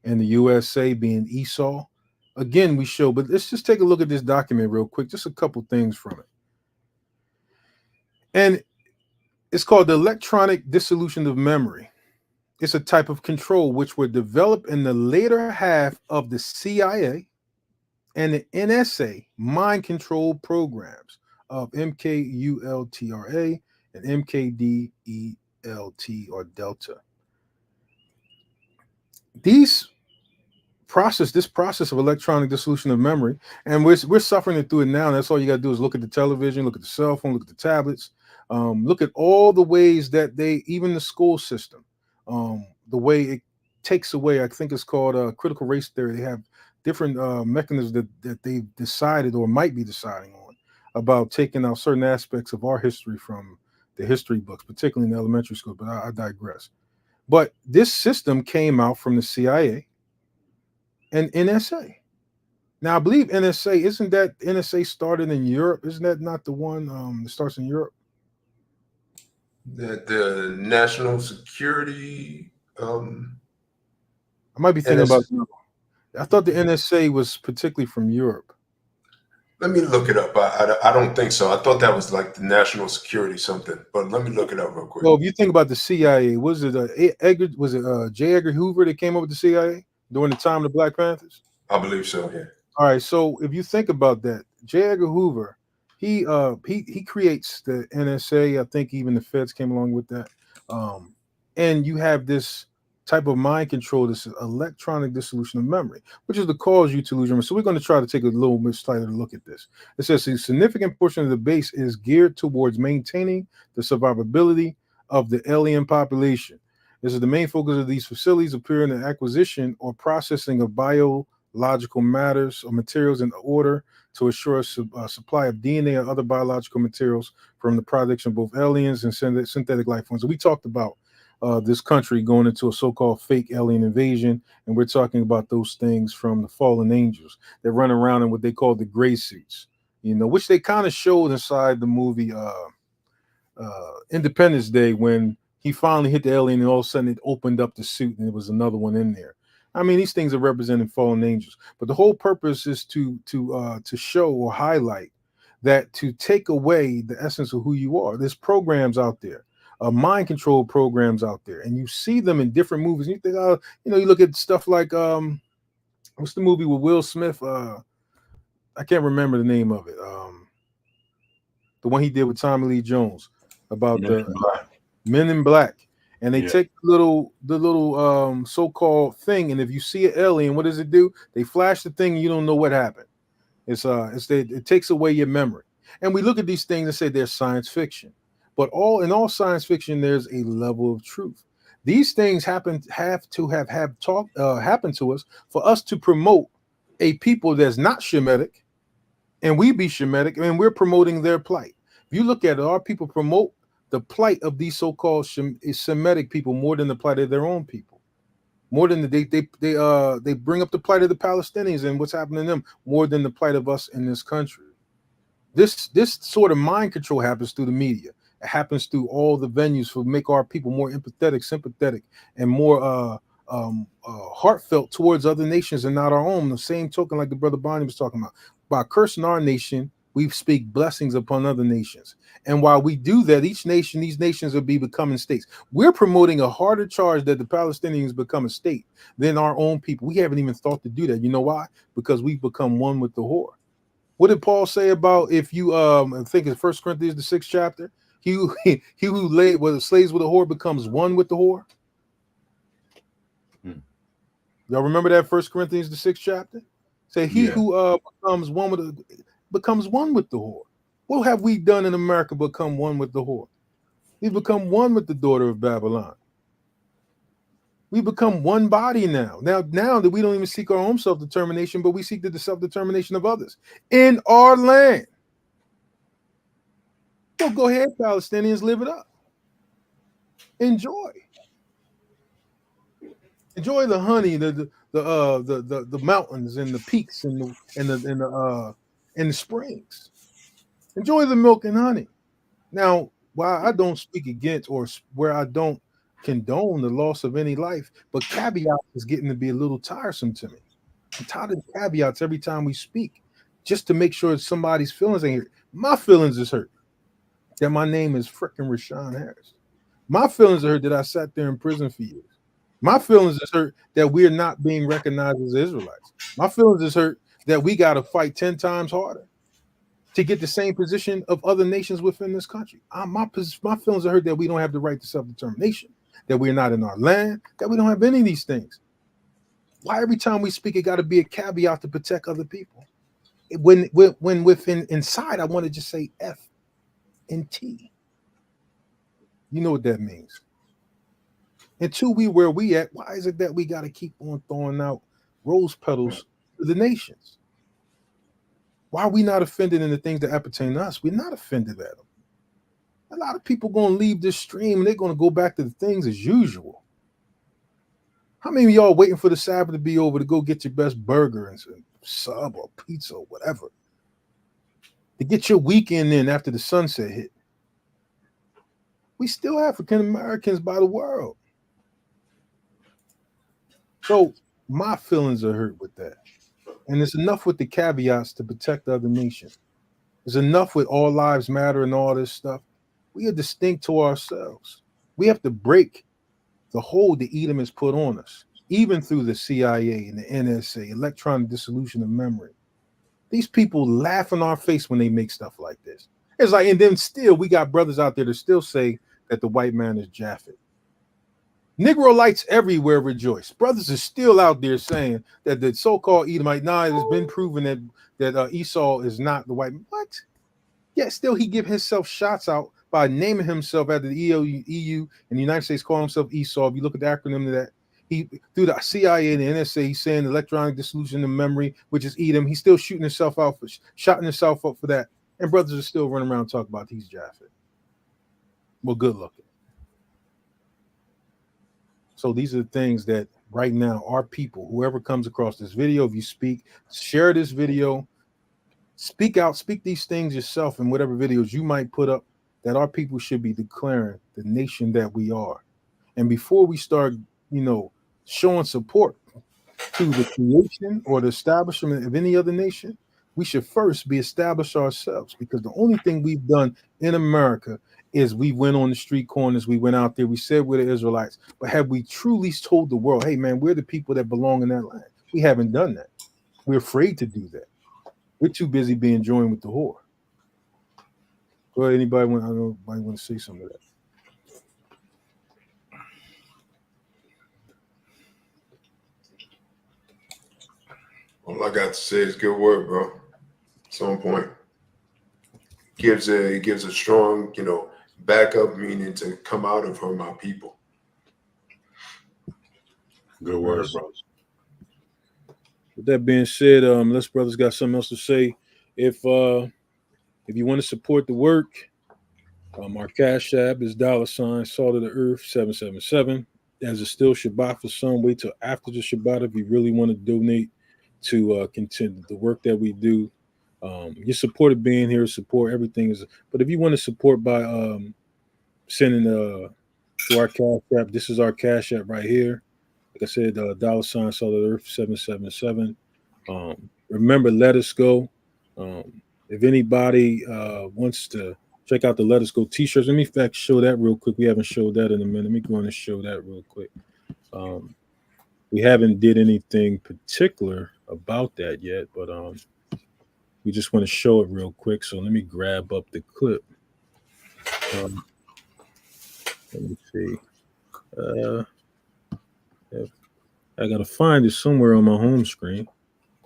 and the USA being Esau. Again, we show, but let's just take a look at this document real quick, just a couple things from it. And it's called the electronic dissolution of memory. It's a type of control which were developed in the later half of the CIA and the NSA mind control programs of MKULTRA and MKDELT or Delta. This process of electronic dissolution of memory, and we're suffering it through it now. And that's all you got to do is look at the television, look at the cell phone, look at the tablets, look at all the ways that even the school system, the way it takes away, I think it's called critical race theory. They have different mechanisms that they decided or might be deciding on about taking out certain aspects of our history from the history books, particularly in the elementary school, but I digress. But this system came out from the CIA and NSA. Now, I believe isn't that NSA started in Europe? Isn't that not the one that starts in Europe? The national security. I might be thinking NSA. about. I thought the NSA was particularly from Europe. Let me look it up. I don't think so. I thought that was like the national security something, but let me look it up real quick. Well, if you think about the CIA, was it J. Edgar Hoover that came up with the CIA during the time of the Black Panthers? I believe so. Yeah. All right. So if you think about that, J. Edgar Hoover, he creates the NSA. I think even the feds came along with that. And you have this type of mind control, this electronic dissolution of memory, which is to cause you to lose your memory. So we're going to try to take a little bit slighter look at this. It says a significant portion of the base is geared towards maintaining the survivability of the alien population. This is the main focus of these facilities appear in the acquisition or processing of biological matters or materials in order to assure a supply of DNA or other biological materials from the production of both aliens and synthetic life forms. So we talked about this country going into a so-called fake alien invasion, and we're talking about those things from the fallen angels that run around in what they call the gray suits, which they kind of showed inside the movie Independence Day when he finally hit the alien and all of a sudden it opened up the suit and there was another one in there. I mean, these things are representing fallen angels, but the whole purpose is to show or highlight that, to take away the essence of who you are. There's programs out there. Mind control programs out there, and you see them in different movies. And you think, you look at stuff like what's the movie with Will Smith? I can't remember the name of it. The one he did with Tommy Lee Jones about Men in Black, and they take the little so-called thing, and if you see an alien, what does it do? They flash the thing, and you don't know what happened. It takes away your memory, and we look at these things and say they're science fiction. But in all science fiction, there's a level of truth. These things have to have happened to us for us to promote a people that's not Shemitic, and we be Shemitic, and we're promoting their plight. If you look at it, our people promote the plight of these so-called Semitic people more than the plight of their own people. more than they bring up the plight of the Palestinians and what's happening to them more than the plight of us in this country. This sort of mind control happens through the media. It happens through all the venues to make our people more empathetic, sympathetic, and more heartfelt towards other nations and not our own. The same token, like the brother Bonnie was talking about, by cursing our nation, we speak blessings upon other nations. And while we do that, these nations will be becoming states. We're promoting a harder charge that the Palestinians become a state than our own people. We haven't even thought to do that. You know why? Because we've become one with the whore. What did Paul say about if you I think it's 1 Corinthians the 6th chapter? He who slaves with a whore becomes one with the whore. Y'all remember that 1 Corinthians the 6th chapter? Say he who becomes one with the whore. What have we done in America become one with the whore? We've become one with the daughter of Babylon. We become one body now. Now that we don't even seek our own self-determination, but we seek the self-determination of others in our land. Well, go ahead, Palestinians, live it up. Enjoy the honey, the mountains and the peaks and the springs. Enjoy the milk and honey. Now, while I don't speak against or where I don't condone the loss of any life, but caveats is getting to be a little tiresome to me. I'm tired of caveats every time we speak, just to make sure somebody's feelings ain't hurt. My feelings is hurt that my name is frickin' Rashawn Harris. My feelings are hurt that I sat there in prison for years. My feelings is hurt that we're not being recognized as Israelites. My feelings is hurt that we got to fight 10 times harder to get the same position of other nations within this country. My feelings are hurt that we don't have the right to self-determination, that we're not in our land, that we don't have any of these things. Why every time we speak, it got to be a caveat to protect other people? When within inside, I want to just say F and T. You know what that means. Until we where we at, why is it that we got to keep on throwing out rose petals to the nations? Why are we not offended in the things that appertain to us? We're not offended at them. A lot of people going to leave this stream and they're going to go back to the things as usual. How many of y'all waiting for the Sabbath to be over to go get your best burger and sub or pizza or whatever? To get your weekend in after the sunset hit. We still African Americans by the world. So my feelings are hurt with that. And it's enough with the caveats to protect other nations. It's enough with all lives matter and all this stuff. We are distinct to ourselves. We have to break the hold the Edom has put on us, even through the CIA and the NSA, electronic dissolution of memory. These people laugh in our face when they make stuff like this. It's like, and then still we got brothers out there that still say that the white man is Japhet. Negro lights everywhere rejoice. Brothers are still out there saying that the so-called Edomite, it has been proven that Esau is not the white man. What? Yeah, still he give himself shots out by naming himself after the EU and the United States calling himself Esau. If you look at the acronym of that, he through the CIA and the NSA, he's saying electronic dissolution of memory, which is Edom. He's still shooting himself out shotting himself up for that. And brothers are still running around talking about he's Japhet. Well, good looking. So these are the things that right now our people, whoever comes across this video, if you speak, share this video, speak out, speak these things yourself in whatever videos you might put up, that our people should be declaring the nation that we are. And before we start, showing support to the creation or the establishment of any other nation, we should first be established ourselves, because the only thing we've done in America is we went on the street corners, we went out there, we said we're the Israelites, but have we truly told the world, hey man, we're the people that belong in that land? We haven't done that. We're afraid to do that. We're too busy being joined with the whore. Well, anybody want to say something to that? All I got to say is good work, bro. It's on point. Gives a strong, backup meaning to come out of her, my people. Good word, bro. With that being said, Les Brothers got something else to say. If you want to support the work, our Cash App is $Salt of the Earth 777. as a still Shabbat for some. Wait till after the Shabbat if you really want to donate to continue the work that we do. Your support of being here, support everything is. But if you want to support by sending to our Cash App, this is our Cash App right here. Like I said, $ Solid Earth 777. Remember, Let Us Go. If anybody wants to check out the Let Us Go t-shirts, let me in fact show that real quick. We haven't showed that in a minute. Let me go on and show that real quick. We haven't did anything particular about that yet, but we just want to show it real quick. So let me grab up the clip. Let me see. I gotta find it somewhere on my home screen.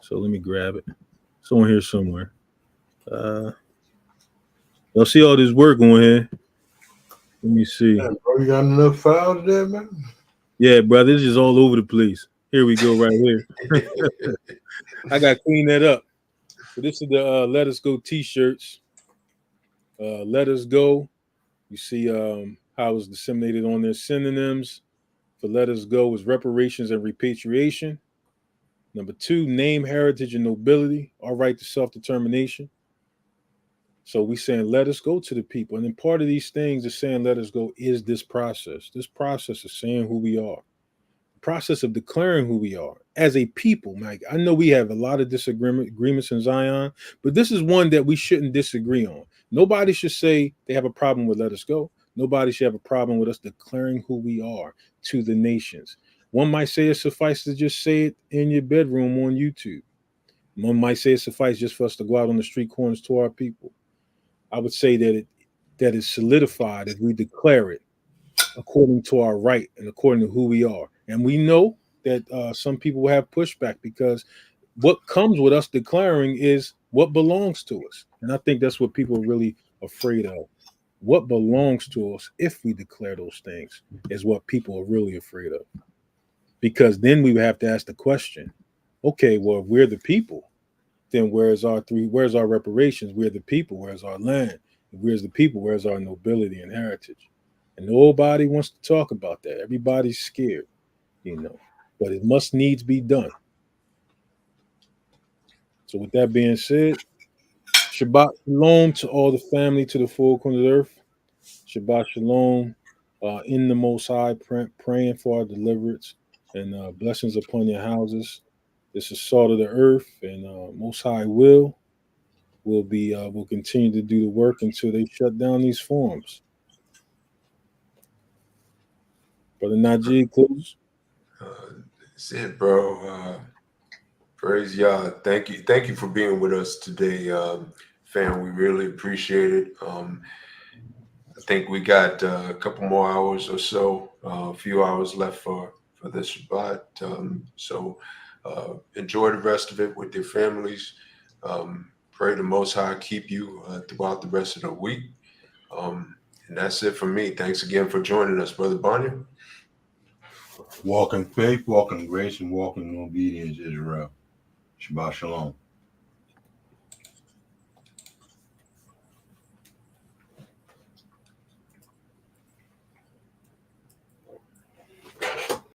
So let me grab it. It's on here somewhere. Y'all see all this work on here? Let me see. Yeah, bro, you got enough files there, man? Yeah, brother, it's just all over the place. Here we go, right here. I gotta clean that up. So this is the Let Us Go t-shirts. Let Us Go. You see how it's disseminated on their synonyms. For Let Us Go is reparations and repatriation. Number 2, name, heritage, and nobility, our right to self-determination. So we saying let us go to the people. And then part of these things is saying let us go is this process. This process is saying who we are. The process of declaring who we are as a people, Mike. I know we have a lot of agreements in Zion, but this is one that we shouldn't disagree on. Nobody should say they have a problem with let us go. Nobody should have a problem with us declaring who we are to the nations. One might say it suffices to just say it in your bedroom on YouTube. One might say it suffices just for us to go out on the street corners to our people. I would say that that is solidified if we declare it according to our right and according to who we are. And we know that some people will have pushback because what comes with us declaring is what belongs to us. And I think that's what people are really afraid of. What belongs to us if we declare those things is what people are really afraid of. Because then we would have to ask the question, okay, well, if we're the people, then where's our reparations? We're the people, where's our land? If we're the people, where's our nobility and heritage? And nobody wants to talk about that. Everybody's scared, but it must needs be done. So with that being said, Shabbat Shalom to all the family, to the four corners of the earth. Shabbat Shalom in the Most High, praying for our deliverance and blessings upon your houses. This is salt of the earth, and Most High will continue to do the work until they shut down these forums. Brother Najee, close. That's it, bro. Praise Yah. Thank you for being with us today, fam. We really appreciate it. I think we got a couple more hours or so, a few hours left for this Shabbat. So enjoy the rest of it with your families. Pray the Most High keep you throughout the rest of the week. And that's it for me. Thanks again for joining us, Brother Bonnie. Walk in faith, walk in grace, and walk in obedience, Israel. Shabbat Shalom.